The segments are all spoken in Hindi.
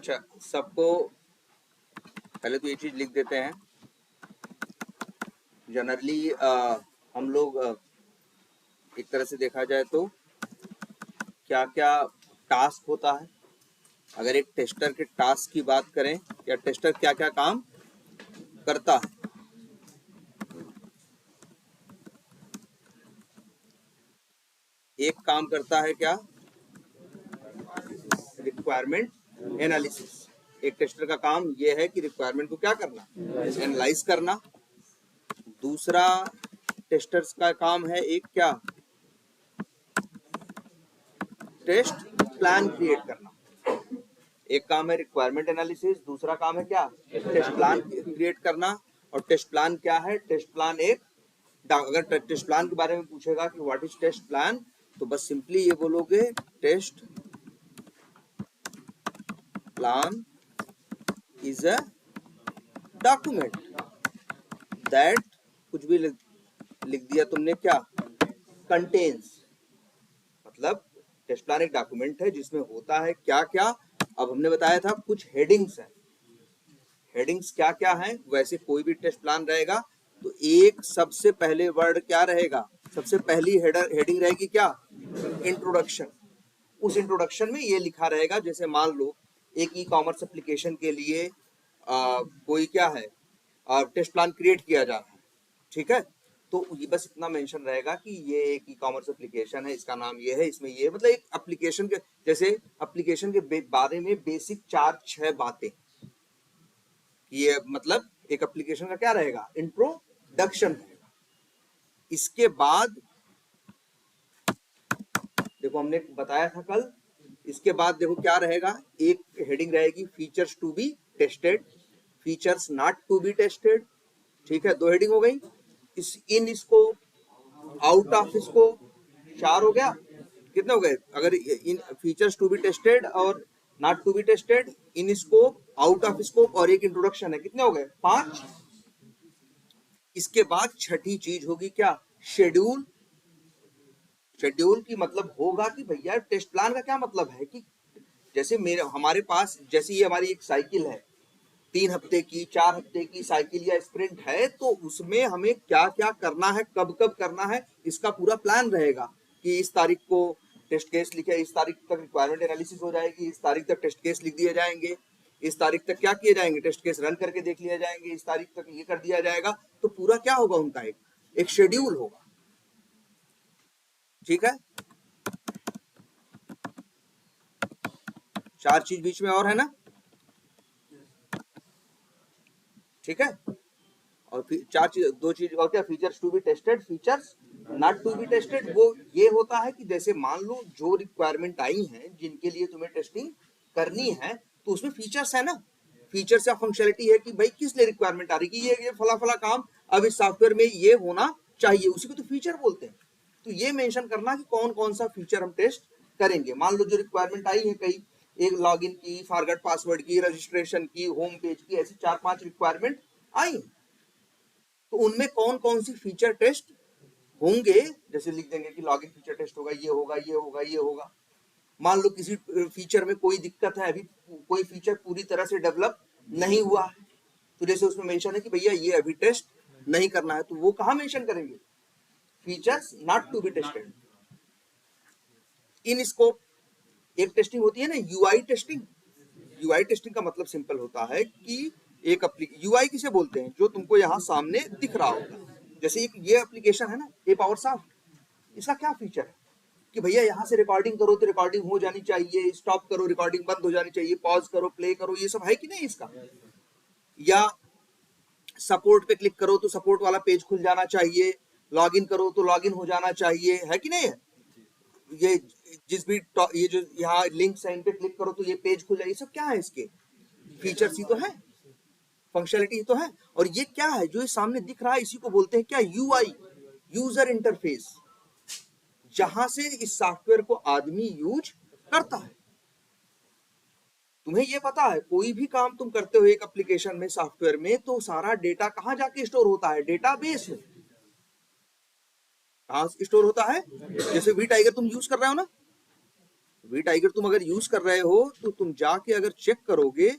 अच्छा, सबको पहले तो ये चीज लिख देते हैं। जनरली हम लोग एक तरह से देखा जाए तो क्या क्या टास्क होता है। अगर एक टेस्टर के टास्क की बात करें या टेस्टर क्या क्या काम करता है, एक काम करता है क्या, रिक्वायरमेंट एनालिसिस। एक टेस्टर का काम यह है कि रिक्वायरमेंट को क्या करना, एनालाइज करना। दूसरा टेस्टर्स का काम है एक क्या, टेस्ट प्लान क्रिएट करना। एक काम है रिक्वायरमेंट एनालिसिस, दूसरा काम है क्या, टेस्ट प्लान क्रिएट करना। और टेस्ट प्लान क्या है, टेस्ट प्लान एक, अगर टेस्ट प्लान के बारे में पूछेगा कि व्हाट इज टेस्ट प्लान, तो बस सिंपली ये बोलोगे test plan is a document that, कुछ भी लिख दिया तुमने, क्या कंटेन्स, मतलब टेस्ट प्लान एक डॉक्यूमेंट है जिसमें होता है क्या क्या। अब हमने बताया था कुछ हेडिंग्स हैं। हेडिंग्स क्या क्या हैं, वैसे कोई भी टेस्ट प्लान रहेगा तो एक सबसे पहले वर्ड क्या रहेगा, सबसे पहली हेडिंग रहेगी क्या, इंट्रोडक्शन। उस इंट्रोडक्शन में ये लिखा रहेगा, जैसे मान लो एक ई कॉमर्स एप्लीकेशन के लिए कोई क्या है, टेस्ट प्लान क्रिएट किया जा रहा है, ठीक है। तो ये बस इतना मेंशन रहेगा कि ये एक ई कॉमर्स एप्लीकेशन है, इसका नाम ये है, इसमें ये, मतलब एक एप्लीकेशन के, जैसे एप्लीकेशन के बारे में बेसिक 4-6 बातें। ये मतलब एक एप्लीकेशन का क्या रहेगा, इंट्रोडक्शन रहेगा। इसके बाद देखो हमने बताया था कल, इसके बाद देखो क्या रहेगा, एक हेडिंग रहेगी features to be tested, features not to be tested, ठीक है, 2 हेडिंग हो गई। इस in scope, out of scope, 4 हो गया। कितने हो गए, अगर in features to be tested और not to be tested, in scope, out of scope और एक इंट्रोडक्शन है, कितने हो गए, 5। इसके बाद छठी चीज होगी क्या, शेड्यूल। शेड्यूल की मतलब होगा कि भैया टेस्ट प्लान का क्या मतलब है कि जैसे हमारे पास, जैसे ये हमारी एक साइकिल है 3 हफ्ते की, 4 हफ्ते की साइकिल या स्प्रिंट है, तो उसमें हमें क्या क्या करना है, कब कब करना है, इसका पूरा प्लान रहेगा कि इस तारीख को टेस्ट केस लिखे, इस तारीख तक रिक्वायरमेंट एनालिसिस हो जाएगी, इस तारीख तक टेस्ट केस लिख दिए जाएंगे, इस तारीख तक क्या किए जाएंगे, टेस्ट केस रन करके देख लिया जाएंगे, इस तारीख तक ये कर दिया जाएगा। तो पूरा क्या होगा उनका एक शेड्यूल होगा, ठीक है। 4 चीज बीच में और है ना, ठीक है। और 4 चीज, 2 चीज और क्या, features to be tested, features not to be tested. वो ये होता है कि जैसे मान लो जो रिक्वायरमेंट आई है जिनके लिए तुम्हें टेस्टिंग करनी है, तो उसमें फीचर्स है ना, फीचर्स या फंक्शनलिटी है कि भाई किस लिए रिक्वायरमेंट आ रही है कि ये फला फला काम अब इस सॉफ्टवेयर में ये होना चाहिए, उसी को तो फीचर बोलते हैं। तो ये मेंशन करना कि कौन कौन सा फीचर हम टेस्ट करेंगे। मान लो जो रिक्वायरमेंट आई है, कई एक लॉगिन की, फॉरगेट पासवर्ड की, रजिस्ट्रेशन की, होम पेज की, ऐसी 4-5 रिक्वायरमेंट आई, तो उनमें कौन कौन सी फीचर टेस्ट होंगे, जैसे लिख देंगे कि लॉगिन फीचर टेस्ट होगा, ये होगा, ये होगा, ये होगा। मान लो किसी फीचर में कोई दिक्कत है, अभी कोई फीचर पूरी तरह से डेवलप नहीं हुआ है, तो जैसे उसमें मेंशन है कि भैया ये अभी टेस्ट नहीं करना है, तो वो कहाँ मेंशन करेंगे, features not to be tested. In scope एक टेस्टिंग होती है ना, यूआई टेस्टिंग। यूआई टेस्टिंग का मतलब सिंपल होता है कि एक यूआई किसे बोलते हैं, जो तुमको यहाँ सामने दिख रहा होगा। जैसे एक ये एप्लीकेशन है ना, ए पावर सॉफ्ट, इसका क्या फीचर है कि भैया यहाँ से रिकॉर्डिंग करो तो रिकॉर्डिंग हो जानी चाहिए, स्टॉप करो रिकॉर्डिंग बंद हो जानी चाहिए, पॉज करो प्ले करो, ये सब है कि नहीं इसका। या सपोर्ट पे क्लिक करो तो सपोर्ट वाला पेज खुल जाना चाहिए, लॉगिन करो तो लॉगिन हो जाना चाहिए, है कि नहीं है। ये जिस भी ये जो यहाँ लिंक्स है इन पे क्लिक करो तो ये पेज खुल जाए, ये सब क्या है, इसके फीचर्स ही तो है, फंक्शनलिटी ही तो है। और ये क्या है जो इस सामने दिख रहा है, इसी को बोलते हैं क्या, यूआई, यूजर इंटरफेस, जहां से इस सॉफ्टवेयर को आदमी यूज करता है। तुम्हें ये पता है कोई भी काम तुम करते हो एक एप्लीकेशन में, सॉफ्टवेयर में, तो सारा डेटा कहां जाके स्टोर होता है, डेटाबेस में। कहां स्टोर होता है, जैसे वी टाइगर तुम यूज कर रहे हो ना, वी टाइगर तुम अगर यूज कर रहे हो तो तुम जाके अगर चेक करोगे,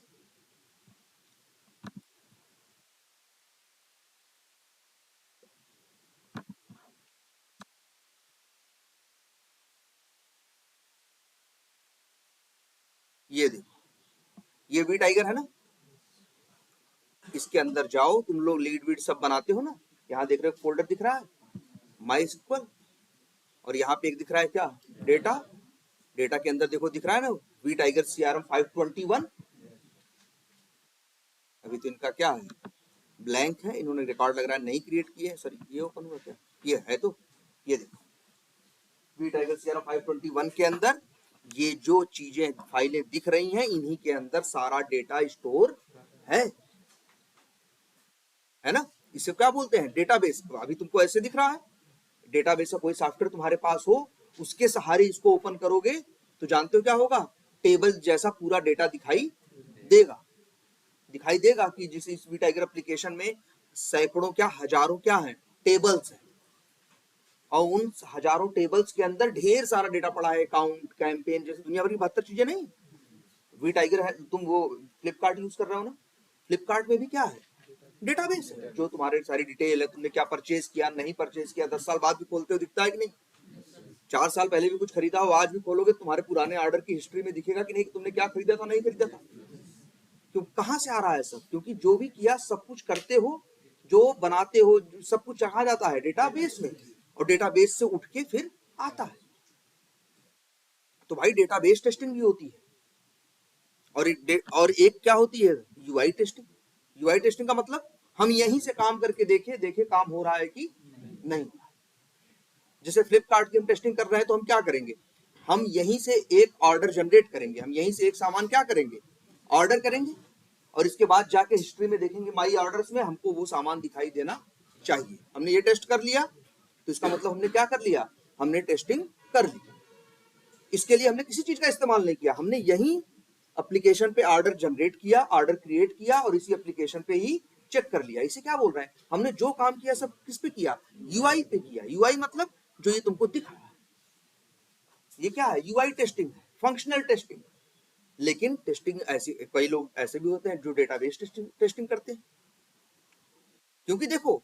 ये देखो, ये वी टाइगर है ना, इसके अंदर जाओ, तुम लोग लीड वीड सब बनाते हो ना, यहाँ देख रहे हो फोल्डर दिख रहा है माई स्क्वल, और यहाँ पे एक दिख रहा है क्या, डेटा। डेटा के अंदर देखो दिख रहा है ना वी टाइगर CRM 521। अभी तो इनका क्या है, ब्लैंक है, इन्होंने रिकॉर्ड लग रहा है नहीं क्रिएट किए हैं। सॉरी, ये ओपन हुआ क्या, ये है तो, ये देखो वी टाइगर CRM 521 के अंदर ये जो चीजें फाइलें दिख रही हैं, इन्हीं के अंदर सारा डेटा स्टोर है ना। इसे क्या बोलते हैं, डेटाबेस। अभी तुमको ऐसे दिख रहा है, डेटाबेस का कोई सॉफ्टवेयर तुम्हारे पास हो, उसके सहारे इसको ओपन करोगे तो जानते हो क्या होगा, टेबल जैसा पूरा डेटा देगा दिखाई देगा कि जिस इस वी टाइगर एप्लीकेशन में सैकड़ों क्या हजारों क्या है टेबल्स हैं, और उन हजारों टेबल्स के अंदर ढेर सारा डेटा पड़ा है, अकाउंट, कैंपेन, जैसे दुनिया भर की 72 चीजें नहीं। वी टाइगर है, तुम वो फ्लिपकार्ट यूज कर रहे हो ना, फ्लिपकार्ट में भी क्या है, डेटाबेस है, जो तुम्हारे सारी डिटेल है, तुमने क्या परचेज किया, नहीं परचेज किया, 10 साल बाद भी खोलते हो दिखता है कि नहीं, 4 साल पहले भी कुछ खरीदा हो, आज भी खोलोगे तुम्हारे पुराने ऑर्डर की हिस्ट्री में दिखेगा कि नहीं, कि तुमने क्या खरीदा था, नहीं खरीदा था। क्यों, कहाँ से आ रहा है सब, क्योंकि जो भी किया सब कुछ करते हो, जो बनाते हो, सब कुछ कहाँ जाता है, डेटाबेस में, और डेटाबेस से उठ के फिर आता है। तो भाई डेटाबेस टेस्टिंग भी होती है, और एक क्या होती है, यूआई टेस्टिंग। यूआई टेस्टिंग का मतलब हम यहीं से काम करके देखे देखे काम हो रहा है कि नहीं। जैसे फ्लिपकार्ट की हम टेस्टिंग कर रहे हैं तो हम क्या करेंगे, हम यहीं से एक ऑर्डर जनरेट करेंगे, हम यहीं से एक सामान क्या करेंगे, ऑर्डर करेंगे, और इसके बाद जाके हिस्ट्री में देखेंगे माई ऑर्डर्स में हमको वो सामान दिखाई देना चाहिए। हमने ये टेस्ट कर लिया तो इसका मतलब हमने क्या कर लिया, हमने टेस्टिंग कर ली। इसके लिए हमने किसी चीज का इस्तेमाल नहीं किया, हमने यही एप्लीकेशन पे ऑर्डर जनरेट किया, ऑर्डर क्रिएट किया, और इसी एप्लीकेशन पे ही चेक कर लिया। इसे क्या बोल रहे हैं, हमने जो काम किया सब किस पे किया, यूआई पे किया। यूआई मतलब जो ये तुमको दिख रहा है, ये क्या है, यूआई टेस्टिंग है, फंक्शनल टेस्टिंग। लेकिन टेस्टिंग ऐसी, कई लोग ऐसे भी होते हैं जो डेटाबेस टेस्टिंग करते हैं। क्योंकि देखो,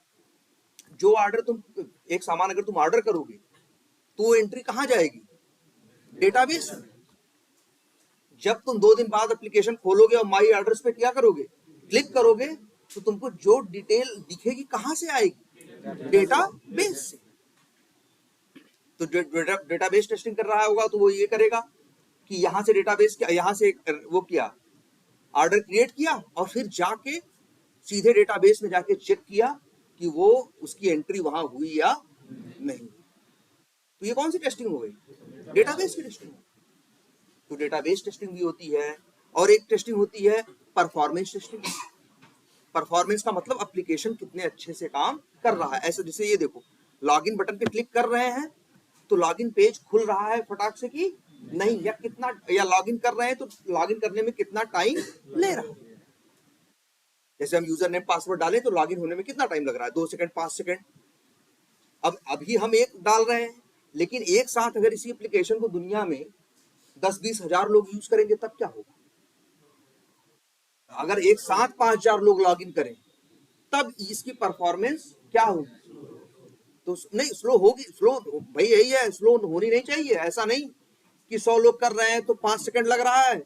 जो ऑर्डर तुम, एक सामान अगर तुम ऑर्डर करोगे तो वो एंट्री कहां जाएगी, डेटाबेस में। जब तुम 2 दिन बाद एप्लीकेशन खोलोगे और माई ऑर्डर्स पे क्या करोगे, क्लिक करोगे, तो तुमको जो डिटेल दिखेगी कहां से आएगी, डेटाबेस से। तो जो डेटाबेस टेस्टिंग कर रहा होगा तो वो ये करेगा कि यहां से डेटाबेस क्या, यहां से वो किया, ऑर्डर क्रिएट किया, और फिर जाके सीधे डेटाबेस में जाके चेक किया कि वो उसकी एंट्री वहां हुई या नहीं। तो ये कौन सी टेस्टिंग हो गई, डेटाबेस की टेस्टिंग। तो डेटाबेस टेस्टिंग भी होती है, और एक टेस्टिंग होती है परफॉर्मेंस टेस्टिंग। परफॉर्मेंस का मतलब एप्लीकेशन कितने अच्छे से काम कर रहा है। ऐसे जैसे ये देखो, लॉगिन बटन पे क्लिक कर रहे हैं तो लॉगिन पेज खुल रहा है फटाक से कि नहीं, या कितना, या लॉगिन कर रहे हैं तो लॉगिन करने में कितना टाइम ले रहा है। जैसे हम यूजर नेम पासवर्ड डालें तो लॉगिन होने में कितना टाइम लग रहा है, 2 सेकंड, 5 सेकंड। अब अभी हम एक डाल रहे हैं, लेकिन एक साथ अगर इसी एप्लीकेशन को दुनिया में 10-20 हजार लोग यूज करेंगे तब क्या होगा। अगर एक साथ 5,000 लोग लॉग इन करें तब इसकी परफॉर्मेंस क्या होगी, तो नहीं, स्लो होगी। स्लो भाई यही है, स्लो होनी नहीं चाहिए। ऐसा नहीं कि 100 लोग कर रहे हैं तो 5 सेकंड लग रहा है,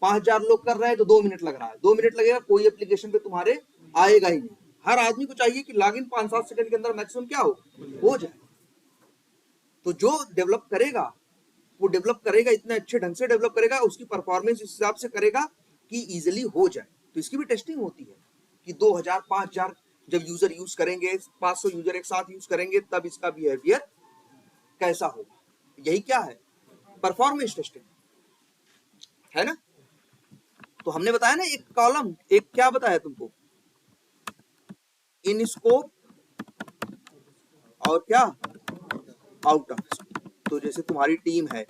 5,000 लोग कर रहे हैं तो 2 मिनट लग रहा है। 2 मिनट लगेगा, कोई एप्लीकेशन पे तुम्हारे आएगा ही नहीं। हर आदमी को चाहिए कि लॉग इन 5-7 सेकंड के अंदर मैक्सिमम क्या हो जाए। तो जो डेवलप करेगा वो डेवलप करेगा, इतने अच्छे ढंग से डेवलप करेगा, उसकी परफॉर्मेंस इस हिसाब से करेगा कि इजिली हो जाए। तो इसकी भी टेस्टिंग होती है कि 2,000, 5,000 जब यूजर यूज करेंगे, 500 यूजर एक साथ यूज करेंगे, तब इसका बिहेवियर कैसा होगा। यही क्या है, परफॉर्मेंस टेस्टिंग है ना। तो हमने बताया ना, एक कॉलम, एक क्या बताया तुमको, इन स्कोप और क्या, आउट ऑफ स्कोप। तो जैसे तुम्हारी टीम है,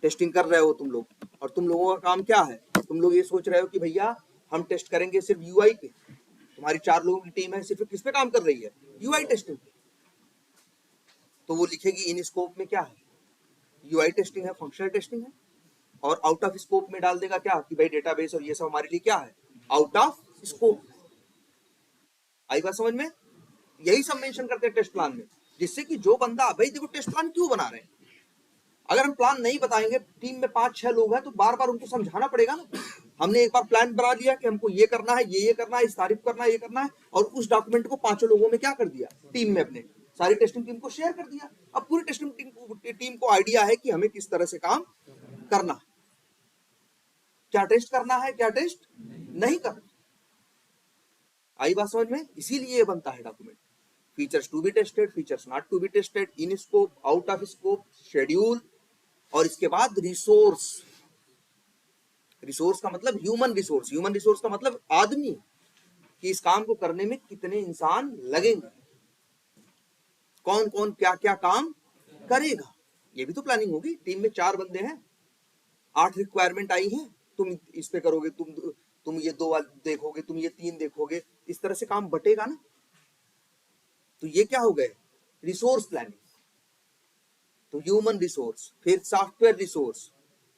टेस्टिंग कर रहे हो तुम लोग, और तुम लोगों का काम क्या है, तुम लोग ये सोच रहे हो कि भैया हम टेस्ट करेंगे सिर्फ यूआई पे। तुम्हारी 4 लोगों की टीम है, सिर्फ किस पे काम कर रही है, यूआई टेस्टिंग पे। तो वो लिखेगी इन स्कोप में क्या है, यूआई टेस्टिंग है, फंक्शनल टेस्टिंग है। और आउट ऑफ स्कोप में डाल देगा क्या कि भाई डेटाबेस और ये सब हमारे लिए क्या है, आउट ऑफ स्कोप। आई बात समझ में? यही सब मेंशन करते हैं टेस्ट प्लान में, जिससे कि जो बंदा, भाई देखो टेस्ट प्लान क्यों बना रहे हैं, अगर हम प्लान नहीं बताएंगे, टीम में 5-6 लोग हैं तो बार बार उनको समझाना पड़ेगा ना। हमने एक बार प्लान बना लिया कि हमको ये करना है, ये करना है, इस तारीख करना है, ये करना है, और उस डॉक्यूमेंट को 5 लोगों में क्या कर दिया, टीम में अपने सारी टेस्टिंग टीम को शेयर कर दिया। अब पूरी टेस्टिंग टीम को आइडिया है कि हमें किस तरह से काम करना, क्या टेस्ट करना है, क्या टेस्ट नहीं करना। आई बात समझ में? इसीलिए ये बनता है document. Features to be tested, features not to be tested, in scope, out of scope, schedule, और इसके बाद रिसोर्स। रिसोर्स का मतलब ह्यूमन रिसोर्स, ह्यूमन रिसोर्स का मतलब आदमी, कि इस काम को करने में कितने इंसान लगेंगे, कौन कौन क्या क्या काम करेगा, ये भी तो प्लानिंग होगी। टीम में 4 बंदे हैं, 8 रिक्वायरमेंट आई हैं, तुम इस पे करोगे, तुम ये 2 देखोगे, तुम ये 3 देखोगे, इस तरह से काम बटेगा ना। तो ये क्या हो गए, रिसोर्स प्लानिंग। तो ह्यूमन रिसोर्स, फिर सॉफ्टवेयर रिसोर्स,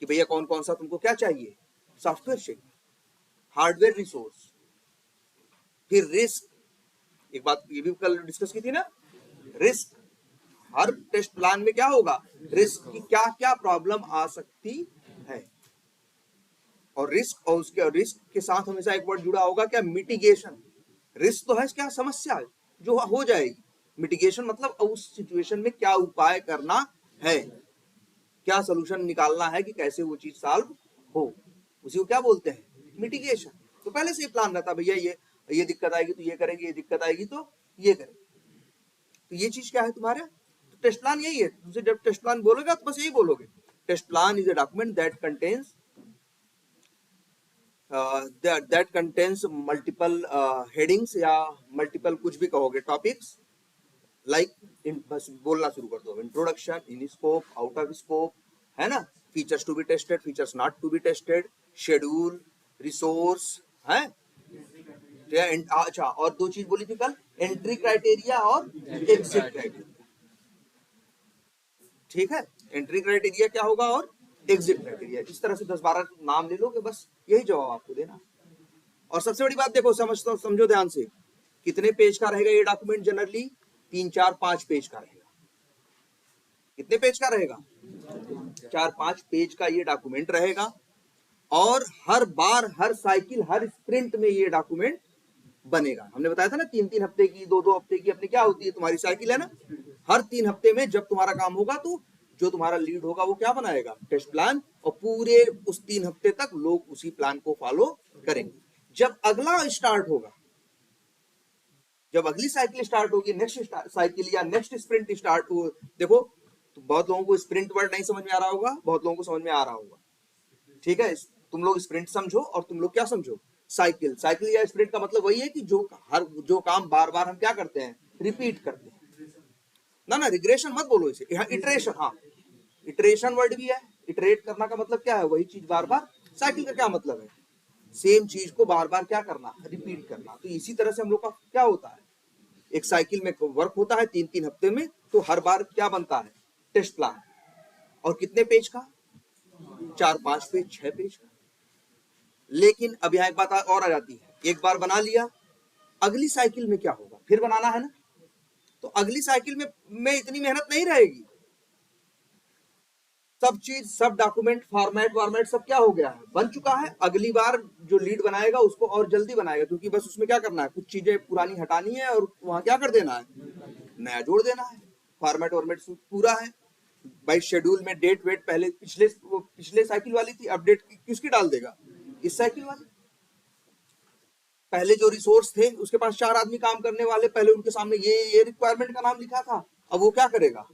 कि भैया कौन कौन सा तुमको क्या चाहिए, सॉफ्टवेयर चाहिए, हार्डवेयर रिसोर्स, फिर रिस्क। एक बात ये भी कल डिस्कस की थी ना, रिस्क। हर टेस्ट प्लान में क्या होगा, रिस्क की क्या क्या प्रॉब्लम आ सकती है, और रिस्क, और उसके रिस्क के साथ हमेशा एक वर्ड जुड़ा होगा क्या, मिटिगेशन। रिस्क तो है क्या, समस्या जो हो जाएगी, मिटिगेशन मतलब उस सिचुएशन में क्या उपाय करना है, क्या सोल्यूशन निकालना है कि कैसे वो चीज सॉल्व हो, उसी को क्या बोलते हैं, मिटिगेशन। तो पहले से ही प्लान रहता, भैया ये दिक्कत आएगी तो ये करेंगे, ये दिक्कत आएगी तो ये करेंगे। तो ये चीज क्या है तुम्हारे, तो टेस्ट प्लान यही है। तुमसे जब टेस्ट प्लान बोलोगे तो बस यही बोलोगे, test plan is a document that contains multiple headings, या मल्टीपल कुछ भी कहोगे टॉपिक्स, लाइक बस बोलना शुरू कर दो, introduction, in scope, out of scope, है ना, features to be tested, features not to be tested, schedule, resource, है। अच्छा, और 2 चीज बोली थी कल, एंट्री क्राइटेरिया और एग्जिट क्राइटेरिया। ठीक है, एंट्री क्राइटेरिया क्या होगा और एग्जिट क्राइटेरिया, इस तरह से 10-12 नाम ले लोगे, बस यही जवाब आपको देना। और सबसे बड़ी बात देखो, समझो ध्यान से, कितने पेज का रहेगा ये डॉक्यूमेंट, जनरली 3-4-5 पेज का रहेगा। कितने पेज का रहेगा, 4-5 पेज का ये डॉक्यूमेंट रहेगा, और हर बार, हर साइकिल, हर स्प्रिंट में ये डॉक्यूमेंट बनेगा। हमने बताया था ना 3-3 हफ्ते की, 2-2 हफ्ते की अपनी क्या होती है तुम्हारी साइकिल, है ना। हर 3 हफ्ते में जब तुम्हारा काम होगा तो जो तुम्हारा लीड होगा वो क्या बनाएगा, टेस्ट प्लान, और पूरे उस 3 हफ्ते तक लोग उसी प्लान को फॉलो करेंगे। जब अगला स्टार्ट होगा, जब अगली साइकिल स्टार्ट होगी, नेक्स्ट साइकिल या नेक्स्ट स्प्रिंट स्टार्ट हो, देखो तो बहुत लोगों को स्प्रिंट वर्ड नहीं समझ में आ रहा होगा, बहुत लोगों को समझ में आ रहा होगा। ठीक है, तुम लोग स्प्रिंट समझो और तुम लोग क्या समझो, साइकिल। साइकिल या स्प्रिंट का मतलब वही है कि जो काम बार बार हम क्या करते हैं, रिपीट करते हैं ना। रिग्रेशन मत बोलो इसे, यहाँ इटरेशन, हाँ इटरेशन वर्ड भी है। इटरेट करना का मतलब क्या है, वही चीज बार बार। साइकिल का क्या मतलब है, सेम चीज को बार बार क्या करना, रिपीट करना। तो इसी तरह से हम लोग का क्या होता है, एक साइकिल में वर्क होता है 3-3 हफ्ते में, तो हर बार क्या बनता है, टेस्ट प्लान। और कितने पेज का, 4-5 पेज, 6 पेज का। लेकिन अब यहाँ एक बात और आ जाती है, एक बार बना लिया, अगली साइकिल में क्या होगा, फिर बनाना है ना। तो अगली साइकिल में इतनी मेहनत नहीं रहेगी, सब चीज, सब डॉक्यूमेंट, फॉर्मेट सब क्या हो गया है, बन चुका है। अगली बार जो लीड बनाएगा उसको और जल्दी बनाएगा, क्योंकि बस उसमें क्या करना है, कुछ चीजें पुरानी हटानी है और वहां क्या कर देना है, नया जोड़ देना है। फॉर्मेट पूरा है भाई। शेड्यूल में डेट वेट पहले पिछले साइकिल वाली थी, अपडेट किसकी डाल देगा, इस साइकिल वाली। पहले जो रिसोर्स थे उसके पास 4 आदमी काम करने वाले, पहले उनके सामने ये रिक्वायरमेंट का नाम लिखा था, अब वो क्या करेगा,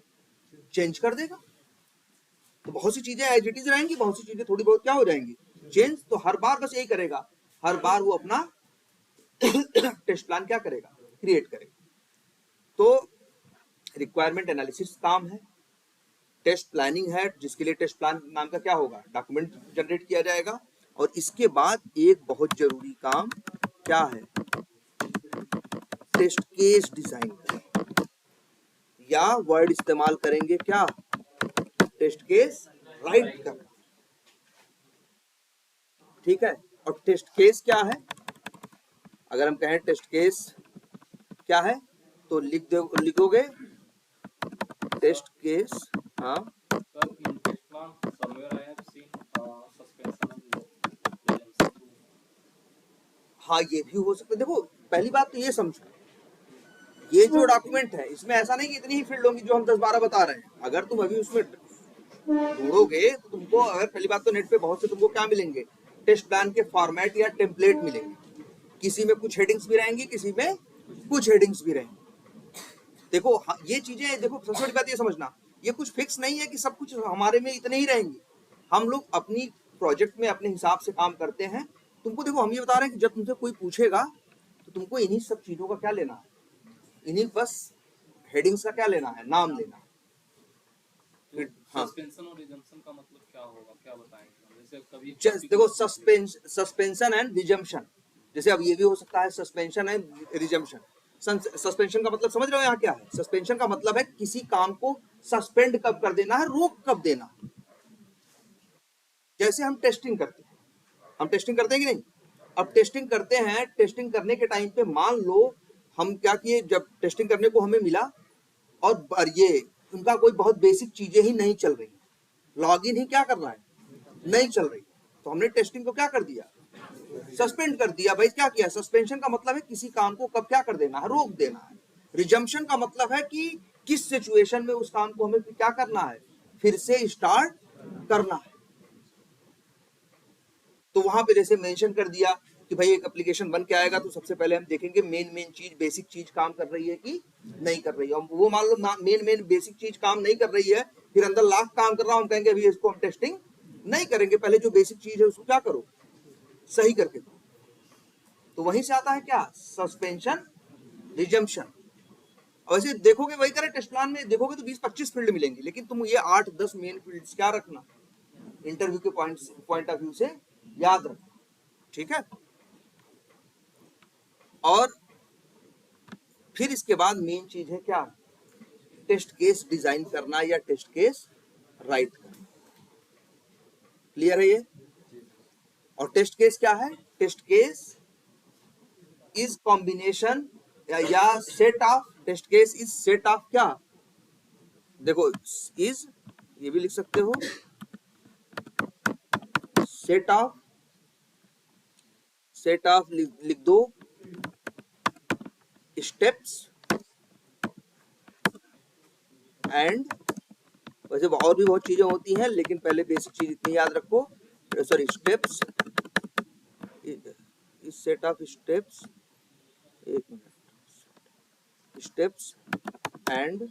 चेंज कर देगा। तो बहुत सी चीजें एज इट इज रहेंगी, बहुत सी चीजें थोड़ी बहुत क्या हो जाएंगी, चेंज। तो हर बार बस यही करेगा, हर बार वो अपना टेस्ट प्लान क्या करेगा, क्रिएट करेगा। तो रिक्वायरमेंट एनालिसिस काम है, टेस्ट प्लानिंग है, जिसके लिए टेस्ट प्लान नाम का क्या होगा, डॉक्यूमेंट जनरेट किया जाएगा। और इसके बाद एक बहुत जरूरी काम क्या है, टेस्ट केस डिजाइन, या वर्ड इस्तेमाल करेंगे क्या, टेस्ट केस राइट करना। ठीक है। और टेस्ट केस क्या है, अगर हम कहें टेस्ट केस क्या है तो लिखोगे टेस्ट केस। हाँ Sir, in test plan, somewhere I have seen suspension and resumption too. हाँ, ये भी हो सकता है। देखो पहली बात तो ये समझो, ये जो डॉक्यूमेंट है इसमें ऐसा नहीं कि इतनी ही फील्ड होंगी जो हम 10-12 बता रहे हैं। अगर तुम अभी उसमें ढूंढोगे तो तुमको, अगर पहली बात तो नेट पे बहुत से तुमको क्या मिलेंगे, टेस्ट प्लान के फॉर्मेट या टेम्पलेट मिलेंगे। किसी में कुछ हेडिंग्स भी रहेंगी, किसी में कुछ हेडिंग्स भी रहेंगी। देखो ये चीजें, देखो सबसे बड़ी बात ये समझना, ये कुछ फिक्स नहीं है कि सब कुछ हमारे में इतने ही रहेंगे। हम लोग अपनी प्रोजेक्ट में अपने हिसाब से काम करते हैं। तुमको देखो हम ये बता रहे हैं कि जब तुमसे कोई पूछेगा तो तुमको इन्हीं सब चीजों का क्या लेना है, इन्हीं बस हेडिंग्स का क्या लेना है, नाम लेना है। तो हाँ, सस्पेंशन और रिजम्पशन का मतलब क्या होगा, क्या बताएंगे? जैसे कभी देखो सस्पेंशन एंड रिजम्पशन, जैसे अब ये भी हो सकता है सस्पेंशन एंड रिजम्पशन। सस्पेंशन का मतलब समझ रहे हो यहाँ क्या है? सस्पेंशन का मतलब है किसी काम को सस्पेंड कब कर देना है, रोक कब देना। जैसे हम टेस्टिंग करते हैं, हम टेस्टिंग करते हैं कि नहीं? अब टेस्टिंग करते हैं, टेस्टिंग करने के टाइम पे मान लो हम क्या किए, जब टेस्टिंग करने को हमें मिला और ये उनका कोई बहुत बेसिक चीजें ही नहीं चल रही, लॉगिन ही क्या कर रहा है, नहीं चल रही, तो हमने टेस्टिंग को क्या कर दिया, सस्पेंड कर दिया। भाई क्या किया, सस्पेंशन का मतलब है किसी काम को कब क्या कर देना है, रोक देना है। रिजम्पशन का मतलब है कि किस सिचुएशन में उस काम को हमें क्या करना है, फिर से स्टार्ट करना है। तो वहां पे जैसे मेंशन कर दिया कि भाई एक एप्लीकेशन बन के आएगा तो सबसे पहले हम देखेंगे मेन चीज, बेसिक चीज काम कर रही है कि नहीं कर रही है। वो मान लो मेन बेसिक चीज काम नहीं कर रही है, फिर अंदर लाख काम कर रहा हूं, हम कहेंगे अभी इसको हम टेस्टिंग नहीं करेंगे, पहले जो बेसिक चीज है उसको क्या करो, सही करके दो। तो वहीं से आता है क्या, सस्पेंशन रिजम्पशन। वैसे देखोगे वही करें, टेस्ट प्लान में देखोगे तो 20-25 फील्ड मिलेंगी, लेकिन तुम ये 8-10 मेन फील्ड्स क्या रखना, इंटरव्यू के पॉइंट ऑफ व्यू से याद रखना। ठीक है। और फिर इसके बाद मेन चीज है क्या, टेस्ट केस डिजाइन करना या टेस्ट केस राइट करना। क्लियर है ये? और टेस्ट केस क्या है, टेस्ट केस इज कॉम्बिनेशन या set of, test case is set of क्या, देखो इज, ये भी लिख सकते हो, सेट ऑफ लिख दो, स्टेप्स एंड, वैसे और भी बहुत चीजें होती हैं लेकिन पहले बेसिक चीज इतनी याद रखो, sorry steps, is set of steps, एक minute, steps and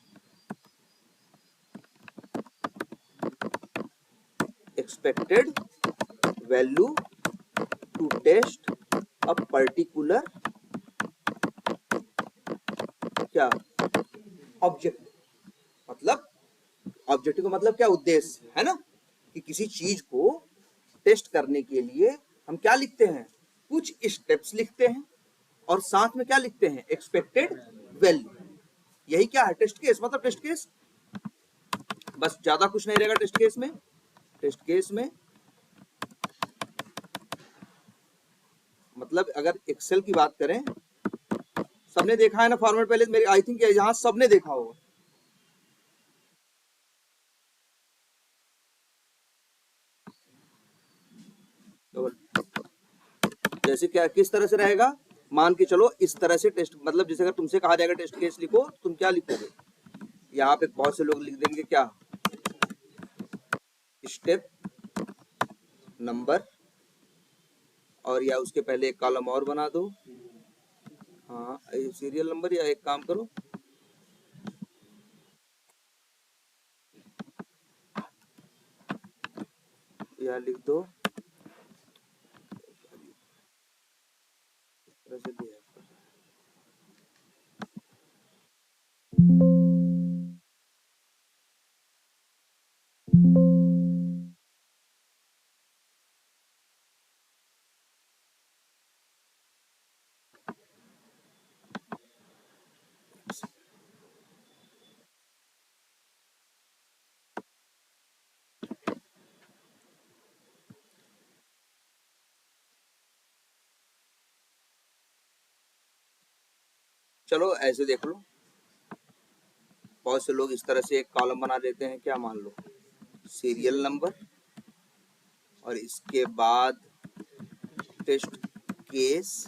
expected value to test a particular क्या ऑब्जेक्ट। मतलब ऑब्जेक्टिव का मतलब क्या, उद्देश्य है ना, कि किसी चीज को टेस्ट करने के लिए हम क्या लिखते हैं, कुछ स्टेप्स लिखते हैं और साथ में क्या लिखते हैं, एक्सपेक्टेड वैल्यू। यही क्या है टेस्ट केस, मतलब टेस्ट केस बस, ज्यादा कुछ नहीं रहेगा टेस्ट केस में। टेस्ट केस में मतलब अगर एक्सेल की बात करें, सबने देखा है ना फॉर्मेट, पहले मेरे आई थिंक यहाँ सबने देखा होगा। तो जैसे क्या किस तरह से रहेगा, मान के चलो इस तरह से टेस्ट, मतलब जैसे अगर तुमसे कहा जाएगा टेस्ट केस लिखो, तुम क्या लिखोगे, यहाँ पे बहुत से लोग लिख देंगे क्या, स्टेप नंबर, और या उसके पहले एक कॉलम और बना दो, हाँ सीरियल नंबर, या एक काम करो या लिख दो इस तरह से दिया है। चलो ऐसे देख लो, बहुत से लोग इस तरह से एक कॉलम बना देते हैं, क्या मान लो सीरियल नंबर, और इसके बाद test case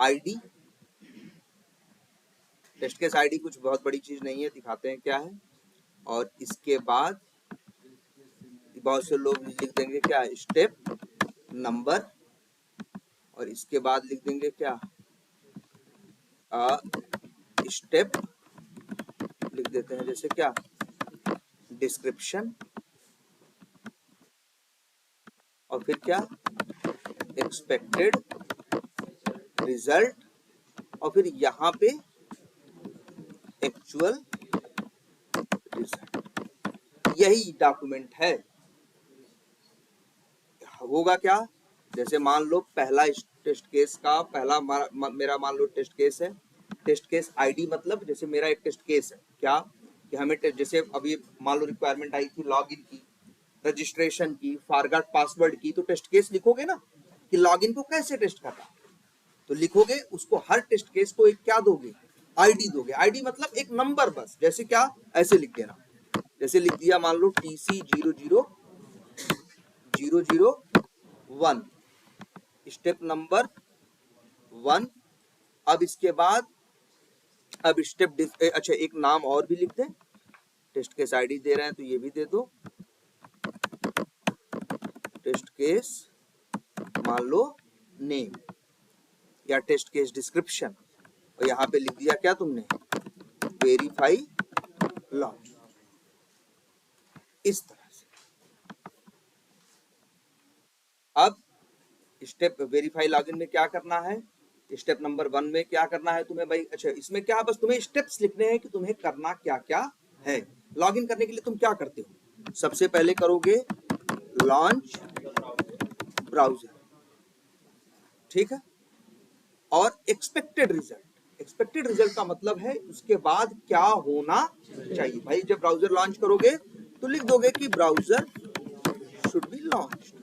ID. Test case ID कुछ बहुत बड़ी चीज नहीं है, दिखाते हैं क्या है। और इसके बाद बहुत से लोग लिख देंगे क्या, स्टेप नंबर, और इसके बाद लिख देंगे क्या, स्टेप लिख देते हैं, जैसे क्या डिस्क्रिप्शन, और फिर क्या एक्सपेक्टेड रिजल्ट, और फिर यहाँ पे एक्चुअल रिजल्ट। यही डॉक्यूमेंट है। होगा क्या, जैसे मान लो पहला टेस्ट केस का पहला मेरा मान लो टेस्ट केस है, टेस्ट केस आईडी मतलब जैसे मेरा एक टेस्ट केस है क्या, कि हमें जैसे अभी मान लो रिक्वायरमेंट आई थी लॉगिन की, रजिस्ट्रेशन की, फॉरगॉट पासवर्ड की, तो टेस्ट केस लिखोगे ना कि लॉगिन को कैसे टेस्ट करना, तो लिखोगे उसको, हर टेस्ट केस को एक क्या दोगे, आईडी दोगे। आईडी मतलब एक नंबर बस, जैसे क्या ऐसे लिख देना, जैसे लिख दिया मान लो TC 00001 स्टेप नंबर 1। अब इसके बाद अब स्टेप अच्छा एक नाम और भी लिख दें, टेस्ट केस आईडी दे रहे हैं तो ये भी दे दो, टेस्ट केस मान लो नेम या टेस्ट केस डिस्क्रिप्शन, और यहाँ पे लिख दिया क्या तुमने, वेरीफाई लॉन्च। इस तरह से अब स्टेप वेरीफाई लॉगिन में क्या करना है, स्टेप नंबर 1 में क्या करना है तुम्हें भाई, अच्छा इसमें क्या बस तुम्हें स्टेप्स लिखने हैं कि तुम्हें करना क्या क्या है। लॉगिन करने के लिए तुम क्या करते हो, सबसे पहले करोगे लॉन्च ब्राउजर, ठीक है, और एक्सपेक्टेड रिजल्ट। एक्सपेक्टेड रिजल्ट का मतलब है उसके बाद क्या होना चाहिए। भाई जब ब्राउजर लॉन्च करोगे तो लिख दोगे कि ब्राउजर शुड बी लॉन्च्ड,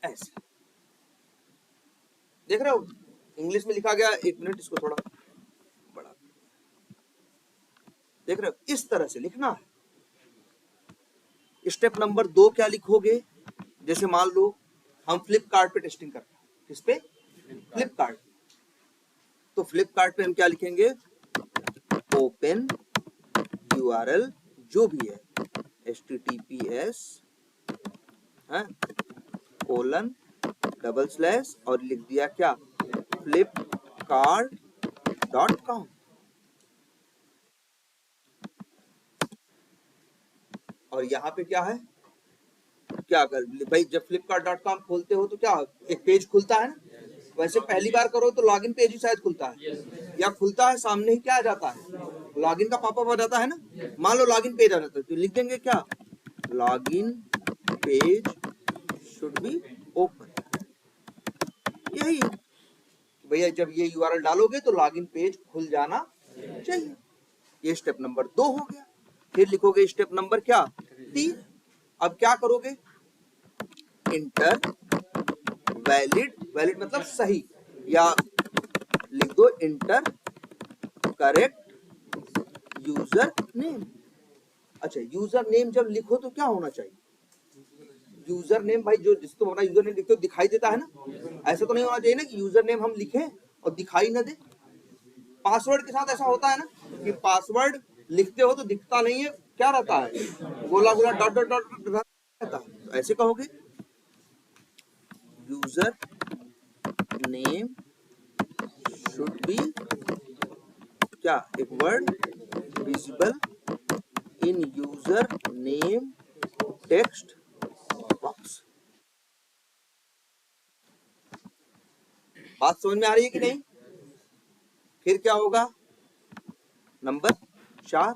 ऐसे देख रहे हो, इंग्लिश में लिखा गया, एक मिनट इसको थोड़ा बड़ा, देख रहे हो, इस तरह से लिखना है। स्टेप नंबर 2 क्या लिखोगे, जैसे मान लो हम फ्लिपकार्ट पे टेस्टिंग करते हैं, किस पे, फ्लिपकार्ट, तो फ्लिपकार्ट पे हम क्या लिखेंगे, ओपन URL जो भी है HTTPS :/ और लिख दिया क्या, flipkart.com। और यहाँ पे क्या है, क्या कर भाई जब flipkart.com खोलते हो तो क्या एक पेज खुलता है ना, वैसे पहली बार करो तो लॉगिन पेज ही शायद खुलता है, या खुलता है सामने ही क्या आ जाता है, लॉगिन का पॉपअप आ जाता है ना। मान लो लॉगिन पेज आ जाता है तो लिख देंगे क्या, login page should be open. यही भैया जब ये URL डालोगे तो लॉगिन पेज खुल जाना चाहिए। ये स्टेप नंबर 2 हो गया। फिर लिखोगे स्टेप नंबर क्या, 3। अब क्या करोगे, इंटर वैलिड, वैलिड मतलब सही, या लिख दो इंटर करेक्ट यूजर नेम। अच्छा यूजर नेम जब लिखो तो क्या होना चाहिए, यूजर नेम भाई जो जिस तुम अपना यूजर नेम लिखते हो दिखाई देता है ना, ऐसा तो नहीं होना चाहिए ना कि यूजर नेम हम लिखें और दिखाई ना दे। पासवर्ड के साथ ऐसा होता है ना कि पासवर्ड लिखते हो तो दिखता नहीं है, क्या रहता है, गोला गोला डॉट डॉट डॉट रहता है, तो ऐसे कहोगे यूजर नेम शुड बी क्या, एक word visible in user name text box. बात समझ में आ रही है कि नहीं। फिर क्या होगा, नंबर 4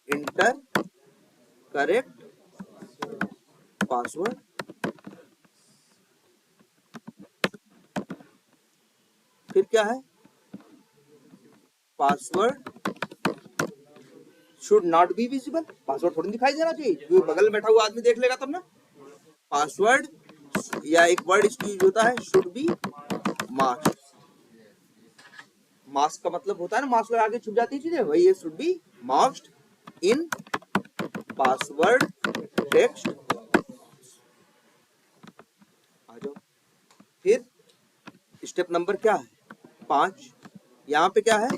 इंटर करेक्ट पासवर्ड। फिर क्या है, password should not be visible, password थोड़ी दिखाई देना चाहिए, क्योंकि बगल में बैठा हुआ आदमी देख लेगा तब ना। पासवर्ड या एक वर्ड इसकी यूज होता है शुड बी मास्क। मास्क का मतलब होता है ना मास्क लगा के छुप जाती चीजें, वही है should be masked in password text. आ जाओ। फिर स्टेप नंबर क्या है 5, यहाँ पे क्या है,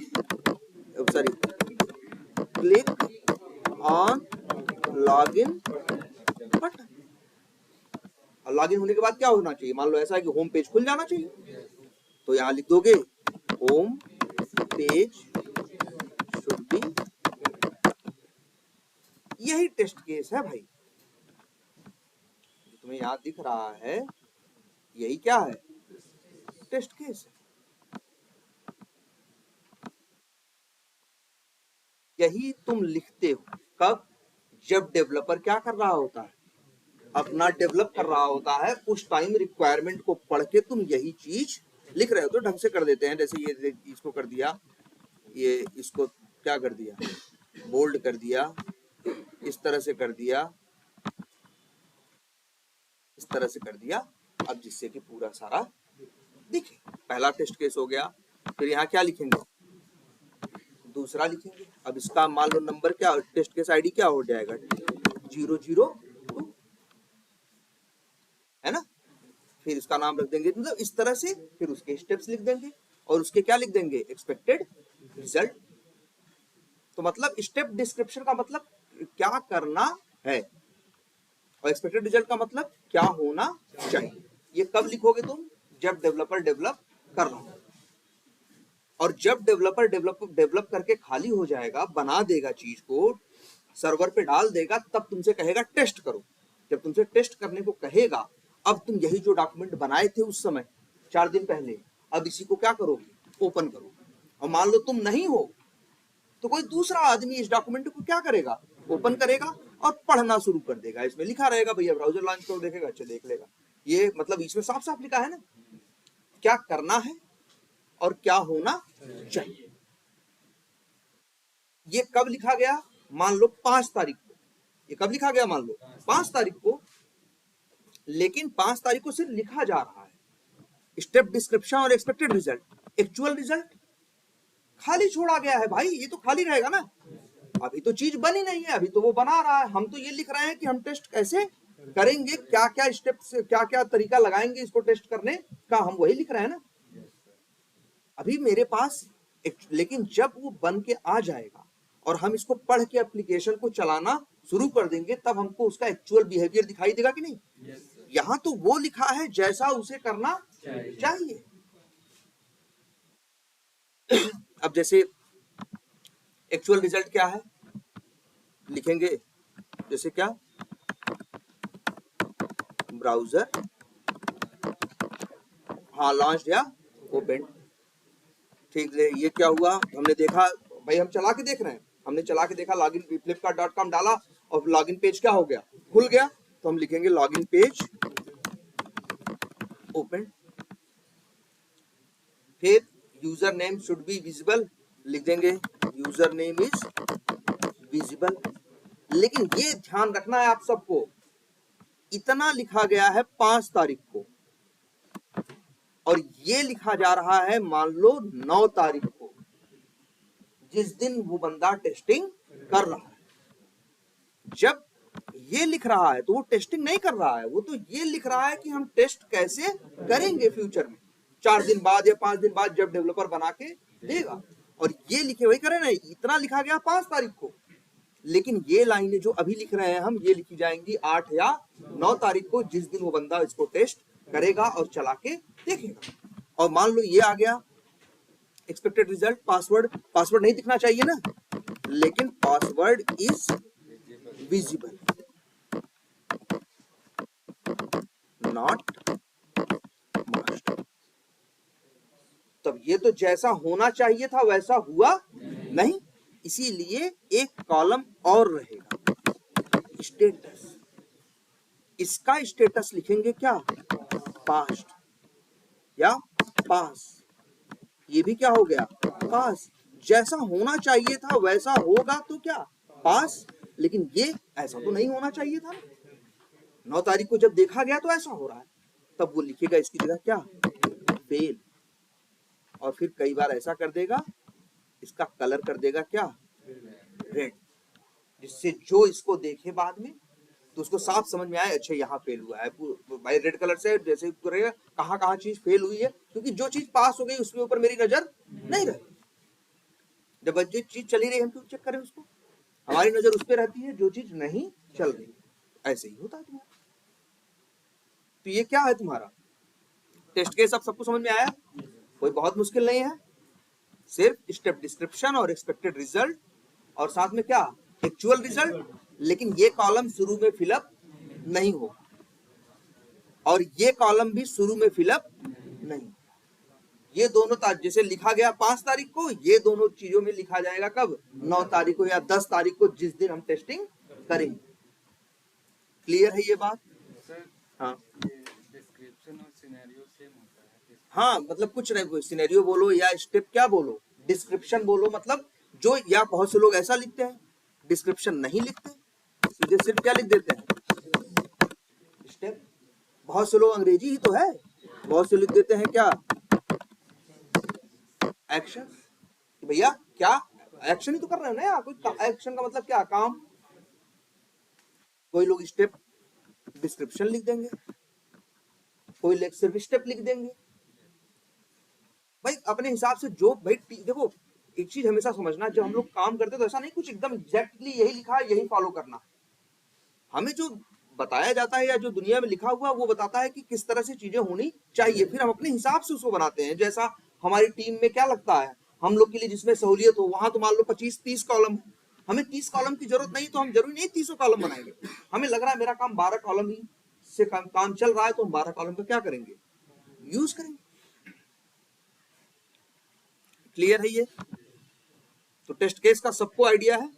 sorry, click on login button. और लॉगिन होने के बाद क्या होना चाहिए, मान लो ऐसा है कि होम पेज खुल जाना चाहिए, तो यहाँ लिख दोगे होम पेज शुड बी। यही टेस्ट केस है भाई, जो तुम्हें यहाँ दिख रहा है यही क्या है, टेस्ट केस है। यही तुम लिखते हो कब, जब डेवलपर क्या कर रहा होता है, अपना डेवलप कर रहा होता है, उस टाइम रिक्वायरमेंट को पढ़ के तुम यही चीज लिख रहे हो। तो ढंग से कर देते हैं, जैसे ये इसको कर दिया, ये इसको क्या कर दिया, बोल्ड कर दिया, इस तरह से कर दिया, इस तरह से कर दिया, अब जिससे कि पूरा सारा दिखे। पहला टेस्ट केस हो गया। फिर यहाँ क्या लिखेंगे, दूसरा लिखेंगे। अब इसका मान लो नंबर क्या, टेस्ट केस आईडी क्या हो जाएगा 002, है ना। फिर इसका नाम रख देंगे, मतलब इस तरह से। फिर उसके स्टेप्स लिख देंगे और उसके क्या लिख देंगे, एक्सपेक्टेड रिजल्ट। तो मतलब स्टेप डिस्क्रिप्शन का मतलब क्या करना है, और एक्सपेक्टेड रिजल्ट का मतलब क्या होना चाहिए। ये कब लिखोगे तुम, जब डेवलपर डेवलप कर रहा हो। और जब डेवलपर डेवलप करके खाली हो जाएगा, बना देगा चीज को, सर्वर पे डाल देगा, तब तुमसे कहेगा टेस्ट करो। जब तुमसे टेस्ट करने को कहेगा, अब तुम यही जो डॉक्यूमेंट बनाए थे उस समय 4 दिन पहले, अब इसी को क्या करोगे, ओपन करोगे। और मान लो तुम नहीं हो, तो कोई दूसरा आदमी इस डॉक्यूमेंट को क्या करेगा, ओपन करेगा और पढ़ना शुरू कर देगा। इसमें लिखा रहेगा, भैया ब्राउजर लॉन्च करो, देखेगा, अच्छा देख लेगा। ये मतलब इसमें साफ साफ लिखा है ना क्या करना है और क्या होना चाहिए। ये कब लिखा गया, मान लो 5 तारीख को। ये कब लिखा गया, मान लो 5 तारीख को। लेकिन 5 तारीख को सिर्फ लिखा जा रहा है स्टेप डिस्क्रिप्शन और एक्सपेक्टेड रिजल्ट। एक्चुअल रिजल्ट खाली छोड़ा गया है भाई, ये तो खाली रहेगा ना, अभी तो चीज बनी नहीं है, अभी तो वो बना रहा है। हम तो ये लिख रहे हैं कि हम टेस्ट कैसे करेंगे, क्या क्या स्टेप्स, क्या क्या तरीका लगाएंगे इसको टेस्ट करने का, हम वही लिख रहे हैं ना अभी मेरे पास। लेकिन जब वो बन के आ जाएगा और हम इसको पढ़ के एप्लीकेशन को चलाना शुरू कर देंगे, तब हमको उसका एक्चुअल बिहेवियर दिखाई देगा कि नहीं। यहाँ तो वो लिखा है जैसा उसे करना चाहिए। अब जैसे एक्चुअल रिजल्ट क्या है लिखेंगे, जैसे क्या, ब्राउजर हाँ लॉन्च या ओपन। ठीक है, ये क्या हुआ, हमने देखा भाई, हम चला के देख रहे हैं, हमने चला के देखा, लॉगिन flipkart.com डाला और लॉगिन पेज क्या हो गया, खुल गया। तो हम लिखेंगे लॉगिन पेज ओपन। फिर user name should be visible, लिख देंगे यूजर नेम इज विजिबल। लेकिन ये ध्यान रखना है आप सबको, इतना लिखा गया है 5 तारीख को और ये लिखा जा रहा है मान लो 9 तारीख को, जिस दिन वो बंदा टेस्टिंग कर रहा है। जब ये लिख रहा है तो वो टेस्टिंग नहीं कर रहा है, वो तो ये लिख रहा है कि हम टेस्ट कैसे करेंगे फ्यूचर में, 4 दिन बाद या 5 दिन बाद जब डेवलपर बना के देगा। और ये लिखे वही करे ना, इतना लिखा गया 5 तारीख को। लेकिन ये लाइनें जो अभी लिख रहे हैं हम, ये लिखी जाएंगी 8 या 9 तारीख को, जिस दिन वो बंदा इसको टेस्ट करेगा और चला के देखेगा। और मान लो ये आ गया एक्सपेक्टेड रिजल्ट, पासवर्ड नहीं दिखना चाहिए ना, लेकिन password is visible not must. तब ये तो जैसा होना चाहिए था वैसा हुआ नहीं, इसीलिए एक कॉलम और रहेगा, स्टेटस। इसका स्टेटस लिखेंगे क्या, पास्ट या पास। ये भी क्या हो गया, पास। जैसा होना चाहिए था वैसा होगा तो क्या, पास। लेकिन ये ऐसा तो नहीं होना चाहिए था। 9 तारीख को जब देखा गया तो ऐसा हो रहा है, तब वो लिखेगा इसकी जगह क्या, फेल। और फिर कई बार ऐसा कर देगा, इसका कलर कर देगा क्या, रेड, जिससे जो इसको देखे बाद में तो उसको साफ समझ में आए, अच्छा यहाँ फेल हुआ है भाई, रेड कलर से जैसे करेगा कहाँ कहाँ चीज फेल हुई है, क्योंकि जो चीज पास हो गई उसके ऊपर मेरी नजर नहीं रहती। जब जो चीज चली रही है हम क्यों चेक करें उसको, हमारी नजर उस पर रहती है जो चीज नहीं चल रही। ऐसे ही होता है तुम्हारा। तो ये क्या है तुम्हारा टेस्ट केस, अब सबको समझ में आया, कोई बहुत मुश्किल नहीं है, सिर्फ स्टेप डिस्क्रिप्शन और एक्सपेक्टेड रिजल्ट और साथ में क्या, एक्चुअल रिजल्ट। लेकिन ये कॉलम शुरू में फिलअप नहीं होगा और ये कॉलम भी शुरू में फिलअप नहीं। ये दोनों तारीख जैसे लिखा गया 5 तारीख को, ये दोनों चीजों में लिखा जाएगा कब, 9 तारीख को या 10 तारीख को, जिस दिन हम टेस्टिंग करेंगे। क्लियर है ये बात? हाँ, डिस्क्रिप्शन और सिनेरियो सेम होता है। हाँ, मतलब कुछ नहीं, सिनेरियो बोलो या स्टेप क्या बोलो, डिस्क्रिप्शन बोलो, मतलब जो, या बहुत से लोग ऐसा लिखते हैं डिस्क्रिप्शन नहीं लिखते, सीधे सिर्फ क्या लिख देते हैं, स्टेप। बहुत से लोग अंग्रेजी ही तो है, बहुत से लिख देते हैं क्या, एक्शन। भैया क्या एक्शन ही तो कर रहे हो ना यार, कोई एक्शन का मतलब क्या, काम। कोई लोग स्टेप डिस्क्रिप्शन लिख देंगे, कोई लोग सिर्फ स्टेप लिख देंगे। भाई अपने हिसाब से जो, भाई देखो एक चीज हमेशा समझना, जब हम लोग काम करते हैं तो ऐसा नहीं कुछ एकदम एग्जैक्टली यही लिखा है यही फॉलो करना। हमें जो बताया जाता है या जो दुनिया में लिखा हुआ वो बताता है कि किस तरह से चीजें होनी चाहिए, फिर हम अपने हिसाब से उसको बनाते हैं। जैसा हमारी टीम में क्या लगता है हम लोग के लिए जिसमें सहूलियत हो, वहां तो मान लो 25-30 कॉलम है, हमें 30 कॉलम की जरूरत नहीं तो हम जरूरी नहीं 30 कॉलम बनाएंगे। हमें लग रहा है मेरा काम 12 कॉलम ही से काम चल रहा है तो हम 12 कॉलम का क्या करेंगे, यूज करेंगे। क्लियर है ये? तो टेस्ट केस का सबको आइडिया है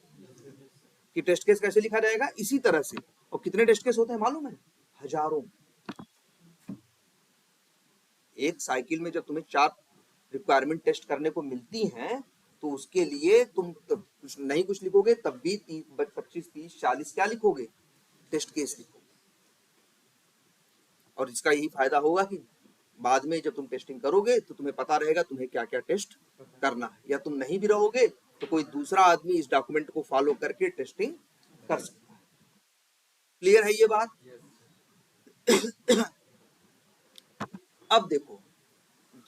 कि टेस्ट केस कैसे लिखा जाएगा, इसी तरह से। और कितने टेस्ट केस होते हैं मालूम है, हजारों। एक साइकिल में जब तुम्हें 4 रिक्वायरमेंट टेस्ट करने को मिलती हैं तो उसके लिए तुम कुछ नहीं कुछ लिखोगे तब भी 25-30-40 क्या लिखोगे, टेस्ट केस लिखोगे। और इसका यही फायदा होगा कि बाद में जब तुम टेस्टिंग करोगे तो तुम्हें पता रहेगा तुम्हें क्या क्या टेस्ट करना है, या तुम नहीं भी रहोगे तो कोई दूसरा आदमी इस डॉक्यूमेंट को फॉलो करके टेस्टिंग कर सकता है। क्लियर है ये बात? अब देखो,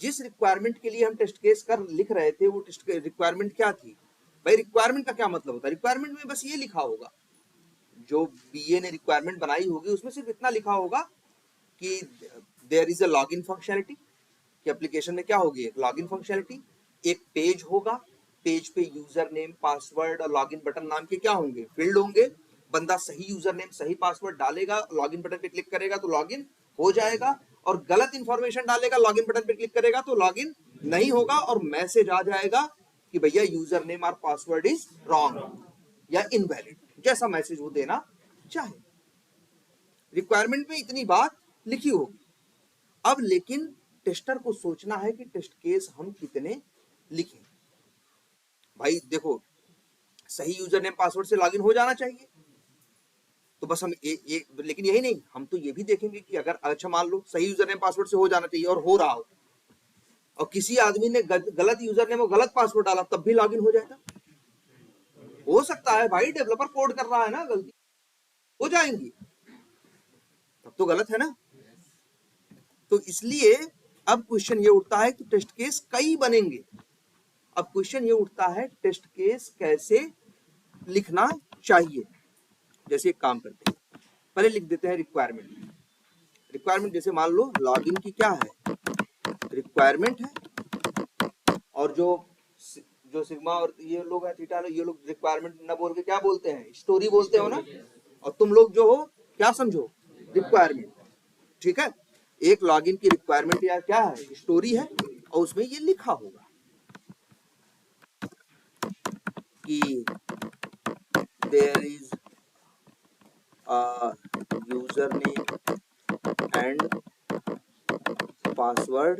जिस रिक्वायरमेंट के लिए हम टेस्ट केस कर लिख रहे थे वो टेस्ट रिक्वायरमेंट क्या थी भाई। रिक्वायरमेंट का क्या मतलब होता है, रिक्वायरमेंट में बस ये लिखा होगा, जो बीए ने रिक्वायरमेंट बनाई होगी उसमें सिर्फ इतना लिखा होगा कि there is a login functionality, कि एप्लीकेशन में क्या होगी, एक लॉगिन फंक्शनलिटी, एक पेज होगा, पेज पे यूजर नेम पासवर्ड और लॉगिन बटन नाम के क्या होंगे, फील्ड होंगे। बंदा सही यूजर नेम सही पासवर्ड डालेगा, लॉगिन बटन पे क्लिक करेगा तो लॉगिन हो जाएगा, और गलत इंफॉर्मेशन डालेगा लॉगिन बटन पे क्लिक करेगा तो लॉगिन नहीं होगा, और मैसेज आ जाएगा कि भैया यूजर नेम और पासवर्ड इज रॉन्ग या इनवैलिड, जैसा मैसेज वो देना चाहे। रिक्वायरमेंट में इतनी बात लिखी होगी। अब लेकिन टेस्टर को सोचना है कि टेस्ट केस हम कितने लिखें। भाई देखो, सही यूजर नेम पासवर्ड से लॉगिन हो जाना चाहिए, तो बस हम ये लेकिन यही नहीं, हम तो ये भी देखेंगे कि अगर अच्छा मान लो सही यूजर नेम पासवर्ड से हो जाना चाहिए और हो रहा हो, और किसी आदमी ने गलत यूजर नेम और गलत पासवर्ड डाला तब भी लॉगिन हो जाएगा, हो सकता है भाई, डेवलपर कोड कर रहा है ना, गलती हो जाएंगी, तब तो गलत है ना। तो इसलिए अब क्वेश्चन ये उठता है कि टेस्ट केस कई बनेंगे। अब क्वेश्चन ये उठता है टेस्ट केस कैसे लिखना चाहिए। जैसे एक काम करते हैं, पहले लिख देते हैं रिक्वायरमेंट। रिक्वायरमेंट जैसे मान लो लॉगिन की क्या है, रिक्वायरमेंट है, और जो सिग्मा और ये लोग हैं थीटा, ये लोग रिक्वायरमेंट ना बोल के क्या बोलते हैं, स्टोरी बोलते हो ना, और तुम लोग जो हो क्या समझो, रिक्वायरमेंट। ठीक है, एक लॉगिन की रिक्वायरमेंट या क्या है, स्टोरी है, और उसमें ये लिखा होगा कि there is a username and password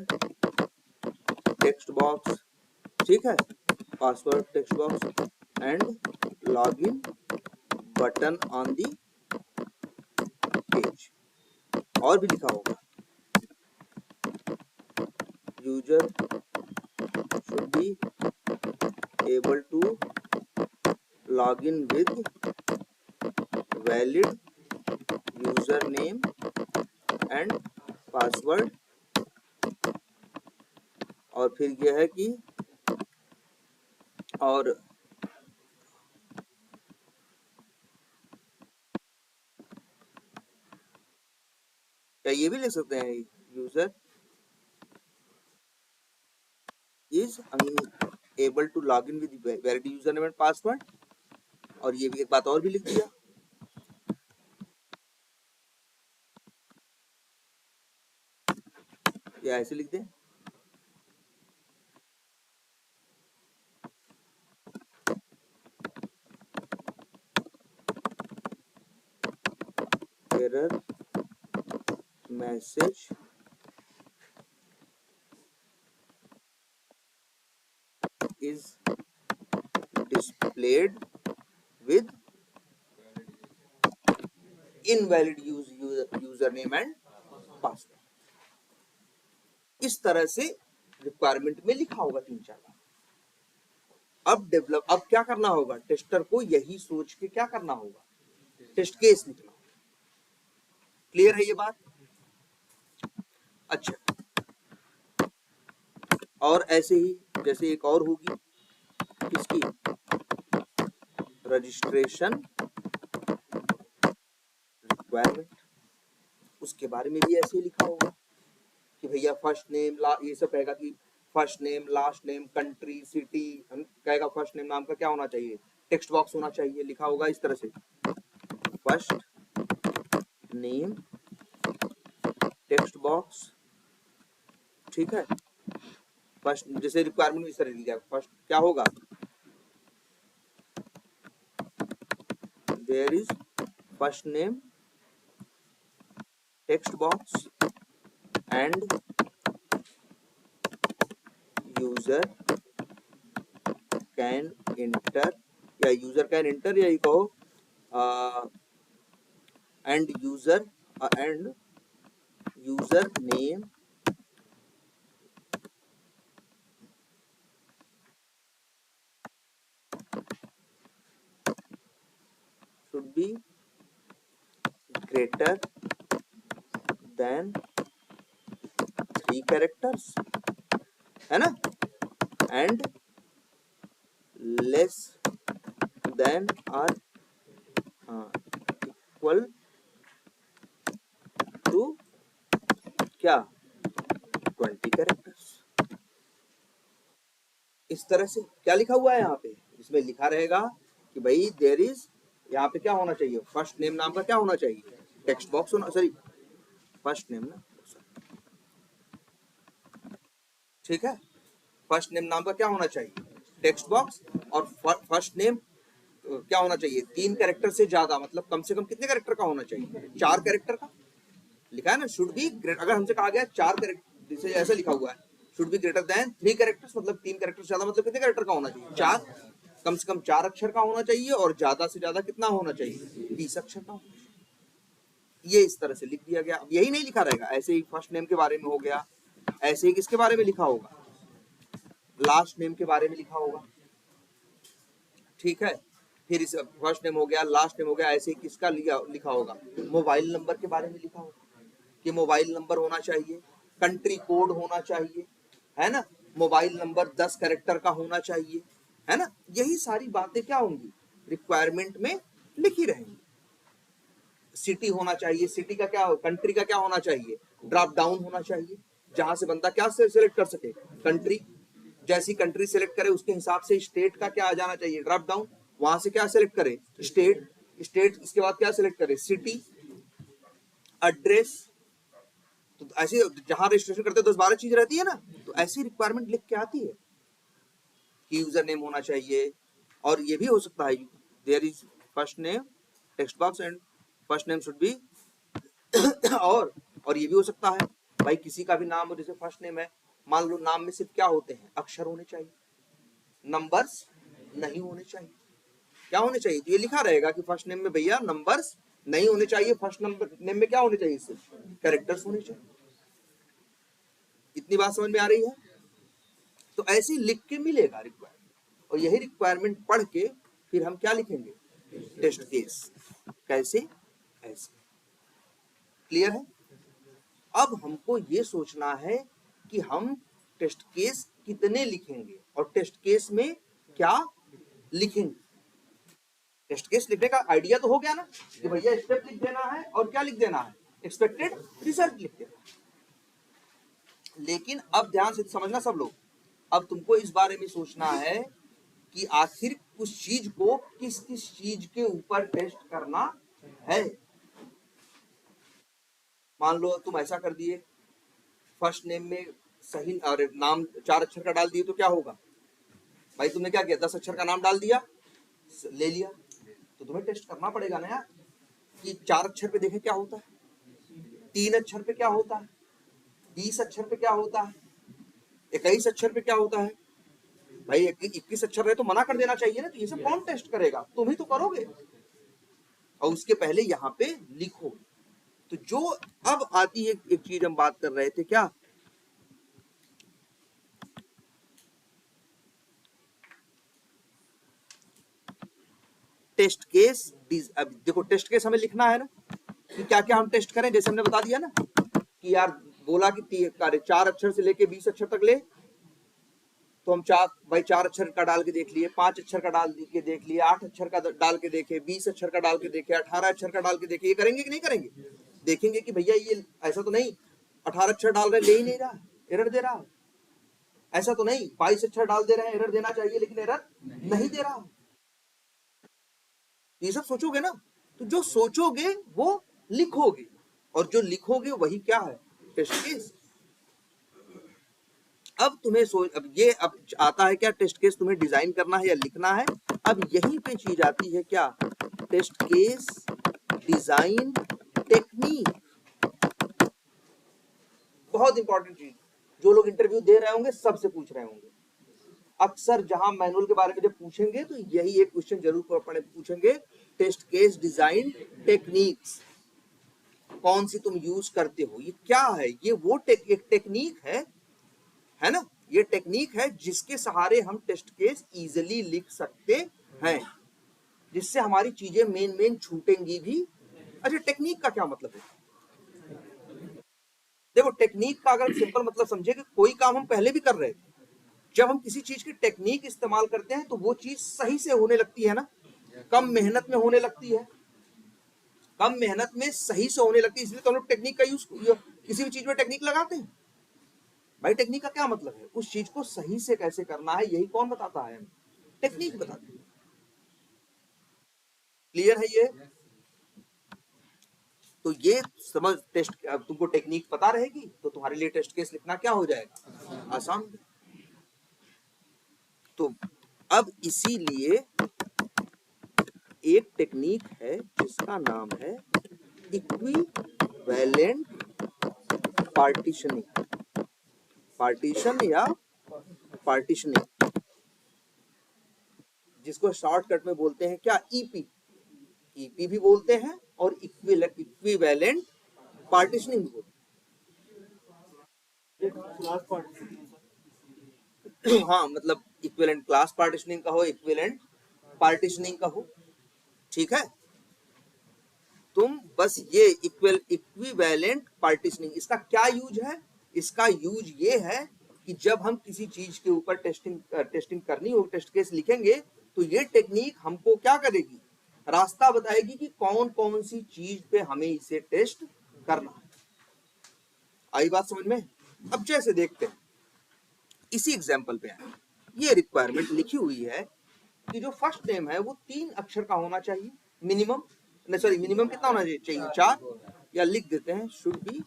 text box, ठीक है, password text box and login button on the page, और भी लिखा होगा user should be able to log in with valid user name and password. और फिर यह है कि और क्या ये भी ले सकते हैं, user is unable to log in with valid user name and password. और ये भी एक बात और भी लिख दिया, या ऐसे लिख दें, error message is displayed with invalid username and password। इस तरह से रिक्वायरमेंट में लिखा होगा 3-4 बार। अब क्या करना होगा, टेस्टर को यही सोच के क्या करना होगा, टेस्ट केस लिखना। क्लियर है ये बात? अच्छा, और ऐसे ही जैसे एक और होगी किसकी, रजिस्ट्रेशन रिक्वायरमेंट, उसके बारे में भी ऐसे ही लिखा होगा कि भैया फर्स्ट नेम ये सब कहेगा कि first name, last name, country, city, कहेगा फर्स्ट नेम नाम का क्या होना चाहिए, टेक्स्ट बॉक्स होना चाहिए, लिखा होगा इस तरह से फर्स्ट नेम टेक्स्ट बॉक्स। ठीक है, फर्स्ट जैसे रिक्वायरमेंट इस तरह दिया, फर्स्ट क्या होगा, there is first name text box and user can enter, या यूजर कैन इंटर, या ये कहो and user name should be greater than 3 characters, है ना, and less than or equal to क्या 20 characters। इस तरह से क्या लिखा हुआ है यहाँ पे, इसमें लिखा रहेगा कि भाई देयर इज, यहाँ पे क्या होना चाहिए, फर्स्ट नेम नाम का क्या होना चाहिए, टेक्स्ट बॉक्स होना, सॉरी फर्स्ट नेम ना, ठीक है, फर्स्ट नेम नाम का क्या होना चाहिए, टेक्स्ट बॉक्स, और फर्स्ट नेम क्या होना चाहिए, 3 कैरेक्टर से ज्यादा, मतलब कम से कम कितने कैरेक्टर का होना चाहिए, 4 कैरेक्टर का लिखा है ना, शुड बी, अगर हमसे कहा गया 4 कैरेक्टर, जैसे ऐसा लिखा हुआ है should be greater than 3 characters, मतलब 3 कैरेक्टर से ज्यादा, मतलब कितने कैरेक्टर का होना चाहिए, 4, कम से कम 4 अक्षर का होना चाहिए, और ज्यादा से ज्यादा कितना होना चाहिए, 20 अक्षर का होना चाहिए। ये इस तरह से लिख दिया गया। अब यही नहीं लिखा रहेगा, ऐसे ही फर्स्ट नेम के बारे में हो गया, ऐसे ही किसके बारे में लिखा होगा, लास्ट नेम के बारे में लिखा होगा। ठीक है, फिर इस फर्स्ट नेम हो गया, लास्ट नेम हो गया, ऐसे ही किसका लिखा होगा, मोबाइल नंबर के बारे में लिखा होगा कि मोबाइल नंबर होना चाहिए, कंट्री कोड होना चाहिए, है ना, मोबाइल नंबर 10 कैरेक्टर का होना चाहिए, है ना। यही सारी बातें क्या होंगी, रिक्वायरमेंट में लिखी रहेंगी। सिटी होना चाहिए, सिटी का क्या, कंट्री का क्या होना चाहिए, ड्रॉप डाउन होना चाहिए, जहां से बंदा क्या सिलेक्ट कर सके, कंट्री, जैसी कंट्री सिलेक्ट करे उसके हिसाब से स्टेट का क्या आ जाना चाहिए, ड्रॉप डाउन, वहां से क्या सिलेक्ट करे, स्टेट, इसके बाद क्या सिलेक्ट करे, सिटी, एड्रेस। तो ऐसे जहां रजिस्ट्रेशन करते हैं 10-12 चीज रहती है ना, तो ऐसी रिक्वायरमेंट लिख के आती है कि यूजर नेम होना चाहिए, और ये भी हो सकता है there is first name text box and first name should be और ये भी हो सकता है भाई किसी का भी नाम हो, जैसे फर्स्ट नेम है, मान लो नाम में सिर्फ क्या होते हैं, अक्षर होने चाहिए, नंबर्स नहीं होने चाहिए, क्या होने चाहिए, तो ये लिखा रहेगा कि फर्स्ट नेम में भैया नंबर्स नहीं होने चाहिए, फर्स्ट नंबर नेम में क्या होने चाहिए, सिर्फ कैरेक्टर्स होने चाहिए। इतनी बात समझ में आ रही है? तो ऐसे लिख के मिलेगा रिक्वायरमेंट, और यही रिक्वायरमेंट पढ़ के फिर हम क्या लिखेंगे, टेस्ट केस। कैसे? ऐसे। क्लियर है? अब हमको ये सोचना है कि हम टेस्ट केस कितने लिखेंगे और टेस्ट केस में क्या लिखेंगे। टेस्ट केस लिखने का आइडिया तो हो गया ना कि भैया स्टेप लिख देना है और क्या लिख देना है, एक्सपेक्टेड रिजल्ट लिख देना है। लेकिन अब ध्यान से समझना सब लोग, अब तुमको इस बारे में सोचना है कि आखिर उस चीज को किस किस चीज के ऊपर टेस्ट करना है। मान लो तुम ऐसा कर दिए, फर्स्ट नेम में सही और नाम 4 अक्षर का डाल दिए तो क्या होगा भाई, तुमने क्या किया, 10 अक्षर का नाम डाल दिया, ले लिया, तो तुम्हें टेस्ट करना पड़ेगा ना यार कि 4 अक्षर पे देखें क्या होता है, 3 अक्षर पे क्या होता है, 20 अक्षर पे क्या होता है, 21 अक्षर पे क्या होता है। भाई 21 अक्षर रहे तो मना कर देना चाहिए ना, तो ये सब कौन टेस्ट करेगा, तुम ही तो करोगे। और उसके पहले यहाँ पे लिखो। तो जो अब आती है एक चीज हम बात कर रहे थे, क्या, टेस्ट केस। अब देखो टेस्ट केस हमें लिखना है ना कि क्या क्या हम टेस्ट करें, जैसे हमने बता दिया ना कि यार बोला कि 4 अक्षर से लेके 20 अक्षर तक ले, तो हम 4 अक्षर का डाल के देख लिए, 5 अक्षर का डाल के देख लिए, 8 अक्षर का डाल के देखे, 20 अक्षर का डाल के देखे, 18 अक्षर का डाल के देखे। ये करेंगे कि नहीं करेंगे? देखेंगे कि भैया ये ऐसा तो नहीं 18 अक्षर डाल रहे ले ही नहीं रहा, एरर दे रहा, ऐसा तो नहीं 22 अक्षर डाल दे रहे हैं, एरर देना चाहिए लेकिन एरर नहीं दे रहा। ये सब सोचोगे ना, तो जो सोचोगे वो लिखोगे, और जो लिखोगे वही क्या है, टेस्ट केस। अब तुम्हें अब आता है क्या, टेस्ट केस तुम्हें डिजाइन करना है या लिखना है। अब यहीं पे चीज आती है क्या, टेस्ट केस डिजाइन टेक्निक। बहुत इंपॉर्टेंट चीज, जो लोग इंटरव्यू दे रहे होंगे सबसे पूछ रहे होंगे, अक्सर जहां मैनुअल के बारे में जब पूछेंगे तो यही एक क्वेश्चन जरूर पूछेंगे, टेस्ट केस डिजाइन टेक्निक्स कौन सी तुम यूज करते हो। ये क्या है, ये वो एक टेक्निक है ना, ये टेक्निक है जिसके सहारे हम टेस्ट केस इजीली लिख सकते हैं, जिससे हमारी चीजें मेन छूटेंगी भी। अच्छा, टेक्निक का क्या मतलब है? देखो टेक्निक का अगर सिंपल मतलब समझे कि कोई काम हम पहले भी कर रहे थे, जब हम किसी चीज की टेक्निक इस्तेमाल करते हैं तो वो चीज सही से होने लगती है ना, कम मेहनत में होने लगती है, कम मेहनत में सही से होने लगती है, इसलिए तो हम लोग टेक्निक का यूज किसी भी चीज में टेक्निक लगाते हैं। भाई टेक्निक का क्या मतलब है, उस चीज को सही से कैसे करना है, यही कौन बताता है, टेक्निक बताती है। क्लियर है ये? तो ये समझ, टेस्ट अब तुमको टेक्निक पता रहेगी तो तुम्हारे लिए टेस्ट केस लिखना क्या हो जाएगा, आसान। तो अब इसीलिए एक टेक्निक है जिसका नाम है इक्विवेलेंट पार्टीशनिंग, पार्टीशन या पार्टीशनिंग, जिसको शॉर्टकट में बोलते हैं क्या, ईपी। ईपी भी बोलते हैं और इक्विवेलेंट पार्टीशनिंग भी बोलते हैं। हाँ, मतलब इक्विवेलेंट क्लास पार्टीशनिंग का हो, इक्विवेलेंट पार्टीशनिंग का हो, ठीक है। तुम बस ये इक्विवेलेंट पार्टीशनिंग, इसका क्या यूज है, इसका यूज ये है कि जब हम किसी चीज के ऊपर टेस्टिंग करनी हो, टेस्ट केस लिखेंगे, तो ये टेक्निक हमको क्या करेगी, रास्ता बताएगी कि कौन कौन सी चीज पे हमें इसे टेस्ट करना है। आई बात समझ में? अब जैसे देखते हैं इसी एग्जाम्पल पे आए, ये रिक्वायरमेंट लिखी हुई है कि जो फर्स्ट नेम है वो 3 अक्षर का होना चाहिए मिनिमम, नहीं सॉरी मिनिमम कितना होना चाहिए, 4, या लिख देते हैं शुड बी,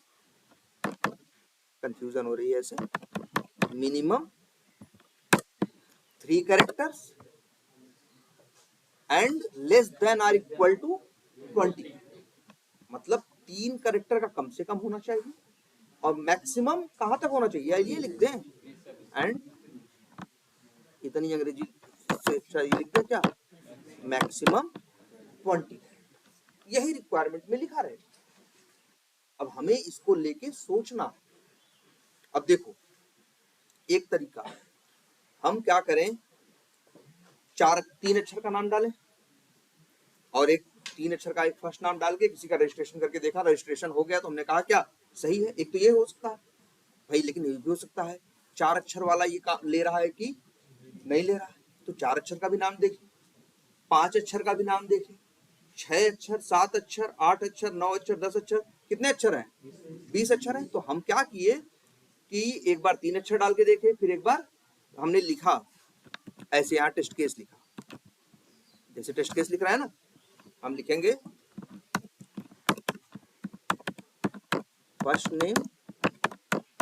कंफ्यूजन हो रही है ऐसे, minimum 3 characters and less than or equal to 20, मतलब 3 कैरेक्टर का कम से कम होना चाहिए, और मैक्सिमम कहां तक होना चाहिए, ये लिख दें, एंड इतनी अंग्रेजी से अच्छा ये लिख दें क्या, मैक्सिमम 20। यही रिक्वायरमेंट में लिखा रहे। अब हमें इसको लेके सोचना, अब देखो एक तरीका, हम क्या करें, 3 अक्षर का नाम डालें और एक 3 अक्षर का एक फर्स्ट नाम डाल के किसी का रजिस्ट्रेशन करके देखा, रजिस्ट्रेशन हो गया तो हमने कहा क्या सही है। एक तो ये हो सकता है भाई, लेकिन ये भी हो सकता है 4 अक्षर वाला ये ले रहा है कि नहीं ले रहा है, तो 4 अक्षर का भी नाम देखें, 5 अक्षर का भी नाम देखें, 6 अक्षर, 7 अक्षर, 8 अक्षर, 9 अक्षर, 10 अक्षर, कितने अक्षर हैं? 20 अक्षर हैं। तो हम क्या किए कि एक बार 3 अक्षर डाल के देखे, फिर एक बार हमने लिखा ऐसे, यहाँ टेस्ट केस लिखा, जैसे टेस्ट केस लिख रहा है ना, हम लिखेंगे फर्स्ट नेम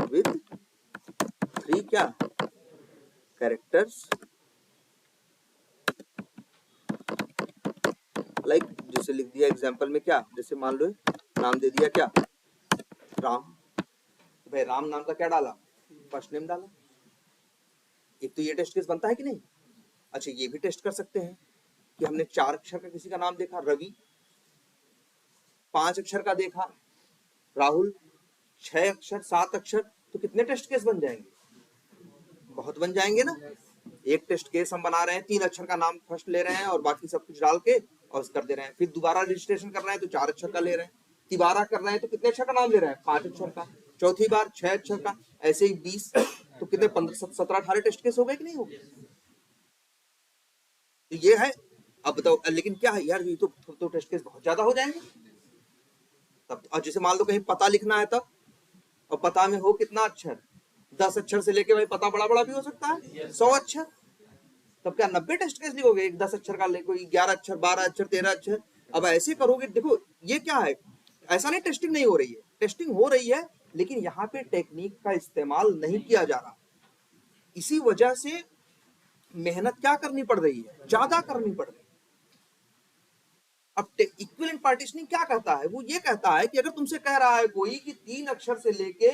विद 3 क्या कैरेक्टर्स, लाइक जैसे लिख दिया एग्जांपल में क्या, जैसे मान लो नाम दे दिया क्या राम, तो भाई राम नाम का क्या डाला, फर्स्ट नेम डाला। एक तो ये टेस्ट केस बनता है कि नहीं। अच्छा ये भी टेस्ट कर सकते हैं कि हमने 4 अक्षर का किसी का नाम देखा रवि, 5 अक्षर का देखा राहुल, 6 अक्षर, 7 अक्षर, तो कितने टेस्ट केस बन जाएंगे? बहुत बन जाएंगे ना। एक टेस्ट केस हम बना रहे हैं, 3 अक्षर का नाम फर्स्ट ले रहे हैं और बाकी सब कुछ डाल के और कर दे रहे हैं। फिर दोबारा रजिस्ट्रेशन कर रहे हैं तो 4 अक्षर का ले रहे हैं, तिबारा कर रहे हैं तो कितने अक्षर का नाम ले रहे हैं? 5 अक्षर का, चौथी बार 6 अक्षर का, ऐसे ही 20, तो कितने 15, 17, 18 टेस्ट केस हो गए कि नहीं हो गए? तो ये है। अब बताओ लेकिन क्या है यार, ये तो टेस्ट केस बहुत ज्यादा हो जाएंगे तब। और जैसे मान लो कहीं पता लिखना है तब, और पता में हो कितना अक्षर, 10 अक्षर से लेके भाई पता बड़ा बड़ा भी हो सकता है, 100 अक्षर, तब क्या 90 टेस्ट केस लिखोगे? एक 10 अक्षर का ले, कोई 11 अक्षर, 12 अक्षर, 13 अक्षर। अब ऐसे करोगे, देखो ये क्या है, ऐसा नहीं टेस्टिंग नहीं हो रही है, टेस्टिंग हो रही है, लेकिन यहाँ पे टेक्निक का इस्तेमाल नहीं किया जा रहा। इसी वजह से मेहनत क्या करनी पड़ रही है, ज्यादा करनी पड़ रही है। अब इक्विवेलेंट पार्टीशनिंग क्या कहता है? वो ये कहता है कि अगर तुमसे कह रहा है कोई कि 3 अक्षर से लेके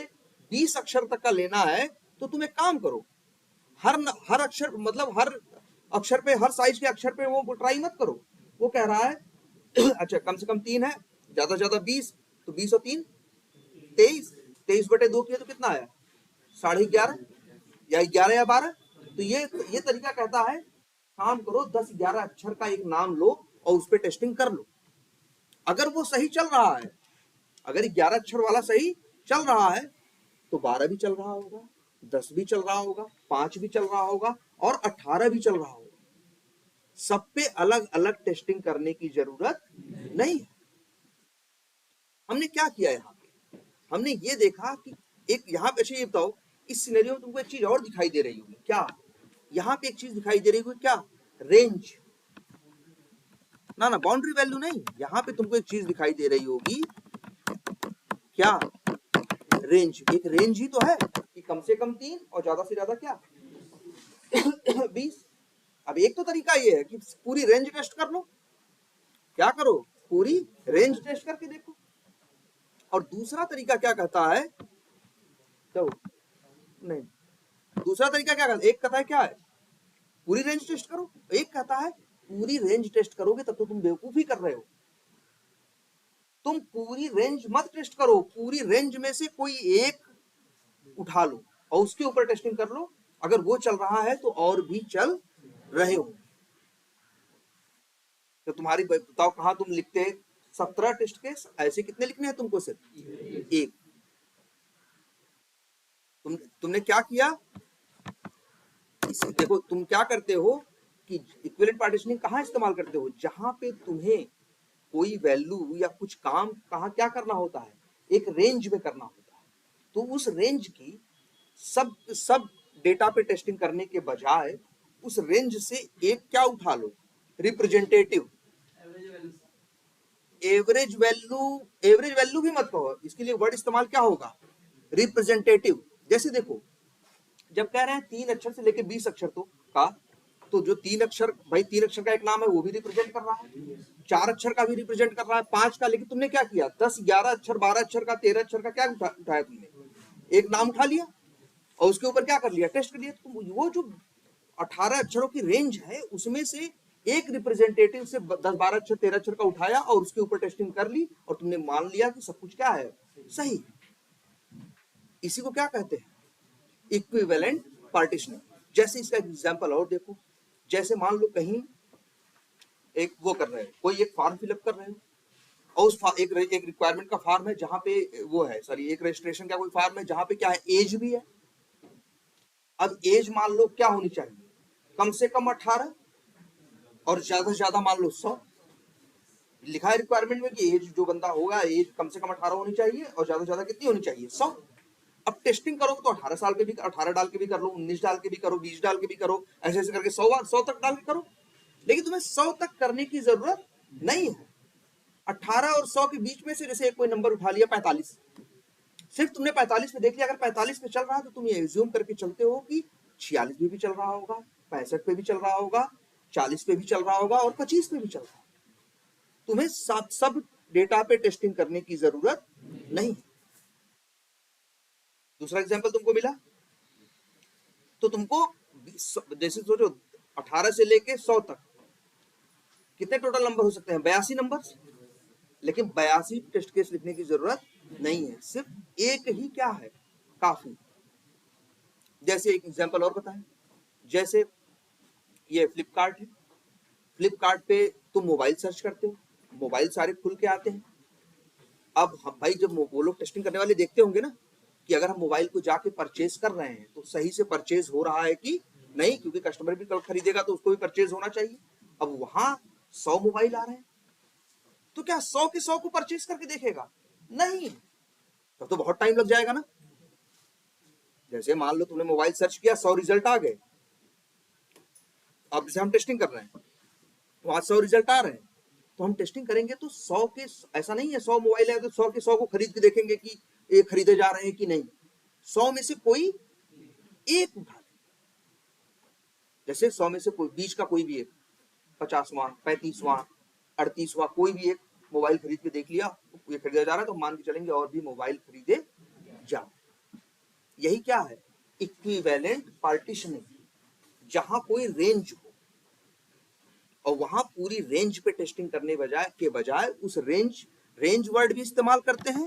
20 अक्षर तक का लेना है, तो तुम एक काम करो, हर अक्षर मतलब हर अक्षर पे, हर साइज के अक्षर पे वो ट्राई मत करो। वो कह रहा है अच्छा कम से कम 3 है, ज्यादा से ज्यादा 20, तो 20 और 3 23, 23/2 किया तो कितना आया? 11.5 या 11 या 12। तो ये तरीका कहता है काम करो, 10-11 अक्षर का एक नाम लो और उस पर टेस्टिंग कर लो। अगर वो सही चल रहा है, अगर 11 अक्षर वाला सही चल रहा है, तो 12 भी चल रहा होगा, 10 भी चल रहा होगा, 5 भी चल रहा होगा और 18 भी चल रहा होगा। सब पे अलग अलग टेस्टिंग करने की जरूरत नहीं है। हमने क्या किया यहाँ पे, हमने ये देखा कि एक यहाँ पे, ये बताओ इस सिनेरियो में तुमको एक चीज और दिखाई दे रही होगी क्या? यहाँ पे एक चीज दिखाई दे रही होगी क्या? रेंज ना बाउंड्री वैल्यू नहीं, यहाँ पे तुमको एक चीज दिखाई दे रही होगी क्या? रेंज। एक रेंज ही तो है कि कम से कम 3 और ज्यादा से ज्यादा क्या 20। अब एक तो तरीका ये है कि पूरी रेंज टेस्ट कर लो, क्या करो, पूरी रेंज टेस्ट करके देखो। और दूसरा तरीका क्या कहता है, तो नहीं, दूसरा तरीका क्या कहता है, एक कहता है क्या है, पूरी रेंज टेस्ट करो, एक कहता है पूरी रेंज टेस्ट करोगे तब तो तुम बेवकूफी कर रहे हो। तुम पूरी रेंज मत टेस्ट करो, पूरी रेंज में से कोई एक उठा लो और उसके ऊपर टेस्टिंग कर लो। अगर वो चल रहा है तो और भी चल रहे हो। तो तुम्हारी बताओ कहां तुम लिखते 17 टेस्ट केस, ऐसे कितने लिखने हैं तुमको? सिर्फ एक। तुमने क्या किया, देखो तुम क्या करते हो कि इक्विवेलेंट पार्टीशनिंग कहां इस्तेमाल करते हो? जहां पे तुम्हें कोई वैल्यू या कुछ काम कहां क्या करना होता है, एक रेंज में करना होता है। तो उस रेंज की सब डेटा पे टेस्टिंग करने के बजाय उस रेंज से एक क्या उठा लो, रिप्रेजेंटेटिव। एवरेज वैल्यू भी मत कहो, इसके लिए वर्ड इस्तेमाल क्या होगा, रिप्रेजेंटेटिव। जैसे देखो जब कह रहे हैं 3 अक्षर से लेके 20 अक्षर तो जो 3 अक्षर, भाई 3 अक्षर का एक नाम है वो भी रिप्रेजेंट कर रहा है, 4 अक्षर का भी रिप्रेजेंट कर रहा है, 5 का। लेकिन तुमने क्या किया, 10, 11 अक्षर, 12 अक्षर का, 13 अक्षर का क्या उठाया तुमने, एक नाम उठा लिया और उसके ऊपर क्या कर लिया, टेस्ट कर लिया। तो वो जो 18 अक्षरों की रेंज है उसमें से एक रिप्रेजेंटेटिव से 10, 12 अक्षर, 13 अक्षर का उठाया और उसके ऊपर टेस्टिंग कर ली और तुमने मान लिया कि सब कुछ क्या है, सही। इसी को क्या कहते हैं, इक्विवेलेंट पार्टीशनिंग। जैसे इसका एग्जांपल और देखो, जैसे मान लो कहीं एक वो कर रहे हो, कोई एक फॉर्म फिलअप कर रहे हो और उस एक रिक्वायरमेंट का फॉर्म है जहां पे वो है, सॉरी एक रजिस्ट्रेशन का कोई फॉर्म है जहां पे क्या है, एज भी है। अब एज मान लो क्या होनी चाहिए, कम से कम 18 और ज्यादा से ज्यादा मान लो 100। लिखा है रिक्वायरमेंट में कि एज जो बंदा होगा एज कम से कम 18 होनी चाहिए और ज्यादा से ज्यादा कितनी होनी चाहिए, 100। अब टेस्टिंग करोगे तो 18 साल के भी 18 डाल के भी कर लो, 19 डाल के भी करो, 20 डाल के भी करो, ऐसे ऐसे करके 100 तक डाल के करो। लेकिन तुम्हें 100 तक करने की जरूरत नहीं है। 18 और 100 के बीच में से जैसे एक कोई नंबर उठा लिया 45, सिर्फ तुमने 45 पे देख लिया, अगर 45 पे चल रहा है तो तुम ये एज्यूम करके चलते हो कि 46 पे भी चल रहा होगा, 65 पे भी चल रहा होगा, 40 पे भी चल रहा होगा और 25 पे भी चल रहा होगा। तुम्हें सब डेटा पे टेस्टिंग करने की जरूरत नहीं। दूसरा एग्जांपल तुमको मिला तो तुमको जैसे सोचो 18 से लेके 100 तक कितने टोटल नंबर हो सकते हैं, 82 नंबर। लेकिन 82 टेस्ट केस लिखने की जरूरत नहीं है, सिर्फ एक ही क्या है काफी। जैसे एक एग्जांपल और बताएं, जैसे ये फ्लिपकार्ट है, फ्लिपकार्ट पे तुम मोबाइल सर्च करते हो, मोबाइल सारे खुल के आते हैं। अब हम भाई जब वो लोग टेस्टिंग करने वाले देखते होंगे ना कि अगर हम मोबाइल को जाके परचेज कर रहे हैं तो सही से परचेज हो रहा है कि नहीं, क्योंकि कस्टमर भी कल खरीदेगा तो उसको भी परचेज होना चाहिए। अब वहां 100 मोबाइल आ रहे हैं तो क्या 100 के 100 को परचेज करके देखेगा, नहीं, तो बहुत टाइम लग जाएगा ना। जैसे मान लो तुमने मोबाइल सर्च किया, 100 रिजल्ट आ गए। अब जैसे हम टेस्टिंग कर रहे हैं वहां 100 रिजल्ट आ रहे हैं, तो हम टेस्टिंग करेंगे तो 100 के, ऐसा नहीं है 100 मोबाइल है तो 100 के 100 को खरीद के देखेंगे कि ये खरीदे जा रहे हैं कि नहीं। 100 में से कोई एक उठा ले, जैसे 100 में से कोई बीच का कोई भी एक, 50वां, 35वां, 38वां कोई भी एक मोबाइल खरीद के देख लिया, ये खरीदा जा रहा है तो मान के चलेंगे और भी मोबाइल खरीदे जाओ। यही क्या है, इक्विवेलेंट पार्टीशनिंग, जहां कोई रेंज हो और वहां पूरी रेंज पे टेस्टिंग करने के बजाय उस रेंज वर्ड भी इस्तेमाल करते हैं।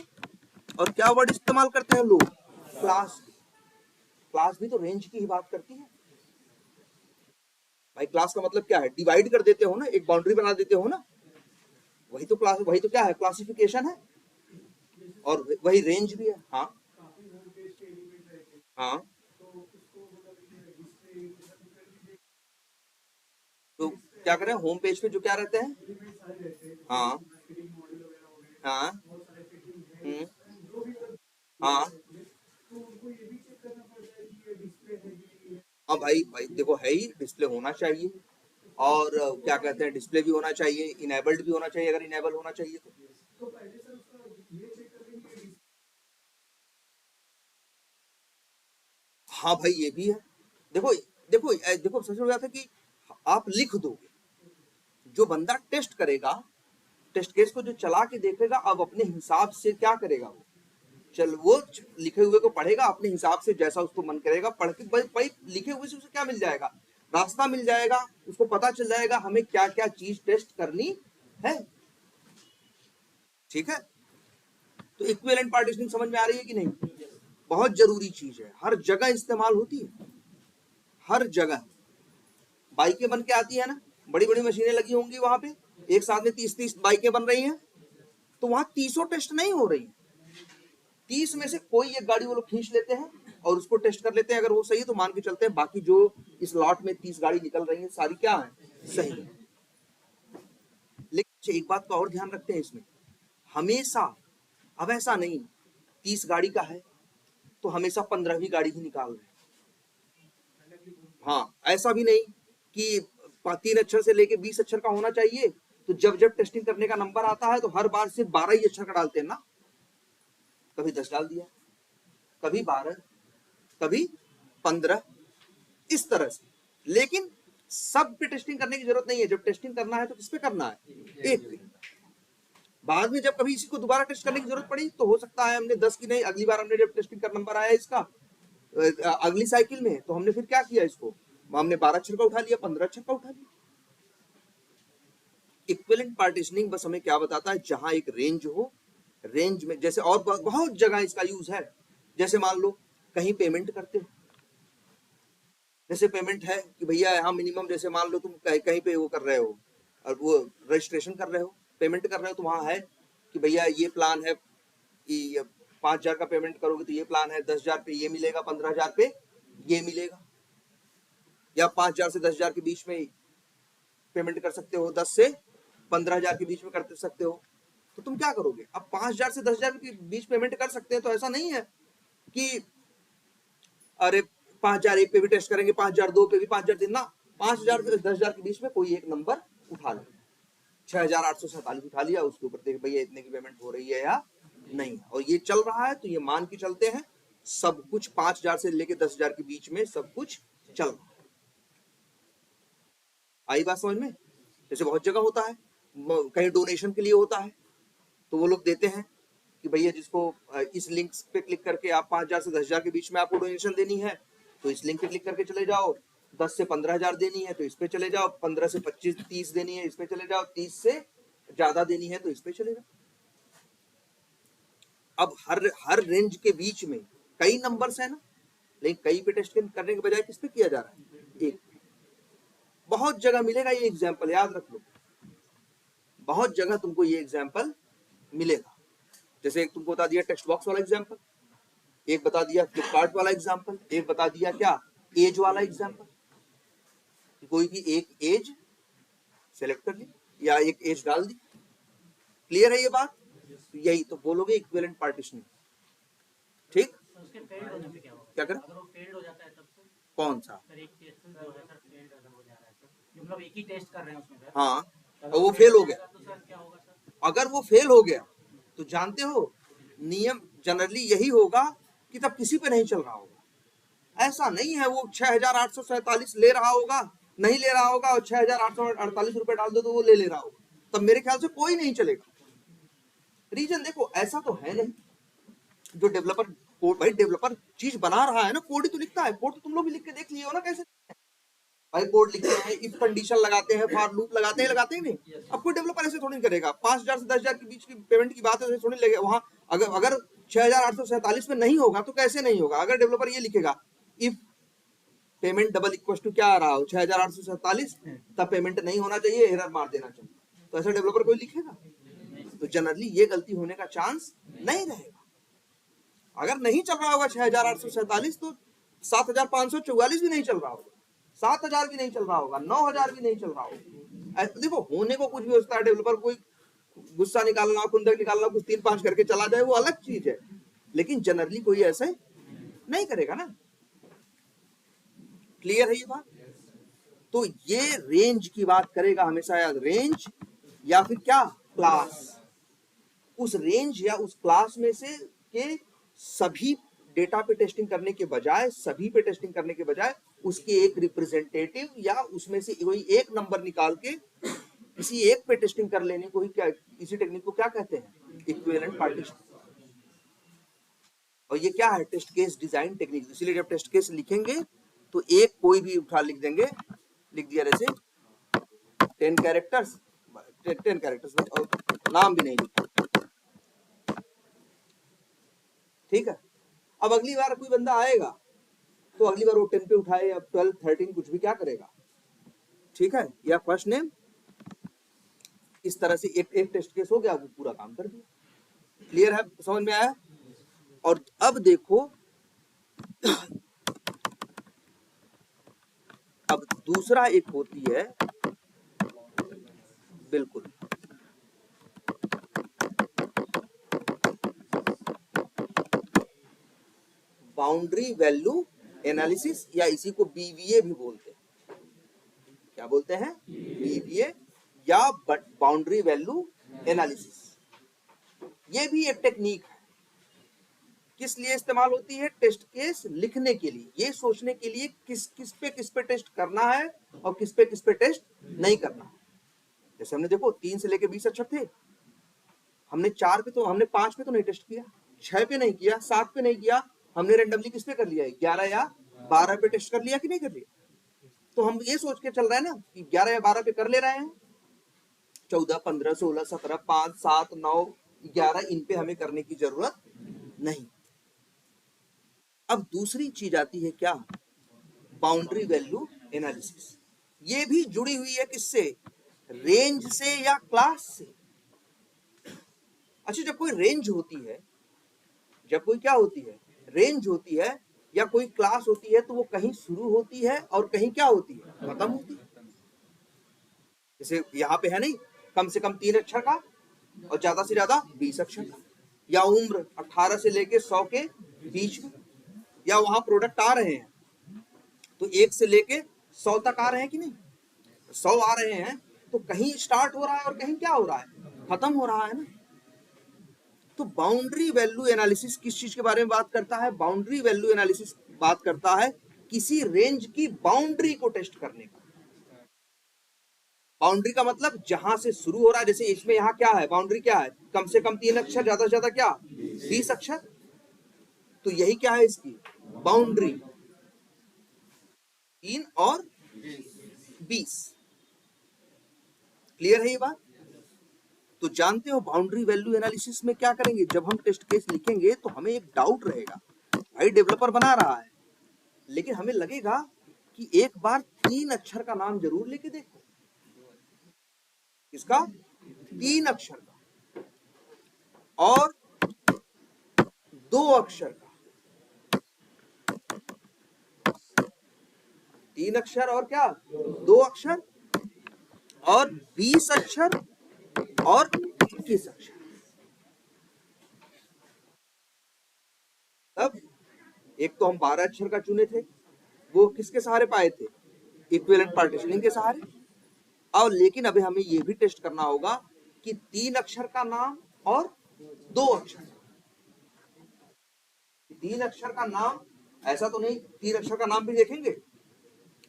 और क्या वर्ड इस्तेमाल करते हैं लोग, क्लास भी तो रेंज की ही बात करती है भाई। क्लास का मतलब क्या है, डिवाइड कर देते हो ना, एक बाउंड्री बना देते हो ना, वही तो क्लास, वही तो क्या है, क्लासिफिकेशन है। और वही रेंज भी है। हाँ हाँ, तो क्या करें, होम पेज पे जो क्या रहते हैं, हाँ हाँ हाँ, हाँ भाई देखो, है ही, डिस्प्ले होना चाहिए और क्या कहते हैं, डिस्प्ले भी होना चाहिए, इनेबल्ड भी होना चाहिए, अगर इनेबल होना चाहिए तो। हाँ भाई ये भी है। देखो देखो देखो, सबसे बड़ी बात है कि आप लिख दोगे, जो बंदा टेस्ट करेगा, टेस्ट केस को जो चला के देखेगा, अब अपने हिसाब से क्या करेगा, वो लिखे हुए को पढ़ेगा अपने हिसाब से, जैसा उसको मन करेगा पढ़ के, भाई लिखे हुए से उसे क्या मिल जाएगा, रास्ता मिल जाएगा, उसको पता चल जाएगा हमें क्या क्या चीज टेस्ट करनी है। ठीक है, तो इक्विवेलेंट पार्टीशनिंग समझ में आ रही है कि नहीं, बहुत जरूरी चीज है, हर जगह इस्तेमाल होती है, हर जगह। बाइकें बन के आती है ना, बड़ी बड़ी मशीनें लगी होंगी वहां पे, एक साथ में 30-30 बाइकें बन रही हैं, तो वहां 30 टेस्ट नहीं हो रही, 30 में से कोई एक गाड़ी वो लोग खींच लेते हैं और उसको टेस्ट कर लेते हैं, अगर वो सही है तो मान के चलते हैं बाकी जो इस लॉट में 30 गाड़ी निकल रही है सारी क्या है, सही है। लेकिन एक बात का और ध्यान रखते हैं इसमें, हमेशा, अब ऐसा नहीं 30 गाड़ी का है तो हमेशा 15वीं गाड़ी ही निकाल रहे हैं। हाँ, ऐसा भी नहीं कि 3 अक्षर से लेके 20 अक्षर का होना चाहिए, तो जब जब टेस्टिंग करने का नंबर आता है तो हर बार सिर्फ 12 ही अक्षर का डालते हैं ना, कभी 10 डाल दिया, कभी 12, कभी 15, इस तरह से। लेकिन सब पे टेस्टिंग करने की जरूरत नहीं है, जब टेस्टिंग करना है तो किस पे करना है, एक पे। बाद में जब कभी इसी को दोबारा टेस्ट करने की जरूरत पड़ी तो हो सकता है हमने 10 की नहीं, अगली बार हमने जब टेस्टिंग का नंबर आया इसका अगली साइकिल में, तो हमने फिर क्या किया, इसको हमने 12 अक्षर का उठा लिया, 15 अक्षर का उठा लिया। इक्विवेलेंट पार्टीशनिंग बस हमें क्या बताता है, जहां एक रेंज हो, रेंज में जैसे और बहुत जगह इसका यूज है। जैसे मान लो कहीं पेमेंट करते हो, जैसे पेमेंट है कि भैया यहाँ मिनिमम, जैसे मान लो तुम कहीं पे वो कर रहे हो और वो रजिस्ट्रेशन कर रहे हो, पेमेंट कर रहे हो, तो वहाँ है कि भैया ये प्लान है कि 5,000 का पेमेंट करोगे तो ये प्लान है, 10,000 पे ये मिलेगा, 15,000 पे ये मिलेगा, या 5,000 से 10,000 के बीच में पेमेंट कर सकते हो, 10 से 15,000 के बीच में कर सकते हो। तो तुम क्या करोगे? अब 5,000 से 10,000 के बीच पेमेंट कर सकते हैं, तो ऐसा नहीं है कि अरे 5,000 एक पे भी टेस्ट करेंगे, 5,000 दो पे भी, 5,000 दिन ना, 5,000 से 10,000 के बीच में कोई एक नंबर उठा लो, 6,847 उठा लिया, उसके ऊपर देख भैया इतने की पेमेंट हो रही है या नहीं, और ये चल रहा है, तो ये मान के चलते हैं सब कुछ 5,000 से लेके 10,000 के बीच में सब कुछ चल रहा है। आई बात समझ में? जैसे बहुत जगह होता है, कहीं डोनेशन के लिए होता है, तो वो लोग देते हैं कि भैया जिसको इस लिंक पे क्लिक करके आप 5,000 से 10,000 के बीच में आपको डोनेशन देनी है, तो इस लिंक पे क्लिक करके चले जाओ, 10 से 15,000 देनी है तो इस पे चले जाओ, 15 से 25 30 देनी है इस पे चले जाओ, 30 से ज्यादा देनी है तो इस पे चले जाओ। अब हर रेंज के बीच में कई नंबर्स है ना, लेकिन कई पे टेस्ट करने के बजाय किस पे किया जा रहा है? एक। बहुत जगह मिलेगा ये एग्जाम्पल, याद रख लो, बहुत जगह तुमको ये एग्जाम्पल मिलेगा। जैसे एक तुमको बता दिया टेक्स्ट बॉक्स वाला एग्जाम्पल, एक बता दिया फ्लिपकार्ट वाला एग्जाम्पल, एक बता दिया क्या एज वाला एग्जाम्पल, कोई भी एक एज सेलेक्ट कर ली या एक एज डाल दी। क्लियर है ये बात? यही तो बोलोगे इक्विवेलेंट पार्टीशनिंग। ठीक, उसके फेल्ड होने पे क्या होगा? क्या करें? अगर वो फेल्ड हो जाता है तब से? कौन सा? सर एक टेस्ट जो है सर फेल्ड अगर हो जा रहा है सर, जो मतलब एक ही टेस्ट कर रहे हैं उसमें सर, हाँ, अगर और वो फेल हो गया, तो सर क्या होगा सर? अगर वो फेल हो गया तो जानते हो नियम जनरली यही होगा कि तब किसी पे नहीं चल रहा होगा। ऐसा नहीं है वो 6,847 ले रहा होगा, नहीं ले रहा होगा, और 6,848 रुपए डाल दो तो वो ले रहा होगा, तब मेरे ख्याल से कोई नहीं चलेगा। रीजन देखो, ऐसा तो है नहीं, जो डेवलपर कोड, भाई डेवलपर चीज बना रहा है ना, कोड ही तो लिखता है, कोड तो तुम लोग भी लिख के देख लिए हो ना कैसे भाई कोड लिखते हैं, इफ कंडीशन लगाते हैं, फॉर लूप लगाते हैं नहीं। अब कोई डेवलपर ऐसे थोड़ी करेगा, 5,000 से 10,000 के बीच की पेमेंट की बात है, थोड़ी लगेगा वहां। अगर 6,847 में नहीं होगा तो कैसे नहीं होगा? अगर डेवलपर ये लिखेगा if payment double equal to क्या आ रहा हो 6,847, तब पेमेंट नहीं होना चाहिए, एरर मार देना चाहिए, तो ऐसा डेवलपर कोई लिखेगा? तो जनरली ये गलती होने का चांस नहीं रहेगा। अगर नहीं चल रहा होगा 6,847 तो 7,544 भी नहीं चल रहा होगा, 7,000 भी नहीं चल रहा होगा, 9,000 भी नहीं चल रहा होगा। देखो होने को कुछ भी होता है, डेवलपर कोई गुस्सा निकालना, कुंदक निकालना, कुछ 3-5 करके चला जाए वो अलग चीज है, लेकिन जनरली कोई ऐसे नहीं करेगा ना। क्लियर है ये बात? तो ये रेंज की बात करेगा हमेशा, याद, रेंज या फिर क्या क्लास। उस रेंज या उस क्लास में से के सभी डेटा पे टेस्टिंग करने के बजाय, सभी पे टेस्टिंग करने के बजाय उसके एक रिप्रेजेंटेटिव या उसमें से कोई एक नंबर निकाल के किसी एक पे टेस्टिंग कर लेने को ही क्या, इसी टेक्निक को क्या कहते हैं? Equivalent partitioning. और ये क्या है? Test case design technique. इसीलिए जब टेस्ट केस लिखेंगे तो एक कोई भी उठा लिख देंगे, लिख दिया जैसे 10 कैरेक्टर्स, 10 कैरेक्टर्स में, और नाम भी नहीं लिखा, ठीक है। अब अगली बार कोई बंदा आएगा तो अगली बार वो 10 पे उठाए या 12 13 कुछ भी क्या करेगा, ठीक है, या फर्स्ट नेम, इस तरह से एक टेस्ट केस हो गया, वो पूरा काम कर दिया। क्लियर है? समझ में आया? और अब देखो अब दूसरा एक होती है, बिल्कुल बाउंड्री वैल्यू एनालिसिस, या इसी को बीवीए भी बोलते हैं। क्या बोलते हैं? बीवीए या बाउंड्री वैल्यू एनालिसिस। ये भी एक टेक्निक है। किस लिए इस्तेमाल होती है? टेस्ट केस लिखने के लिए, ये सोचने के लिए किस पे टेस्ट करना है और किस पे टेस्ट नहीं करना है। जैसे हमने देखो 3 से लेके 20 अक्षर थे, हमने 4 पे तो, हमने 5 पे तो नहीं टेस्ट किया, 6 पे नहीं किया, 7 पे नहीं किया, हमने रेंडमली किस पे कर लिया है? 11 या 12 पे टेस्ट कर लिया कि नहीं कर लिया? तो हम ये सोच के चल रहे हैं ना कि 11 या 12 पे कर ले रहे हैं, 14 15 16 17 5 7 9 11 इन पे हमें करने की जरूरत नहीं। अब दूसरी चीज आती है क्या? Boundary value analysis. ये भी जुड़ी हुई है किससे? रेंज से या क्लास से। अच्छा, जब कोई रेंज होती है, जब कोई क्या होती है, रेंज होती है या कोई क्लास होती है, तो वो कहीं शुरू होती है और कहीं क्या होती है, खत्म होती है। जैसे यहाँ पे है नहीं, कम से कम 3 अक्षर का और ज्यादा से ज्यादा 20 अक्षर का, या उम्र 18 से लेके 100 के बीच में, या वहां प्रोडक्ट आ रहे हैं तो 1 से लेके 100 तक आ रहे हैं कि नहीं, 100 आ रहे हैं तो कहीं स्टार्ट हो रहा है और कहीं क्या हो रहा है, खत्म हो रहा है ना। तो बाउंड्री वैल्यू एनालिसिस किस चीज के बारे में बात करता है? बाउंड्री वैल्यू एनालिसिस बात करता है किसी रेंज की बाउंड्री को टेस्ट करने का। बाउंड्री का मतलब जहां से शुरू हो रहा है, जैसे इसमें यहाँ क्या है, बाउंड्री क्या है, कम से कम 3 अक्षर, ज्यादा से ज्यादा क्या 20 अक्षर, तो यही क्या है इसकी बाउंड्री, 3 और 20। क्लियर है ये बात? तो जानते हो बाउंड्री वैल्यू एनालिसिस में क्या करेंगे, जब हम टेस्ट केस लिखेंगे तो हमें एक डाउट रहेगा, भाई डेवलपर बना रहा है लेकिन हमें लगेगा कि एक बार 3 अक्षर का नाम जरूर लेके देखो। इसका 3 अक्षर का और 2 अक्षर का, 3 अक्षर और क्या 2 अक्षर और 20 अक्षर और 21 अक्षर। तब एक तो हम 12 अक्षर का चुने थे, वो किसके सहारे पाए थे, इक्विवेलेंट पार्टीशनिंग के सहारे। और लेकिन अभी हमें ये भी टेस्ट करना होगा कि 3 अक्षर का नाम और 2 अक्षर, 3 अक्षर का नाम, ऐसा तो नहीं 3 अक्षर का नाम भी देखेंगे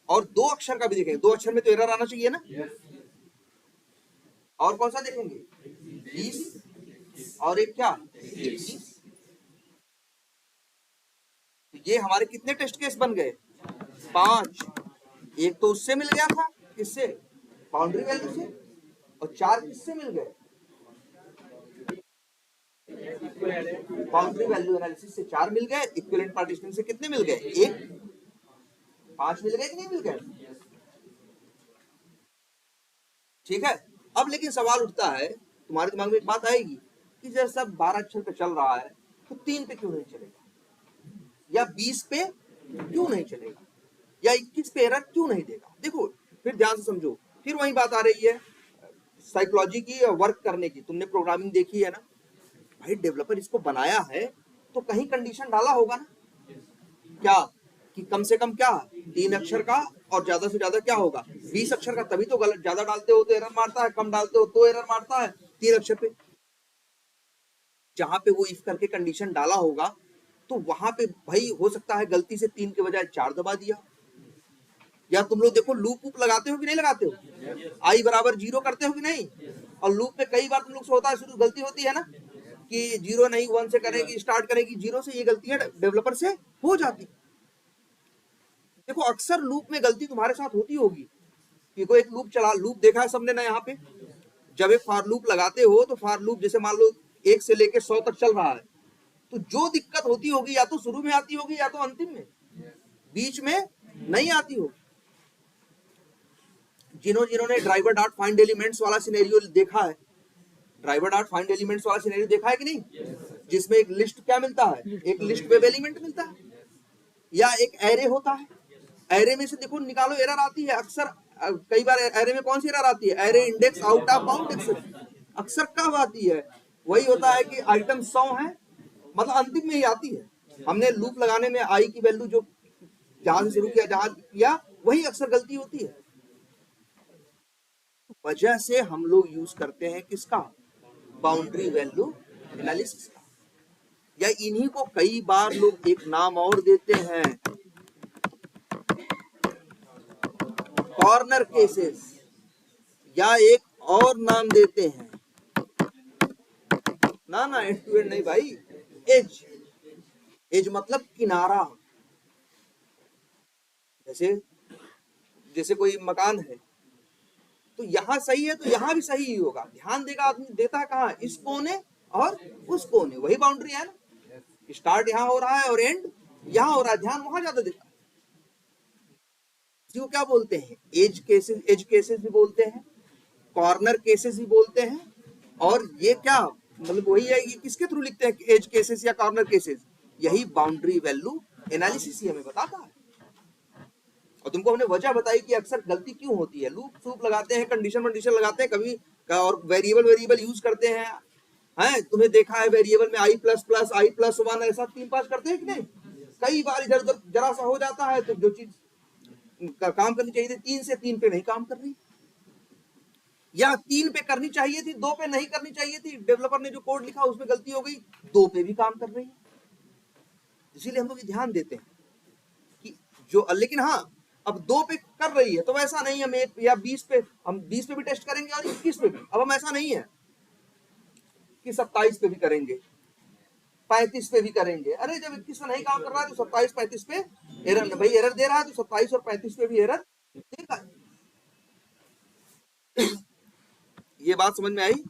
और 2 अक्षर का भी देखेंगे। 2 अक्षर में तो एरर आना चाहिए ना। और कौन सा देखेंगे, 20 और एक क्या 21। तो ये हमारे कितने टेस्ट केस बन गए, 5। एक तो उससे मिल गया था, किससे, बाउंड्री वैल्यू से, और 4 किससे मिल गए, बाउंड्री वैल्यू एनालिसिस से 4 मिल गए, इक्विवेलेंट पार्टीशनिंग से कितने मिल गए, 1। 5 मिल गए कि नहीं मिल गए? ठीक है। अब लेकिन सवाल उठता है, तुम्हारे दिमाग में एक बात आएगी कि जब सब 12 अक्षर पे चल रहा है तो 3 पे क्यों नहीं चलेगा, या 20 पे क्यों नहीं चलेगा, या 21 पे एरर क्यों नहीं देगा। देखो फिर ध्यान से समझो, फिर वही बात आ रही है साइकोलॉजी की, वर्क करने की। तुमने प्रोग्रामिंग देखी है ना, भाई डेवलपर इसको बनाया है तो कहीं कंडीशन डाला होगा ना, क्या कि कम से कम क्या 3 अक्षर का और ज्यादा से ज्यादा क्या होगा 20 अक्षर का, तभी तो गलत, ज्यादा डालते हो तो एरर मारता है, कम डालते हो तो एरर मारता है। 3 अक्षर पे जहां पे वो इफ करके कंडीशन डाला होगा तो वहां पे भाई हो सकता है गलती से 3 के बजाय 4 दबा दिया। या तुम लोग देखो लूप वूप लगाते हो कि नहीं लगाते हो, आई बराबर 0 करते हो कि नहीं, और लूप में कई बार तुम लोग से होता है, शुरू गलती होती है ना कि 0 नहीं 1 से करेगी, स्टार्ट करेगी 0 से, ये गलतियां डेवलपर से हो जाती। देखो अक्सर लूप में गलती तुम्हारे साथ होती होगी कि कोई एक लूप चला, लूप देखा है सबने ना यहाँ पे, जब एक फॉर लूप लगाते हो तो फॉर लूप जैसे मान लो 1 से लेके 100 तक चल रहा है, तो जो दिक्कत होती होगी या तो शुरू में आती होगी या तो अंतिम में, बीच में नहीं आती होगी। जिन्होंने ड्राइवर डॉट फाइंड एलिमेंट्स वाला सिनेरियो देखा है, ड्राइवर डॉट फाइंड एलिमेंट्स वाला सिनेरियो देखा है कि नहीं, जिसमें एक लिस्ट क्या मिलता है, एक लिस्ट वेब एलिमेंट मिलता है या एक एरे होता है, एरे में से देखो निकालो एरर आती है अक्सर, कई बार एरे में कौन सी एरर आती है, array index out of bound अक्सर कब आती है, वही होता है कि आइटम 100 है, मतलब अंतिम में ही आती है। हमने लूप लगाने में आई की वैल्यू जो जहां से शुरू किया जहां किया वही अक्सर गलती होती है। वजह से हम लोग यूज करते हैं किसका, बाउंड्री वैल्यू एनालिसिस का। या इन्हीं को कई बार लोग एक नाम और देते हैं, कॉर्नर केसेस, या एक और नाम देते हैं, ना एंड टू एंड नहीं भाई, एज। एज मतलब किनारा। जैसे कोई मकान है तो यहां सही है तो यहां भी सही ही होगा, ध्यान देगा आदमी, देता है कहां, इस कोने और उस कोने, वही बाउंड्री है ना। स्टार्ट यहां हो रहा है और एंड यहां हो रहा है, ध्यान वहां ज्यादा देता है। इसी को क्या बोलते हैं, एज केसेस भी बोलते हैं, कॉर्नर केसेस भी बोलते हैं। और ये क्या मतलब वही है, ये किसके थ्रू लिखते हैं एज केसेस या कॉर्नर केसेस, यही बाउंड्री वैल्यू एनालिसिस ही हमें बताता है। और तुमको हमने वजह बताई कि अक्सर गलती क्यों होती है, लूप सूप लगाते हैं, कंडीशन लगाते हैं कभी, और वेरिएबल यूज करते हैं। हैं, तुम्हें देखा है वेरिएबल में i plus plus i plus 1 ऐसा 3 5 करते हैं कि नहीं? कई बार इधर उधर जरा सा हो जाता है, तो जो चीज काम करनी चाहिए थी 3 से 3 पे नहीं काम कर रही, या 3 पे करनी चाहिए थी 2 पे नहीं करनी चाहिए थी, डेवलपर ने जो कोड लिखा उसमें गलती हो गई, 2 पे भी काम कर रही है। इसीलिए हम लोग ये ध्यान देते हैं कि जो, लेकिन हाँ अब 2 पे कर रही है तो वैसा नहीं, हम 1 या 20 पे, हम 20 पे भी टेस्ट करेंगे और 21 पे भी। अब हम ऐसा नहीं है कि 27 पे भी करेंगे, 35 पे भी करेंगे। अरे जब 21 पे नहीं काम कर रहा है तो 27 35 पे एरर, भाई एरर दे रहा है तो 27 और 35 पे भी एरर देगा। ये बात समझ में आई?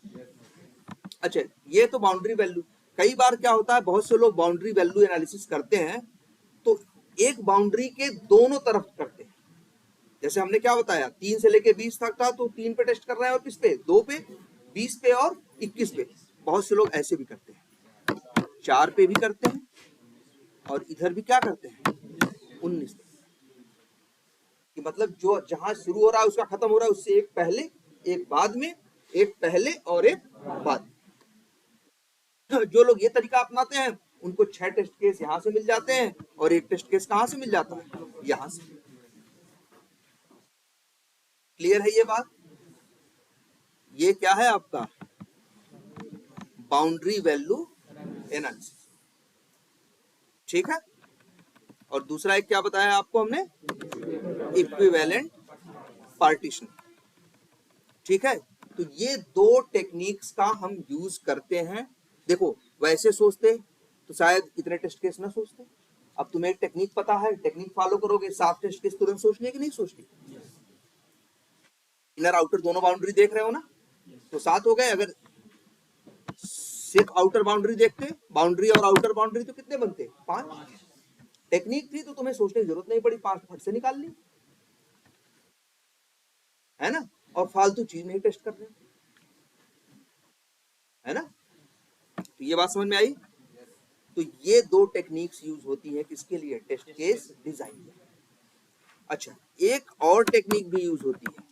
अच्छा, ये तो बाउंड्री वैल्यू। कई बार क्या होता है, बहुत से लोग बाउंड्री वैल्यू एनालिसिस करते हैं तो एक बाउंड्री के दोनों तरफ करते हैं। जैसे हमने क्या बताया, 3 से लेके 20 तक था तो 3 पे टेस्ट कर रहे हैं, और किस पे, 2 पे, 20 पे और 21 पे। बहुत से लोग ऐसे भी करते हैं, 4 पे भी करते हैं, और इधर भी क्या करते हैं, 19 पे। कि मतलब जो जहां शुरू हो रहा है उसका खत्म हो रहा है, उससे एक पहले एक बाद में, एक पहले और एक बाद में। जो लोग ये तरीका अपनाते हैं उनको 6 टेस्ट केस यहां से मिल जाते हैं, और एक टेस्ट केस कहां से मिल जाता है, यहां से। क्लियर है ये बात? ये क्या है आपका बाउंड्री वैल्यू एनालिसिस, ठीक है। और दूसरा एक क्या बताया आपको हमने, इक्विवेलेंट पार्टीशन, ठीक है। तो ये 2 टेक्निक्स का हम यूज करते हैं। देखो वैसे सोचते तो शायद इतने टेस्ट केस ना सोचते। अब तुम्हें एक टेक्निक पता है, टेक्निक फॉलो करोगे, 7 टेस्ट केस तुरंत सोचने की नहीं सोचनी। इनर आउटर दोनों बाउंड्री देख रहे हो ना, तो 7 हो गए। अगर सिर्फ आउटर बाउंड्री देखते, बाउंड्री और आउटर बाउंड्री, तो कितने बनते, 5। टेक्निक थी तो तुम्हें सोचने की जरूरत नहीं पड़ी, 5 फट से निकाल ली, है ना। और फालतू चीज नहीं टेस्ट कर रहे, है ना। तो ये बात समझ में आई? तो ये 2 टेक्निक्स यूज होती है किसके लिए, टेस्ट केस डिजाइन में। अच्छा, एक और टेक्निक भी यूज होती है,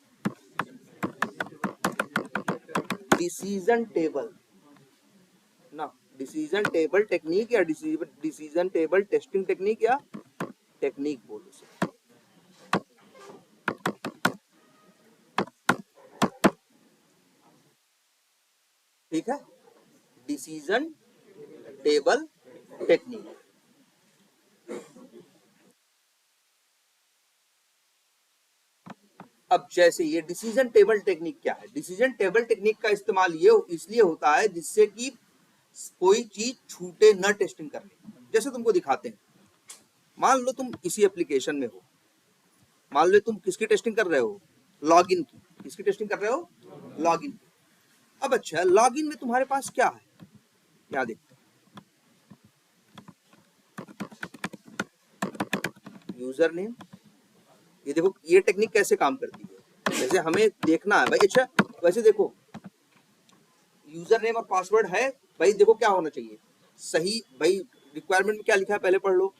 डिसीजन टेबल ना, डिसीजन टेबल टेक्निक या डिसीजन टेबल टेस्टिंग टेक्निक या टेक्निक बोलो उसे। ठीक है, डिसीजन टेबल टेक्निक। अब जैसे ये डिसीजन टेबल टेक्निक क्या है, डिसीजन टेबल टेक्निक का इस्तेमाल ये इसलिए होता है जिससे कि कोई चीज छूटे न टेस्टिंग करने। जैसे तुमको दिखाते हैं, मान लो तुम इसी एप्लीकेशन में हो, मान लो तुम किसकी टेस्टिंग कर रहे हो, लॉगिन की। किसकी टेस्टिंग कर रहे हो, लॉगिन की। अब अच्छा, लॉगिन में तुम्हारे पास क्या है, क्या देखते हैं, यूजर नेम। ये देखो ये टेक्निक कैसे काम करती है, जैसे हमें देखना है भाई। अच्छा वैसे देखो, यूजर नेम और पासवर्ड है भाई, देखो क्या होना चाहिए, सही भाई। रिक्वायरमेंट में क्या लिखा है पहले पढ़ लो,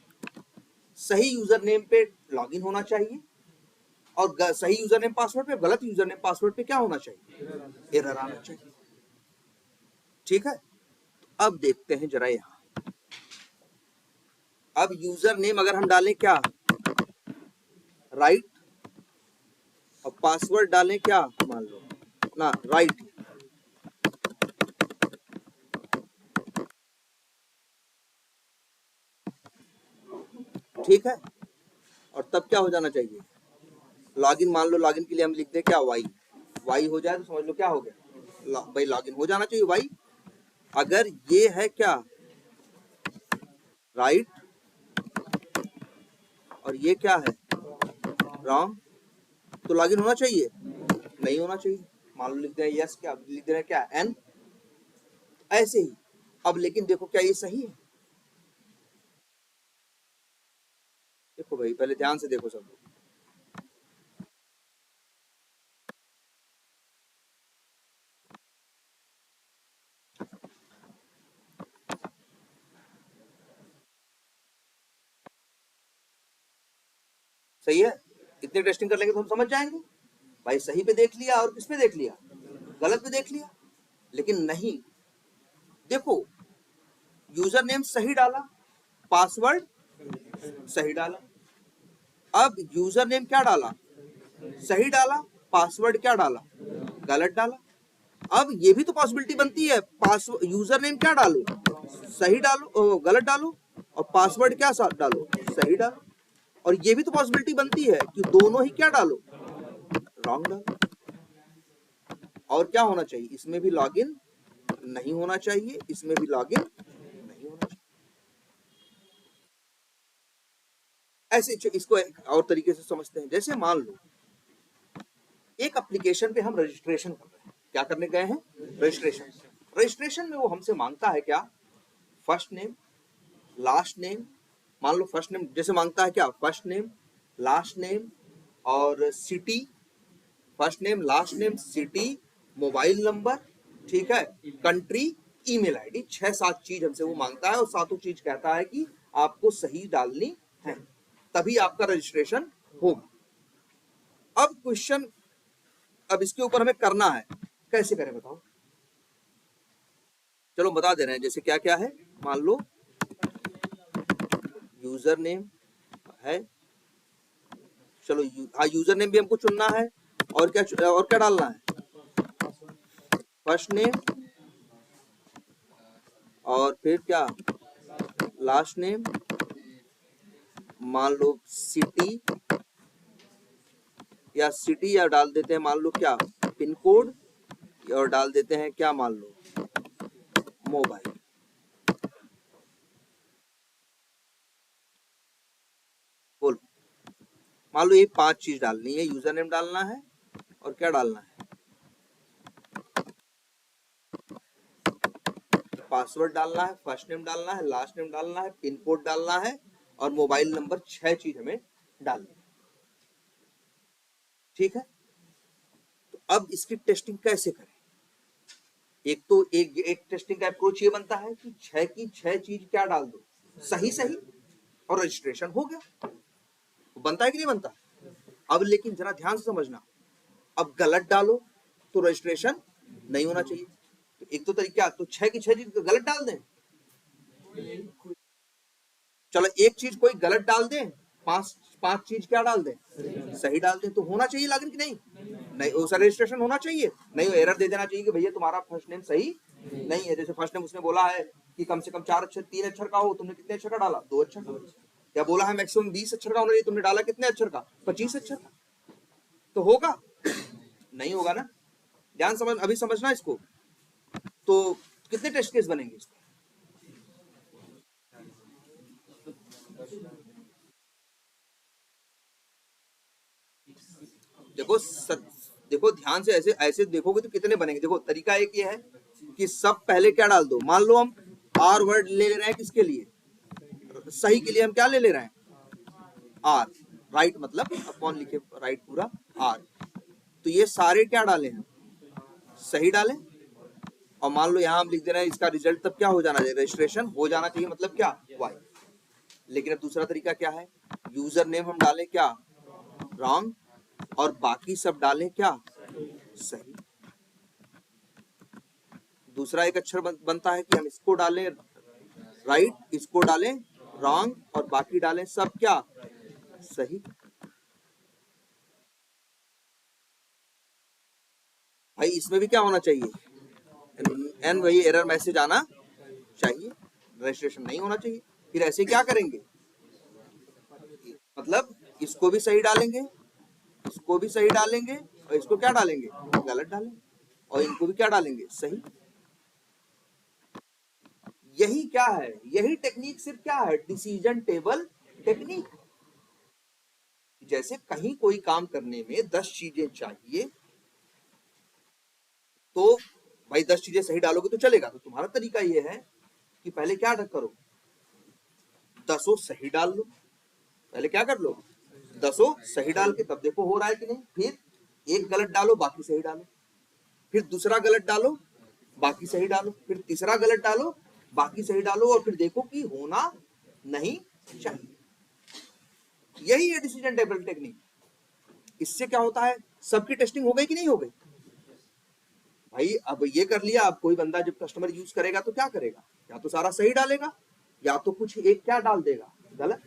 सही यूजर नेम पे लॉगिन होना चाहिए, और सही यूजर नेम पासवर्ड पे, गलत यूजर नेम पासवर्ड पे क्या होना चाहिए, एरर आना चाहिए। ठीक है, अब देखते हैं जरा यहां। अब यूजर नेम अगर हम डालें क्या, राइट, और पासवर्ड डालें क्या, मान लो ना राइट। ठीक है, और तब क्या हो जाना चाहिए, लॉगिन, मान लो लॉगिन के लिए हम लिखते हैं क्या, वाई। वाई हो जाए तो समझ लो क्या हो गया, भाई लॉगिन हो जाना चाहिए वाई। अगर ये है क्या, राइट, और ये क्या है, रॉन्ग, तो लॉगिन होना चाहिए, नहीं होना चाहिए। मान लो लिख दे यस, क्या लिख दे रहे हैं क्या, एन। ऐसे ही अब लेकिन देखो क्या ये सही है, देखो भाई पहले ध्यान से देखो सब लोग। सही है, इतनी टेस्टिंग कर लेंगे तो हम समझ जाएंगे भाई सही पे देख लिया और किस पे देख लिया, गलत पे देख लिया। लेकिन नहीं, देखो यूजर नेम सही डाला, पासवर्ड सही डाला, अब यूजर नेम क्या डाला, सही डाला, पासवर्ड क्या डाला, गलत डाला। अब ये भी तो पॉसिबिलिटी बनती है, पासवर्ड यूजर नेम क्या डालो, सही डालो, गलत डालो, और पासवर्ड क्या डालो, सही डालो। और ये भी तो पॉसिबिलिटी बनती है कि दोनों ही क्या डालो, रॉन्ग डालो। और क्या होना चाहिए, इसमें भी लॉगिन नहीं होना चाहिए, इसमें भी लॉगिन नहीं होना चाहिए। ऐसे इसको एक और तरीके से समझते हैं, जैसे मान लो एक एप्लीकेशन पे हम रजिस्ट्रेशन कर रहे हैं, क्या करने गए हैं, रजिस्ट्रेशन। रजिस्ट्रेशन में वो हमसे मांगता है क्या, फर्स्ट नेम, लास्ट नेम। मान लो फर्स्ट नेम जैसे मांगता है क्या, फर्स्ट नेम, लास्ट नेम और city, first name, last name, city, mobile number, ठीक है, कंट्री, ईमेल आईडी, 6-7 चीज हमसे वो मांगता है और सातों चीज कहता है कि आपको सही डालनी है, तभी आपका रजिस्ट्रेशन होगा। अब क्वेश्चन, अब इसके ऊपर हमें करना है, कैसे करें बताओ, चलो बता दे रहे हैं। जैसे क्या क्या है, मान लो यूजर नेम है, चलो हाँ यूजर नेम भी हमको चुनना है, और क्या डालना है, फर्स्ट नेम और फिर क्या, लास्ट नेम, मान लो सिटी या डाल देते हैं मान लो क्या, पिन कोड, और डाल देते हैं क्या, मान लो मोबाइल। बोलो, मान लो ये 5 चीज डालनी है, यूजर नेम डालना है और क्या डालना है, पासवर्ड डालना है, फर्स्ट नेम डालना है, लास्ट नेम डालना है, पिन कोड डालना है और मोबाइल नंबर, 6 चीज हमें डालनी है, ठीक है। तो अब इसकी टेस्टिंग कैसे करें, एक तो एक टेस्टिंग का अप्रोच ये बनता है कि 6 की 6 चीज क्या डाल दो, सही सही, और रजिस्ट्रेशन हो गया। बनता है कि नहीं बनता। अब लेकिन जरा ध्यान से समझना, अब गलत डालो तो रजिस्ट्रेशन नहीं होना चाहिए। तो एक तो तरीका, तो 6 की 6 चीज गलत डाल दें, चलो एक चीज कोई गलत डाल दें, 5 चीज क्या डाल दें, सही डाल दें, तो होना चाहिए लॉगिन कि नहीं, नहीं वो रजिस्ट्रेशन होना चाहिए, नहीं वो एरर दे देना चाहिए कि भैया तुम्हारा फर्स्ट नेम सही नहीं है। जैसे फर्स्ट नेम उसने बोला है कि कम से कम 4 अक्षर 3 अक्षर का हो, तुमने कितने अक्षर का डाला, 2 अक्षर का। क्या बोला है मैक्सिमम 20 अक्षर का, उन्होंने तुमने डाला कितने अक्षर का, 25 अक्षर का, तो होगा नहीं होगा ना। ध्यान समझ, अभी समझना इसको। तो कितने टेस्ट केस बनेंगे इसमें, देखो देखो ध्यान से, ऐसे ऐसे देखोगे तो कितने बनेंगे। देखो तरीका एक ये है कि सब पहले क्या डाल दो, मान लो हम आर वर्ड ले रहे हैं, किसके लिए, सही के लिए हम क्या ले रहे हैं, आर, राइट मतलब अपॉन लिखे राइट पूरा आर, तो ये सारे क्या डाले हैं, सही डालें, और मान लो यहाँ हम लिख दे रहे हैं इसका रिजल्ट तब क्या हो जाना चाहिए, रजिस्ट्रेशन हो जाना चाहिए, मतलब क्या, वाई। लेकिन अब दूसरा तरीका क्या है, यूजर नेम हम डालें क्या, रॉन्ग, और बाकी सब डालें क्या, सही। दूसरा एक अक्षर बनता है कि हम इसको डालें राइट, इसको डालें रॉन्ग, और बाकी डालें सब क्या, सही। भाई इसमें भी क्या होना चाहिए, एन वही एरर मैसेज आना चाहिए, रजिस्ट्रेशन नहीं होना चाहिए। फिर ऐसे क्या करेंगे, मतलब इसको भी सही डालेंगे, इसको भी सही डालेंगे, और इसको क्या डालेंगे, गलत डालेंगे, और इनको भी क्या डालेंगे, सही। यही क्या है, यही टेक्निक सिर्फ क्या है, डिसीजन टेबल टेक्निक। जैसे कहीं कोई काम करने में 10 चीजें चाहिए, तो भाई 10 चीजें सही डालोगे तो चलेगा। तो तुम्हारा तरीका ये है कि पहले क्या करो, 10 सही डाल लो, पहले क्या कर लो, 10 सही डाल के तब देखो हो रहा है कि नहीं, फिर एक गलत डालो बाकी सही डालो, फिर दूसरा गलत डालो बाकी सही डालो, फिर तीसरा गलत डालो बाकी सही डालो, और फिर देखो कि होना नहीं चाहिए। यही है डिसीजन टेबल टेक्निक। इससे क्या होता है, सबकी टेस्टिंग हो गई कि नहीं हो गई भाई। अब ये कर लिया, अब कोई बंदा जब कस्टमर यूज करेगा तो क्या करेगा, या तो सारा सही डालेगा या तो कुछ एक क्या डाल देगा गलत,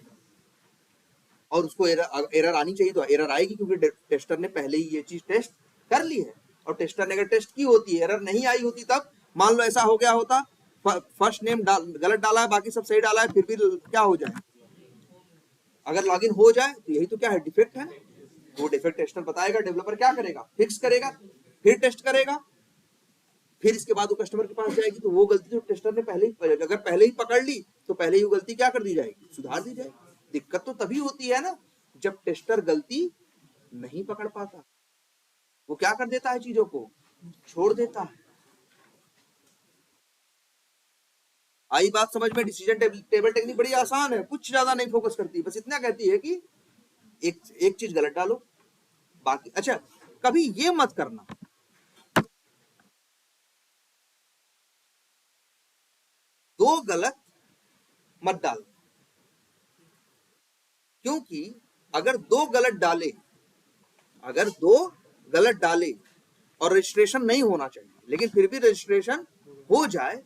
और उसको एरर आनी चाहिए तो एरर आएगी, क्योंकि टेस्टर ने पहले ही ये चीज टेस्ट कर ली है। और टेस्टर ने अगर टेस्ट की होती, एरर नहीं आई होती, तब मान लो ऐसा हो गया होता, फर्स्ट नेम गलत डाला है, बाकी सब सही डाला है, फिर भी क्या हो जाए, अगर लॉगिन हो जाए तो यही तो क्या है, डिफेक्ट है। वो डिफेक्ट टेस्टर बताएगा, डेवलपर क्या करेगा, फिक्स करेगा, फिर टेस्ट करेगा, फिर इसके बाद वो कस्टमर के पास जाएगी, तो वो गलती जो टेस्टर ने पहले ही, अगर पहले ही पकड़ ली तो पहले ही वो गलती क्या कर दी जाएगी, सुधार दी जाएगी। दिक्कत तो तभी होती है ना जब टेस्टर गलती नहीं पकड़ पाता, वो क्या कर देता है, चीजों को छोड़ देता है। आई बात समझ में। डिसीजन टेबल टेक्निक बड़ी आसान है, कुछ ज्यादा नहीं फोकस करती, बस इतना कहती है कि एक चीज गलत डालो, बाकी अच्छा कभी ये मत करना दो गलत मत डालो, क्योंकि अगर दो गलत डाले और रजिस्ट्रेशन नहीं होना चाहिए, लेकिन फिर भी रजिस्ट्रेशन हो जाए,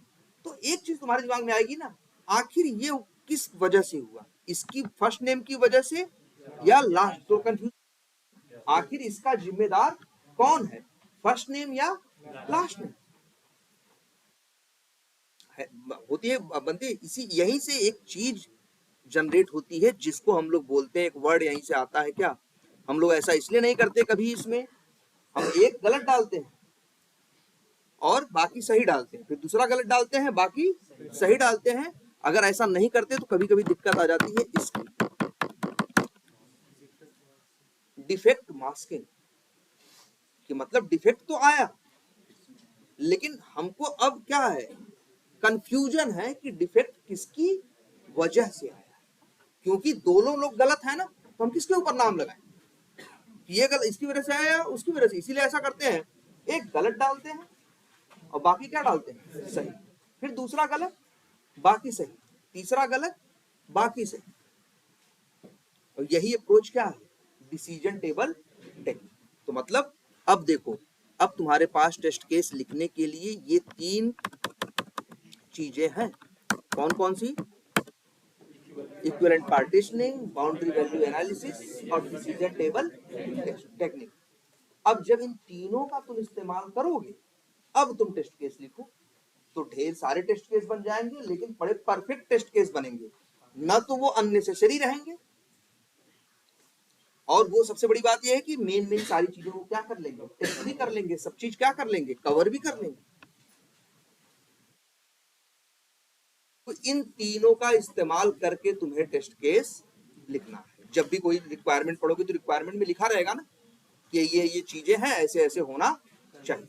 तो एक चीज तुम्हारे दिमाग में आएगी ना, आखिर ये किस वजह से हुआ, इसकी फर्स्ट नेम की वजह से या लास्ट, तो कंफ्यूज, आखिर इसका जिम्मेदार कौन है, फर्स्ट नेम या लास्ट नेम होती है, बनती है। इसी यहीं से एक चीज जनरेट होती है जिसको हम लोग बोलते हैं, एक वर्ड यहीं से आता है। क्या हम लोग ऐसा इसलिए नहीं करते कभी, इसमें हम एक गलत डालते हैं और बाकी सही डालते हैं, फिर दूसरा गलत डालते हैं, बाकी सही डालते हैं। अगर ऐसा नहीं करते तो कभी कभी दिक्कत आ जाती है इसकी, डिफेक्ट मास्किंग, कि मतलब डिफेक्ट तो आया, लेकिन हमको अब क्या है, कंफ्यूजन है कि डिफेक्ट किसकी वजह से आया, क्योंकि दोनों लोग गलत है ना, तो हम किसके ऊपर नाम लगाएं, ये गलत इसकी वजह से आया, उसकी वजह से, इसीलिए ऐसा करते हैं, एक गलत डालते हैं और बाकी क्या डालते हैं, सही, फिर दूसरा गलत बाकी सही, तीसरा गलत बाकी सही। और यही अप्रोच क्या है, डिसीजन टेबल टेक्निक। तो मतलब अब देखो, अब तुम्हारे पास टेस्ट केस लिखने के लिए ये तीन चीजें हैं, कौन कौन सी, equivalent partitioning, boundary value analysis और डिसीजन टेबल टेक्निक। अब जब इन तीनों का तुम इस्तेमाल करोगे, अब तुम टेस्ट केस लिखो, तो ढेर सारे टेस्ट केस बन जाएंगे, लेकिन बड़े परफेक्ट टेस्ट केस बनेंगे, ना तो वो अननेसेसरी रहेंगे, और वो सबसे बड़ी बात यह है कि मेन सारी चीजों को क्या कर लेंगे, टेस्ट भी कर लेंगे, सब चीज क्या कर लेंगे, कवर भी कर लेंगे। तो इन तीनों का इस्तेमाल करके तुम्हें टेस्ट केस लिखना है। जब भी कोई रिक्वायरमेंट पढ़ोगे तो रिक्वायरमेंट में लिखा रहेगा ना कि ये चीजें हैं, ऐसे ऐसे होना चाहिए,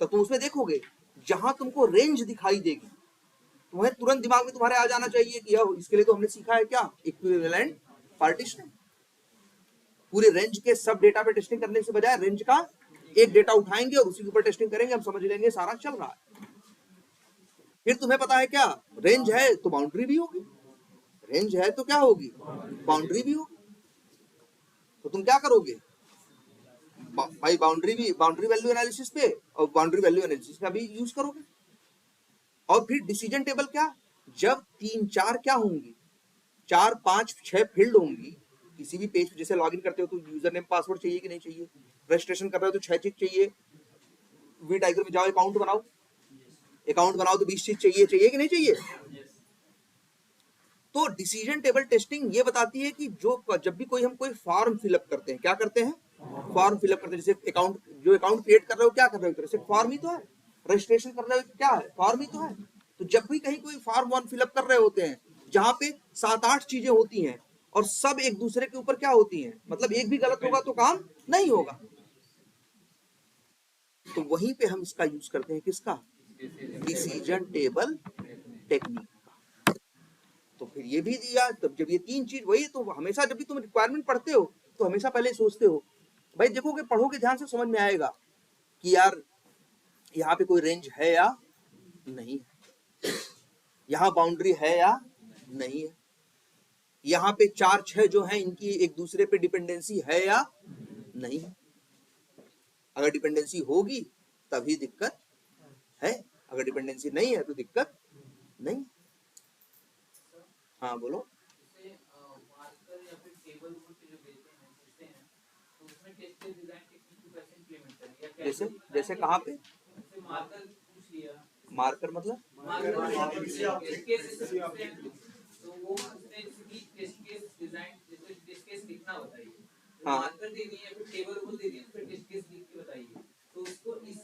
तो तुम उसमें देखोगे, जहां तुमको रेंज दिखाई देगी, तुम्हें तुरंत दिमाग में तुम्हारे आ जाना चाहिए कि यार इसके लिए तो हमने सीखा है क्या, इक्विवेलेंट पार्टीशनिंग। पूरे रेंज के सब डेटा पे टेस्टिंग करने से बजाय रेंज का एक डेटा उठाएंगे और उसी के ऊपर टेस्टिंग करेंगे, हम समझ लेंगे सारा चल रहा है। फिर तुम्हें पता है क्या, रेंज है तो बाउंड्री भी होगी, रेंज है तो क्या होगी, बाउंड्री भी होगी। तो तुम क्या करोगे भाई, बाउंड्री वैल्यू एनालिसिस पे और बाउंड्री वैल्यू एनालिसिस का भी यूज करोगे। और फिर डिसीजन टेबल क्या, जब 3-4 क्या होंगी, 4-5-6 फील्ड होंगी किसी भी पेज, जैसे लॉगिन करते हो तो यूजर नेम पासवर्ड चाहिए कि नहीं चाहिए, रजिस्ट्रेशन कर रहे हो तो 6 चीज चाहिए, वी टाइगर में जाओ अकाउंट बनाओ तो 20 चीज चाहिए कि नहीं चाहिए। तो डिसीजन टेबल टेस्टिंग ये बताती है कि जब भी हम कोई फॉर्म फिलअप करते हैं, क्या करते हैं, फॉर्म फिलअप करते हैं, जैसे अकाउंट क्रिएट कर रहे हो, क्या कर रहे हो, एक तरह से फॉर्म ही तो है, रजिस्ट्रेशन कर रहे हो क्या है, फॉर्म ही तो है। तो जब भी कहीं कोई फॉर्म वन फिलअप कर रहे होते हैं, जहां पे 7-8 चीजें होती हैं और सब एक दूसरे के ऊपर क्या होती हैं, मतलब एक भी गलत होगा तो काम नहीं होगा, तो वहीं पे हम इसका यूज करते हैं, किसका, डिसीजन टेबल टेक्निक का। तो फिर ये भी दिया, तब जब ये तीन चीज, वही तो हमेशा जब भी तुम रिक्वायरमेंट पढ़ते हो तो हमेशा पहले सोचते हो, भाई देखोगे, पढ़ोगे ध्यान से, समझ में आएगा कि यार यहाँ पे कोई रेंज है या नहीं है, यहाँ बाउंड्री है या नहीं है, यहाँ पे 4 6 जो है इनकी एक दूसरे पे डिपेंडेंसी है या नहीं। अगर डिपेंडेंसी होगी तभी दिक्कत है, अगर डिपेंडेंसी नहीं है तो दिक्कत नहीं। हाँ बोलो। मार्कर या फिर टेबल जो देते हैं पूछते हैं तो उसमें टेस्ट डिजाइन टेक्निक को कैसे इंप्लीमेंट करें या जैसे जैसे कहाँ पे जैसे मार्कर पूछ लिया, मार्कर मतलब टेस्ट केस तो वो उसने टेस्ट केस डिजाइन जैसे टेस्ट केस लिखना होता है, हाँ। मार्कर दे दिया फिर टेबल वो दे दिया फिर टेस्ट केस लिख के बताइए, तो उसको इस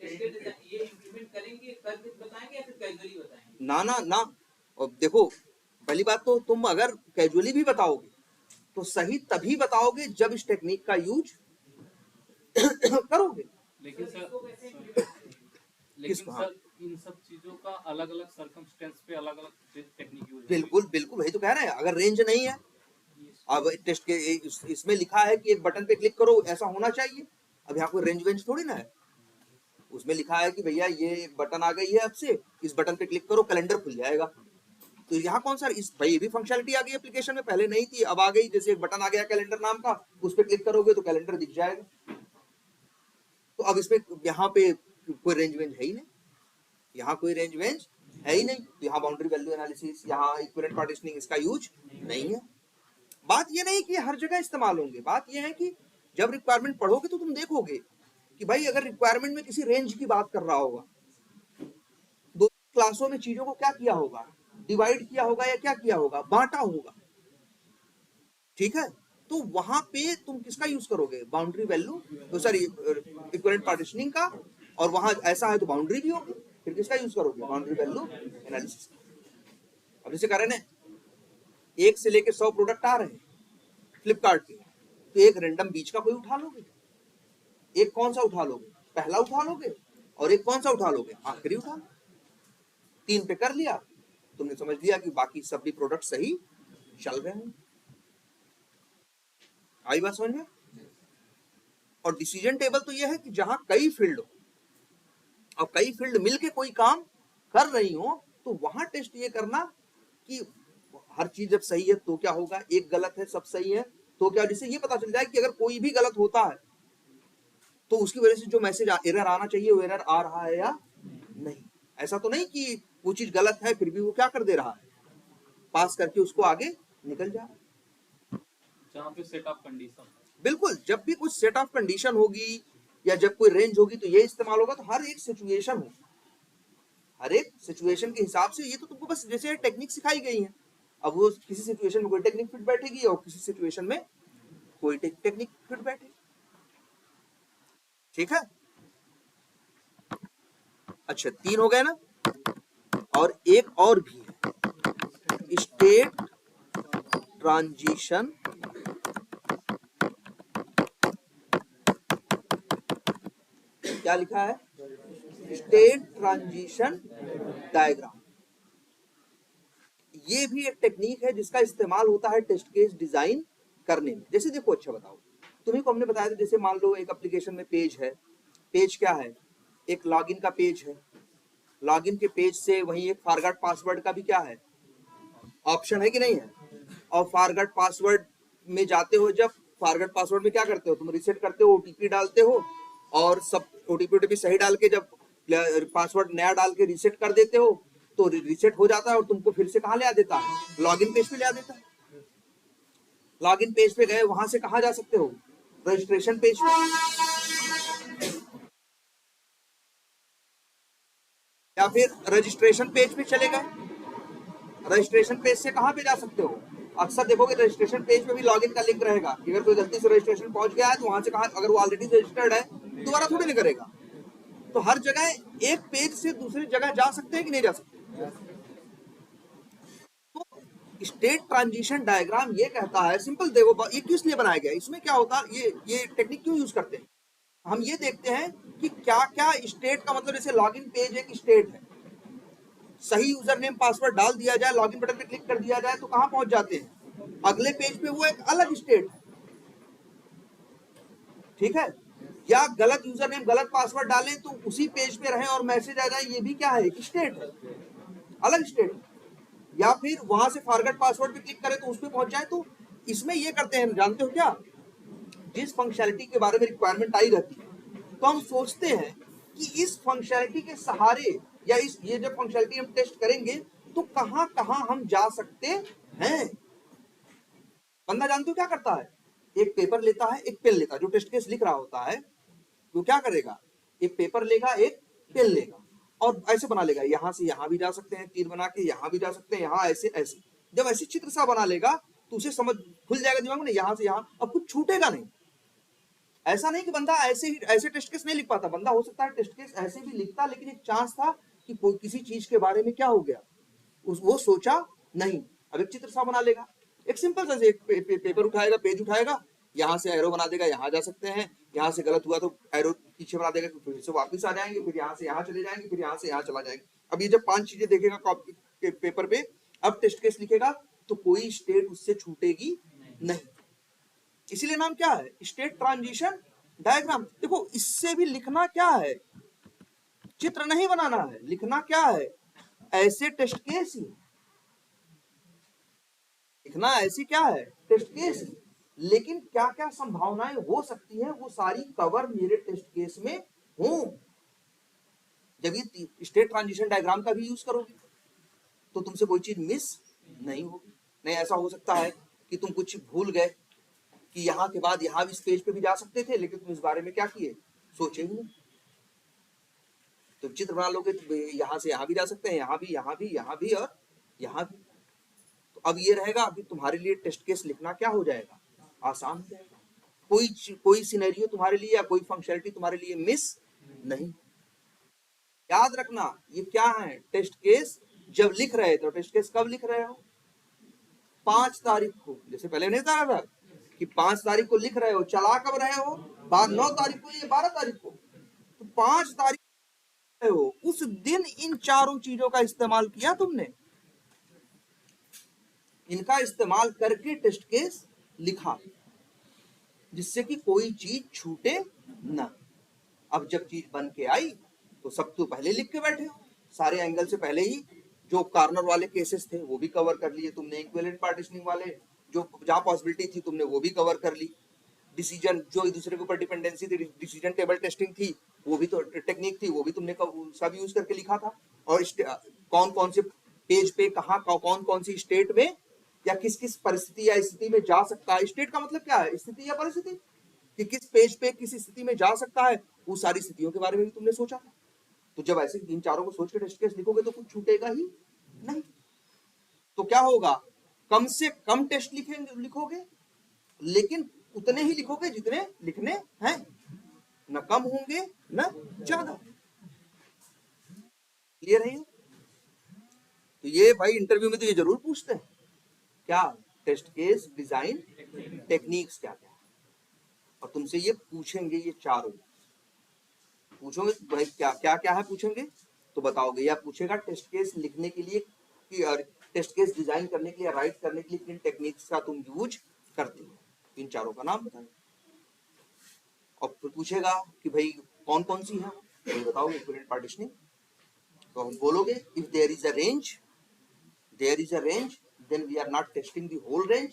टेस्ट केस ये इंप्लीमेंट करेंगे करके बताएंगे या फिर कैजुअली बताएंगे? ना ना ना, और देखो पहली बात तो तुम अगर कैजुअली भी बताओगे तो सही तभी बताओगे जब इस टेक्निक का यूज करोगे। लेकिन इसको कैसे सर किसको? हाँ। इन सब चीजों का अलग अलग सर्कमस्टेंस पे अलग अलग टेक्निक यूज बिल्कुल बिल्कुल, वही तो कह रहे हैं। अगर रेंज नहीं है, अब टेस्ट के इसमें लिखा है कि एक बटन पे क्लिक करो ऐसा होना चाहिए, अब यहाँ कोई रेंज वेंज थोड़ी ना है। उसमें लिखा है कि भैया ये एक बटन आ गई है, अब से इस बटन पे क्लिक करो कैलेंडर खुल जाएगा। तो यहाँ कौन सा इस भाई ये भी फंक्शनलिटी आ गई एप्लीकेशन में, पहले नहीं थी अब आ गई। जैसे एक बटन आ गया कैलेंडर नाम का, उस पर क्लिक करोगे तो कैलेंडर दिख जाएगा। तो अब इसमें यहाँ पे कोई रेंज वेंज है ही नहीं, यहाँ कोई रेंज वेंज है ही नहीं, तो यहाँ बाउंड्री वैल्यू एनालिसिस, यहाँ इक्विवेलेंट पार्टीशनिंग इसका यूज नहीं है। बात ये नहीं कि हर जगह इस्तेमाल होंगे, बात ये है कि जब रिक्वायरमेंट पढ़ोगे तो तुम देखोगे कि भाई अगर रिक्वायरमेंट में किसी रेंज की बात कर रहा होगा, दो क्लासों में चीजों को क्या किया होगा, डिवाइड किया होगा या क्या किया होगा, बांटा होगा, ठीक है। तो वहां पे तुम किसका यूज करोगे, बाउंड्री वैल्यू, तो सॉरी इक्विवेलेंट पार्टीशनिंग का, और वहां ऐसा है तो बाउंड्री भी होगी, फिर किसका यूज करोगे, बाउंड्री वैल्यू एनालिसिस। अब जैसे कह रहे हैं 1 से लेके 100 प्रोडक्ट आ रहे हैं फ्लिपकार्ट पे, तो एक रैंडम बीच का कोई उठा लोगे, एक कौन सा उठा लोगे, पहला उठा लोगे, और एक कौन सा उठा लोगे, आखिरी उठा लो। 3 पे कर लिया, तुमने समझ लिया कि बाकी सब भी प्रोडक्ट सही चल रहे हैं। आई बात समझ में। और डिसीजन टेबल तो यह है कि जहां कई फील्ड हो और कई फील्ड मिलके कोई काम कर रही हो, तो वहां टेस्ट ये करना कि हर चीज जब सही है तो क्या होगा, एक गलत है सब सही है तो क्या, जिससे ये पता चल जाए कि अगर कोई भी गलत होता है तो उसकी वजह से जो मैसेज एरर आना चाहिए वो एरर आ रहा है या नहीं। ऐसा तो नहीं कि वो चीज गलत है फिर भी वो क्या कर दे रहा है, पास करके उसको आगे निकल जा रहा है। जहाँ पे सेट ऑफ कंडीशन, बिल्कुल, जब भी कुछ सेट ऑफ कंडीशन होगी या जब कोई रेंज होगी तो ये इस्तेमाल होगा। तो हर एक सिचुएशन हो, हर एक सिचुएशन के हिसाब से, ये तो तुमको बस जैसे टेक्निक सिखाई गई है। अब वो किसी सिचुएशन में कोई टेक्निक फिट बैठेगी और किसी सिचुएशन में कोई टेक्निक फिट बैठेगी, ठीक है। अच्छा 3 हो गए ना, और एक और भी है, स्टेट ट्रांजिशन क्या लिखा है, स्टेट ट्रांजिशन डायग्राम। ये भी एक टेक्निक है जिसका इस्तेमाल होता है टेस्ट केस डिजाइन करने में। जैसे देखो, अच्छा बताओ, तुम्ही को हमने बताया था, जैसे मान लो एक एप्लीकेशन में पेज है, पेज क्या है, एक लॉगिन का पेज है, लॉगिन के पेज से वहीं एक फॉरगॉट पासवर्ड का भी क्या है, ऑप्शन है कि नहीं है। और फॉरगॉट पासवर्ड में जाते हो, जब फॉरगॉट पासवर्ड में क्या करते हो, तुम रीसेट करते हो, ओटीपी डालते हो, और सब ओटीपी सही डाल के जब पासवर्ड नया डाल के रीसेट कर देते हो तो रीसेट हो जाता है और तुमको फिर से कहाँ ले आ देता है, लॉगिन पेज पे ले आ देता है। लॉगिन पेज पे गए, वहां से कहाँ जा सकते हो, रजिस्ट्रेशन पेज पे, या फिर रजिस्ट्रेशन पेज पे चले गए। रजिस्ट्रेशन पेज से कहाँ पे जा सकते हो, अक्सर देखोगे रजिस्ट्रेशन पेज पे भी लॉगिन का लिंक रहेगा कि अगर कोई गलती से रजिस्ट्रेशन पहुंच गया है तो वहां से कहा, अगर वो ऑलरेडी रजिस्टर्ड है दोबारा थोड़ी नहीं करेगा। तो हर जगह एक पेज से दूसरी जगह जा सकते हैं कि नहीं जा सकते। तो स्टेट ट्रांजिशन डायग्राम ये कहता है, सिंपल देखो, ये किस लिए बनाया गया, इसमें क्या होता है, ये टेक्निक क्यों यूज करते हैं, हम ये देखते हैं कि क्या क्या स्टेट का मतलब, जैसे लॉगिन पेज एक स्टेट है, सही यूजर नेम पासवर्ड डाल दिया जाए, लॉगिन बटन पे क्लिक कर दिया जाए तो कहां पहुंच जाते हैं, अगले पेज पे, वो एक अलग स्टेट है, ठीक है। या गलत यूजर नेम गलत पासवर्ड डालें तो उसी पेज पे रहें और मैसेज आ जाए, ये भी क्या है, एक स्टेट है, अलग स्टेट है। या फिर वहां से फॉरगेट पासवर्ड पे क्लिक करें तो उस पर पहुंच जाए। तो इसमें ये करते हैं, जानते हो क्या, जिस फंक्शनैलिटी के बारे में रिक्वायरमेंट आई रहती है तो हम सोचते हैं कि इस फंक्शनैलिटी के सहारे या इस ये जब फंक्शनैलिटी हम टेस्ट करेंगे तो कहां कहां हम जा सकते हैं। बंदा जानते हो क्या करता है, एक पेपर लेता है, एक पेन लेता है, जो टेस्ट केस लिख रहा होता है वो क्या करेगा, एक पेपर लेगा, एक पेन लेगा और ऐसे बना लेगा, यहां से यहां भी जा सकते हैं, तीर बना के यहां भी जा सकते हैं, यहां ऐसे ऐसे। जब ऐसे चित्र सा बना लेगा तो उसे समझ खुल जाएगा दिमाग में, यहां से यहां, अब कुछ छूटेगा नहीं। ऐसा नहीं कि बंदा ऐसे ही ऐसे टेस्ट केस नहीं लिख पाता, बंदा हो सकता है टेस्ट केस ऐसे भी लिखता, लेकिन एक चांस था कि कोई किसी चीज के बारे में क्या हो गया, वो सोचा नहीं। अब एक चित्र सा बना लेगा, एक सिंपल सा एक पेपर उठाएगा, पेज उठाएगा, यहां से एरो बना देगा, यहां जा सकते हैं, यहां से गलत हुआ तो एरो पीछे बना देगा, फिर से वापस आ जाएंगे, फिर यहां से यहां चले जाएंगे, फिर यहां से यहां चला जाएंगे। अब ये जब 5 चीजें देखेगा कॉपी के पेपर पे, अब टेस्ट केस लिखेगा तो कोई स्टेट उससे छूटेगी नहीं। इसीलिए नाम क्या है, स्टेट ट्रांजिशन डायग्राम। देखो इससे भी लिखना क्या है, चित्र नहीं बनाना है, लिखना क्या है, ऐसे टेस्ट केस ही लिखना, ऐसी क्या है टेस्ट केस। लेकिन क्या क्या संभावनाएं हो सकती हैं वो सारी कवर मेरे टेस्ट केस में हो। जब ये स्टेट ट्रांजिशन डायग्राम का भी यूज करोगे तो तुमसे कोई चीज मिस नहीं होगी। नहीं ऐसा हो सकता है कि तुम कुछ भूल गए कि यहाँ के बाद यहाँ भी इस पेज पे भी जा सकते थे, लेकिन तुम इस बारे में क्या किए, सोचे ही नहीं। तो चित्र बना लोगे तो यहाँ से यहाँ भी जा सकते हैं, यहाँ भी, यहाँ भी, यहाँ भी और यहाँ भी। तो अब ये रहेगा, अभी तुम्हारे लिए टेस्ट केस लिखना क्या हो जाएगा, आसान हो जाएगा। कोई सिनेरियो तुम्हारे लिए या कोई फंक्शनैलिटी तुम्हारे लिए मिस नहीं। याद रखना ये क्या है, टेस्ट केस जब लिख रहे थे, टेस्ट केस कब लिख रहे हो, 5 तारीख को। जैसे पहले नहीं था कि 5 तारीख को लिख रहे हो, चला कब रहे हो, बाद 9 तारीख को या 12 तारीख को, तो 5 तारीख हो, उस दिन इन चारों चीजों का इस्तेमाल किया तुमने, इनका इस्तेमाल करके टेस्ट केस लिखा, जिससे कि कोई चीज छूटे ना। अब जब चीज बन के आई तो सब तो पहले लिख के बैठे हो, सारे एंगल से पहले ही जो कॉर्नर वाले केसेस थे वो भी कवर कर लिए तुमने, इक्विवेलेंट पार्टीशनिंग वाले जो जहां पॉसिबिलिटी थी तुमने वो भी कवर कर ली, डिसीजन जो एक दूसरे के ऊपर डिपेंडेंसी थी, डिसीजन टेबल टेस्टिंग थी, वो भी तो टेक्निक थी, वो भी तुमने सब यूज करके लिखा था। और कौन कौन से पेज पे कहाँ कौन कौन सी स्टेट में या किस किस परिस्थिति या स्थिति में जा सकता है, स्टेट का मतलब क्या है, स्थिति या परिस्थिति, कि किस पेज पे किस स्थिति में जा सकता है, वो सारी स्थितियों के बारे में भी तुमने सोचा था। तो जब ऐसे इन चारों को सोच के टेस्ट केस लिखोगे तो कुछ छूटेगा ही नहीं। तो क्या होगा, कम से कम टेस्ट लिखोगे, लेकिन उतने ही लिखोगे जितने लिखने हैं, न कम होंगे न ज्यादा। क्लियर है? तो ये भाई इंटरव्यू में तो ये जरूर पूछते हैं, क्या टेस्ट केस डिजाइन टेक्निक्स क्या क्या, और तुमसे ये पूछेंगे, ये चारों पूछोगे भाई क्या क्या क्या है, पूछेंगे तो बताओगे। या पूछेगा टेस्ट केस लिखने के लिए कि टेस्ट केस डिजाइन करने के लिए, राइट करने के लिए किन टेक्निक्स का तुम यूज करते हो, इन चारों का नाम बताओ। और फिर पूछेगा कि भाई कौन कौन सी है, तो बताओगे इक्विवेलेंट पार्टीशनिंग। तो हम बोलोगे if there is a range then we are not testing the whole range,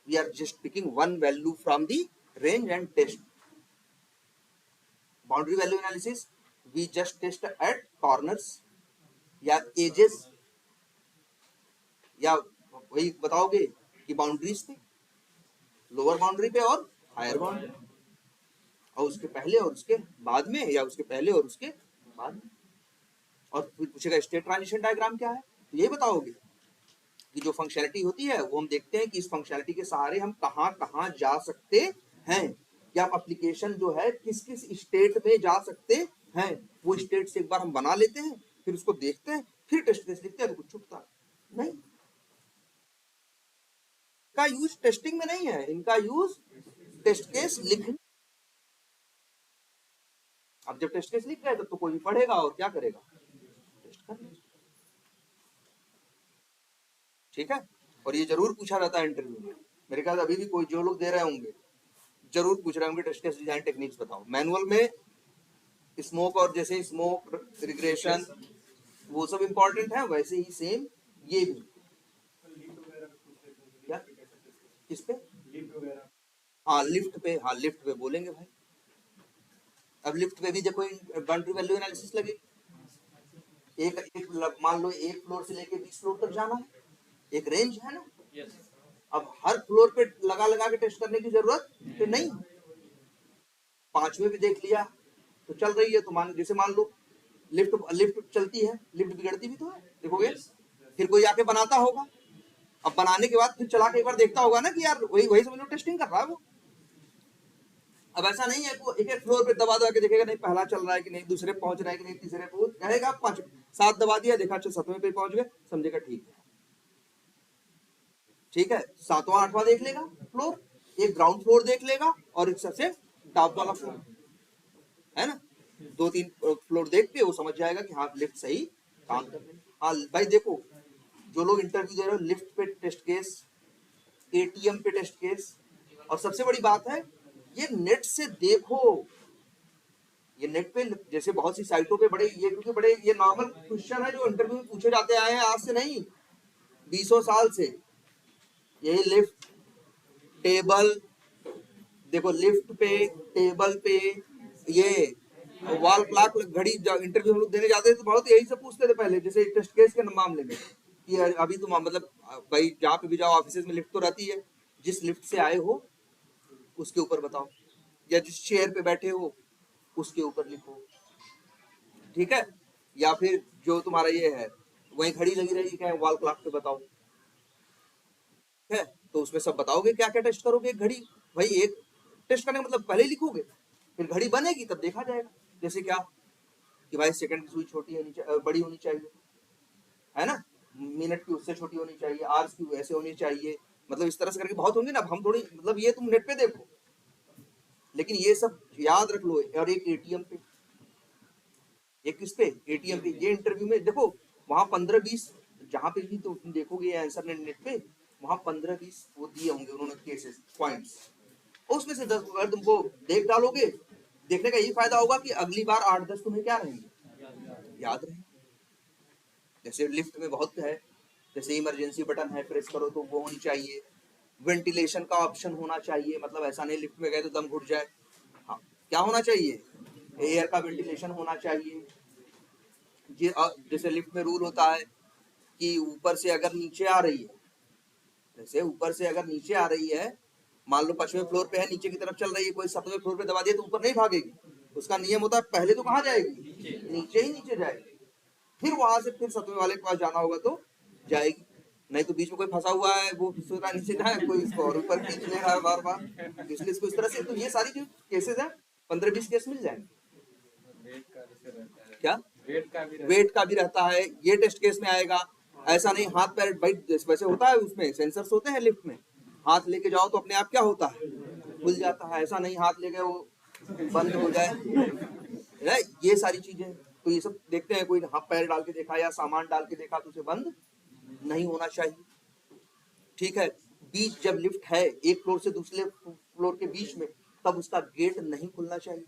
we are just picking one value from the range and test. Boundary value analysis, we just test at corners या edges, या वही बताओगे कि बाउंड्रीज पे, लोअर बाउंड्री पे और हायर बाउंड्री, और उसके पहले और उसके बाद में, या उसके पहले और उसके बाद में। और फिर पूछेगा स्टेट ट्रांजिशन डायग्राम क्या है, तो ये बताओगे कि जो फंक्शनैलिटी होती है वो हम देखते हैं कि इस फंक्शनैलिटी के सहारे हम कहां कहां जा सकते हैं, या एप्लीकेशन जो है किस किस स्टेट में जा सकते हैं, वो स्टेट से एक बार हम बना लेते हैं, फिर उसको देखते हैं, फिर टेस्ट केस लिखते हैं, तो कुछ छूटता नहीं। इनका यूज टेस्टिंग में नहीं है, इनका यूज टेस्ट केस लिखने। अब जब टेस्ट केस लिख गए तो कोई पढ़ेगा और क्या करेगा, टेस्ट करेगा। ठीक है? और ये जरूर पूछा जाता है इंटरव्यू में, मेरे ख्याल अभी भी कोई जो लोग दे रहे होंगे जरूर पूछ रहे होंगे टेस्ट केस डिजाइन टेक्निक्स बताओ। मैनुअल में स्मोक और जैसे स्मोक रिग्रेशन वो सब इंपॉर्टेंट है, वैसे ही सेम ये भी किस पे? लिफ्ट वगैरह। हाँ लिफ्ट पे, हाँ लिफ्ट पे बोलेंगे भाई। अब लिफ्ट पे भी देखो बाउंड्री वैल्यू एनालिसिस लगेगी। मान लो एक फ्लोर से लेके 20 फ्लोर तक जाना है, एक रेंज है ना। यस। अब हर फ्लोर पे लगा लगा के टेस्ट करने की जरूरत तो नहीं। 5वें भी देख लिया तो चल रही है, तो जैसे मान लो लिफ्ट लिफ्ट चलती है, लिफ्ट बिगड़ती भी तो है, देखोगे। फिर कोई आके बनाता होगा, अब बनाने के बाद फिर चला के एक बार देखता होगा ना कि यार वही वही समझ लो टेस्टिंग कर रहा है वो। अब ऐसा नहीं है कि एक एक फ्लोर पे दबा दबा के देखेगा नहीं पहला चल रहा है कि नहीं, दूसरे पहुंच रहा है कि नहीं, तीसरे पे कहेगा 5 7 दबा दिया, देखा अच्छा 7वें पे पहुंच गए, समझेगा ठीक है। ठीक है, 7वां 8वां देख लेगा फ्लोर, एक ग्राउंड फ्लोर देख लेगा और एक सबसे टॉप वाला फ्लोर, है ना। 2-3 फ्लोर देख के वो समझ जाएगा कि हाँ लिफ्ट सही काम कर रही है। हाँ भाई देखो, जो लोग इंटरव्यू दे रहे हो, लिफ्ट पे टेस्ट केस, एटीएम पे टेस्ट केस, और सबसे बड़ी बात है ये नेट से देखो। ये नेट पे जैसे बहुत सी साइटों पे बड़े ये, क्योंकि बड़े ये नॉर्मल क्वेश्चन है जो इंटरव्यू में पूछे जाते आए हैं आज से नहीं, 20 साल से। यही लिफ्ट टेबल, देखो लिफ्ट पे टेबल पे, ये वॉल क्लॉक घड़ी, इंटरव्यू हम लोग देने जाते थे तो बहुत यही से पूछते थे पहले, जैसे टेस्ट केस के मामले में कि अभी तुम मतलब भाई जहाँ पे भी जाओ ऑफिस में लिफ्ट तो रहती है, जिस लिफ्ट से आए हो उसके ऊपर बताओ, या जिस चेयर पे बैठे हो उसके ऊपर लिखो, ठीक है। या फिर जो तुम्हारा ये है वही घड़ी लगी रहेगी क्या, वॉल क्लॉक पे बताओ, है तो उसमें सब बताओगे क्या क्या टेस्ट करोगे। एक घड़ी भाई, एक टेस्ट करने का मतलब पहले लिखोगे, फिर घड़ी बनेगी तब देखा जाएगा। जैसे क्या कि भाई सेकंड की सुई छोटी होनी चाहिए, बड़ी होनी चाहिए, है ना, मिनट की उससे छोटी होनी चाहिए, आवर्स की वैसे होनी चाहिए, मतलब इस तरह से करके बहुत होंगे ना। अब हम थोड़ी मतलब ये तुम नेट पे देखो, लेकिन ये सब याद रख लो। और एक एटीएम पे, एक किस पे, एटीएम पे। ये इंटरव्यू में देखो वहां 15-20 जहां पे भी तो तुम देखोगे आंसर नेट पे, वहां 15-20 वो दिए होंगे उन्होंने केसेस पॉइंट्स, उसमें से 10 अगर तुमको देख डालोगे, देखने का यही फायदा होगा कि अगली बार 8-10 तुम्हें क्या रहेंगे, याद रहेंगे। जैसे लिफ्ट में बहुत है, जैसे इमरजेंसी बटन है प्रेस करो तो वो होनी चाहिए, वेंटिलेशन का ऑप्शन होना चाहिए, मतलब ऐसा नहीं लिफ्ट में गए तो दम घुट जाए। हाँ, क्या होना चाहिए, एयर का वेंटिलेशन होना चाहिए। जैसे लिफ्ट में रूल होता है कि ऊपर से अगर नीचे आ रही है, जैसे ऊपर से अगर नीचे आ रही है, मान लो 5वें फ्लोर पे है, नीचे की तरफ चल रही है, कोई 7वें फ्लोर पे दबा दिया तो ऊपर नहीं भागेगी। उसका नियम होता है पहले तो कहाँ जाएगी, नीचे ही नीचे जाएगी, फिर वहां से फिर 7वें वाले के पास जाना होगा तो जाएगी। नहीं तो बीच में कोई फंसा हुआ है, वो सोचा नीचे जाए, कोई इसको और ऊपर खींच ले रहा है बार बार, इसलिए इसको इस तरह से। तो ये सारी जो केसेस है 15-20 केस मिल जाएंगे। वेट का जैसे रहता है, क्या वेट का भी रहता है, ये टेस्ट केस में आएगा। ऐसा नहीं हाथ पैर भाई वैसे होता है, उसमें सेंसर्स होते हैं लिफ्ट में, हाथ लेके जाओ तो अपने आप क्या होता है, खुल जाता है। ऐसा नहीं हाथ लेके वो बंद हो जाए, ये सारी चीजें तो ये सब देखते हैं। कोई हाथ पैर डाल के देखा या सामान डाल के देखा तो उसे बंद नहीं होना चाहिए, ठीक है। बीच जब लिफ्ट है एक फ्लोर से दूसरे फ्लोर के बीच में, तब उसका गेट नहीं खुलना चाहिए।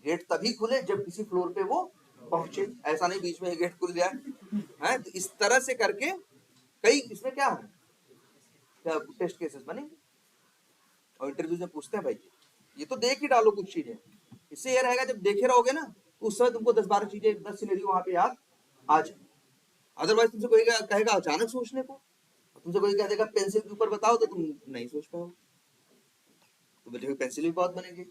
गेट तभी खुले जब किसी फ्लोर पे वो पहुंचे, ऐसा नहीं बीच में गेट खुल जाए, है। तो इस तरह से करके कई इसमें क्या है, क्या टेस्ट केसेस बनेंगे और इंटरव्यू में पूछते हैं भाई ये तो देख ही डालो कुछ चीजें। इससे ये रहेगा जब देखे रहोगे ना उस समय तुमको 10-12 चीजें 10 सिनेरियो वहां पे याद आ जाए। अदरवाइज तुमसे कोई कहेगा अचानक सोचने को, तुमसे कोई कह देगा पेंसिल के ऊपर बताओ तो तुम नहीं सोच पाओगे, तो बच्चे पेंसिल भी बहुत बनेगी।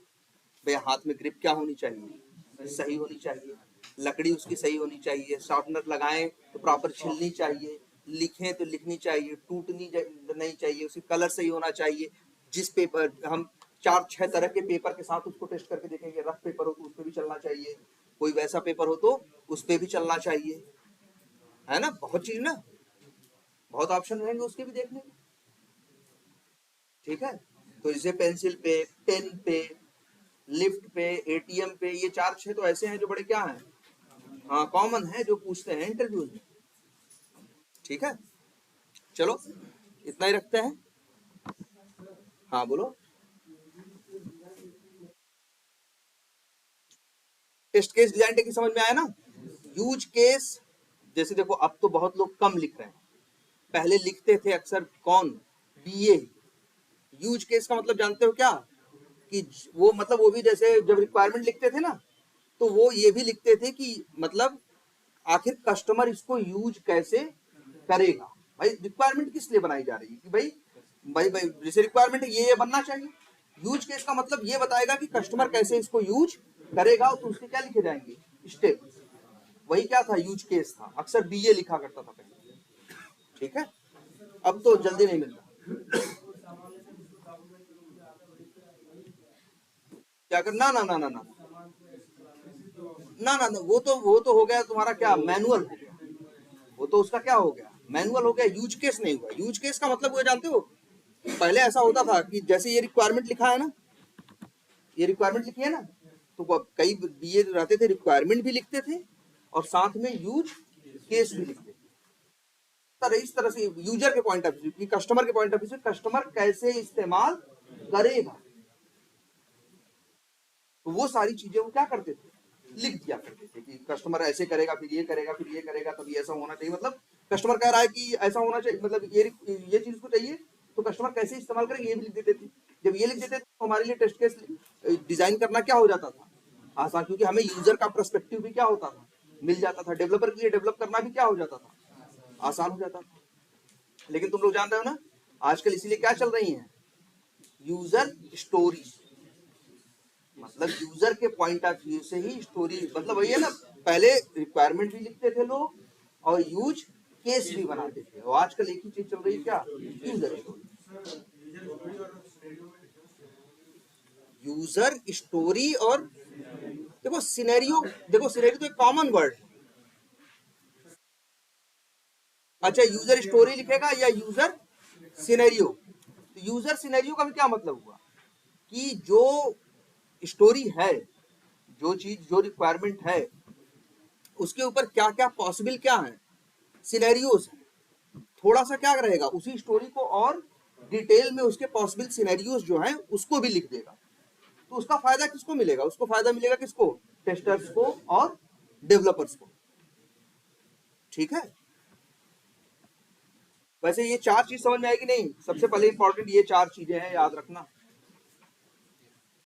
भैया हाथ में ग्रिप क्या होनी चाहिए, सही होनी चाहिए, लकड़ी उसकी सही होनी चाहिए, शार्पनर लगाएं तो प्रॉपर छिलनी चाहिए, लिखें तो लिखनी चाहिए, टूटनी नहीं चाहिए, उसकी कलर सही होना चाहिए। जिस पेपर हम 4-6 तरह के पेपर के साथ उसको टेस्ट करके देखेंगे, रफ पेपर हो तो उस पर भी चलना चाहिए, कोई वैसा पेपर हो तो उस पर भी चलना चाहिए, है ना। बहुत चीज ना, बहुत ऑप्शन रहेंगे उसके भी देखने, ठीक है। तो जैसे पेंसिल पे, पेन पे, लिफ्ट पे, एटीएम पे, ये 4-6 तो ऐसे हैं जो बड़े क्या हैं, हाँ कॉमन है, जो पूछते हैं इंटरव्यू में, ठीक है। चलो इतना ही रखते हैं, हाँ बोलो। टेस्ट केस डिजाइन टेक्निक समझ में आया ना। यूज केस जैसे देखो अब तो बहुत लोग कम लिख रहे हैं, पहले लिखते थे अक्सर कौन, बीए। यूज केस का मतलब जानते हो क्या, कि वो मतलब वो भी जैसे जब रिक्वायरमेंट लिखते थे ना, तो वो ये भी लिखते थे कि मतलब आखिर कस्टमर इसको यूज कैसे करेगा। भाई रिक्वायरमेंट किस लिए बनाई जा रही है, कि भाई भाई भाई जैसे रिक्वायरमेंट है ये बनना चाहिए। यूज केस का मतलब ये बताएगा कि कस्टमर कैसे इसको यूज करेगा, तो उसके क्या लिखे जाएंगे, स्टेप। वही क्या था, यूज केस था, अक्सर बीए लिखा करता था पहले। ठीक है, अब तो जल्दी नहीं मिलता। क्या करना, ना ना ना ना ना ना ना, वो तो हो गया तुम्हारा क्या, मैनुअल हो गया। वो तो उसका क्या हो गया, मैनुअल हो गया। यूज केस नहीं हुआ। यूज केस का मतलब वो जानते हो, पहले ऐसा होता था कि जैसे ये रिक्वायरमेंट लिखा है ना, ये रिक्वायरमेंट लिखी है ना, तो कई बीए रहते थे रिक्वायरमेंट भी लिखते थे और साथ में यूज केस भी लिखते थे। इस तरह से यूजर के पॉइंट ऑफ व्यू, कि कस्टमर के पॉइंट ऑफ व्यू से कस्टमर कैसे इस्तेमाल करेगा, तो वो सारी चीजें वो क्या करते थे, लिख दिया करते थे कि कस्टमर ऐसे करेगा, फिर ये करेगा, फिर ये करेगा, तभी ऐसा होना चाहिए। मतलब कस्टमर कह रहा है कि ऐसा होना चाहिए, मतलब ये चीज को चाहिए, तो कस्टमर कैसे इस्तेमाल करेंगे ये भी लिख देते थे। जब ये लिख देते थे तो हमारे लिए टेस्ट केस डिजाइन करना क्या हो जाता था, आसान, क्योंकि हमें यूजर का पर्सपेक्टिव भी क्या होता था, मिल जाता था। डेवलपर के लिए डेवलप करना भी क्या हो जाता था, आसान हो जाता था। लेकिन तुम लोग जान रहे हो ना, आजकल इसीलिए क्या चल रही है, यूजर स्टोरी। मतलब यूजर के पॉइंट ऑफ व्यू से ही स्टोरी, मतलब वही है ना, पहले रिक्वायरमेंट भी लिखते थे लोग और यूज केस भी बनाते थे, और आजकल एक ही चीज चल रही है, क्या, यूजर स्टोरी। यूजर स्टोरी और देखो सिनेरियो, देखो सिनेरियो तो एक कॉमन वर्ड है। अच्छा, यूजर स्टोरी लिखेगा या यूजर सिनेरियो, तो यूजर सिनेरियो का भी क्या मतलब हुआ, कि जो स्टोरी है, जो चीज, जो रिक्वायरमेंट है, उसके ऊपर क्या क्या पॉसिबल क्या है, सिनेरियोस है। थोड़ा सा क्या रहेगा उसी स्टोरी को और डिटेल में उसके पॉसिबल सिनेरियोस जो हैं उसको भी लिख देगा। तो उसका फायदा किसको मिलेगा, उसको फायदा मिलेगा किसको, टेस्टर्स को और डेवलपर्स को। ठीक है, वैसे ये चार चीज समझ में आएगी नहीं, सबसे पहले इंपॉर्टेंट ये चार चीजें हैं, याद रखना।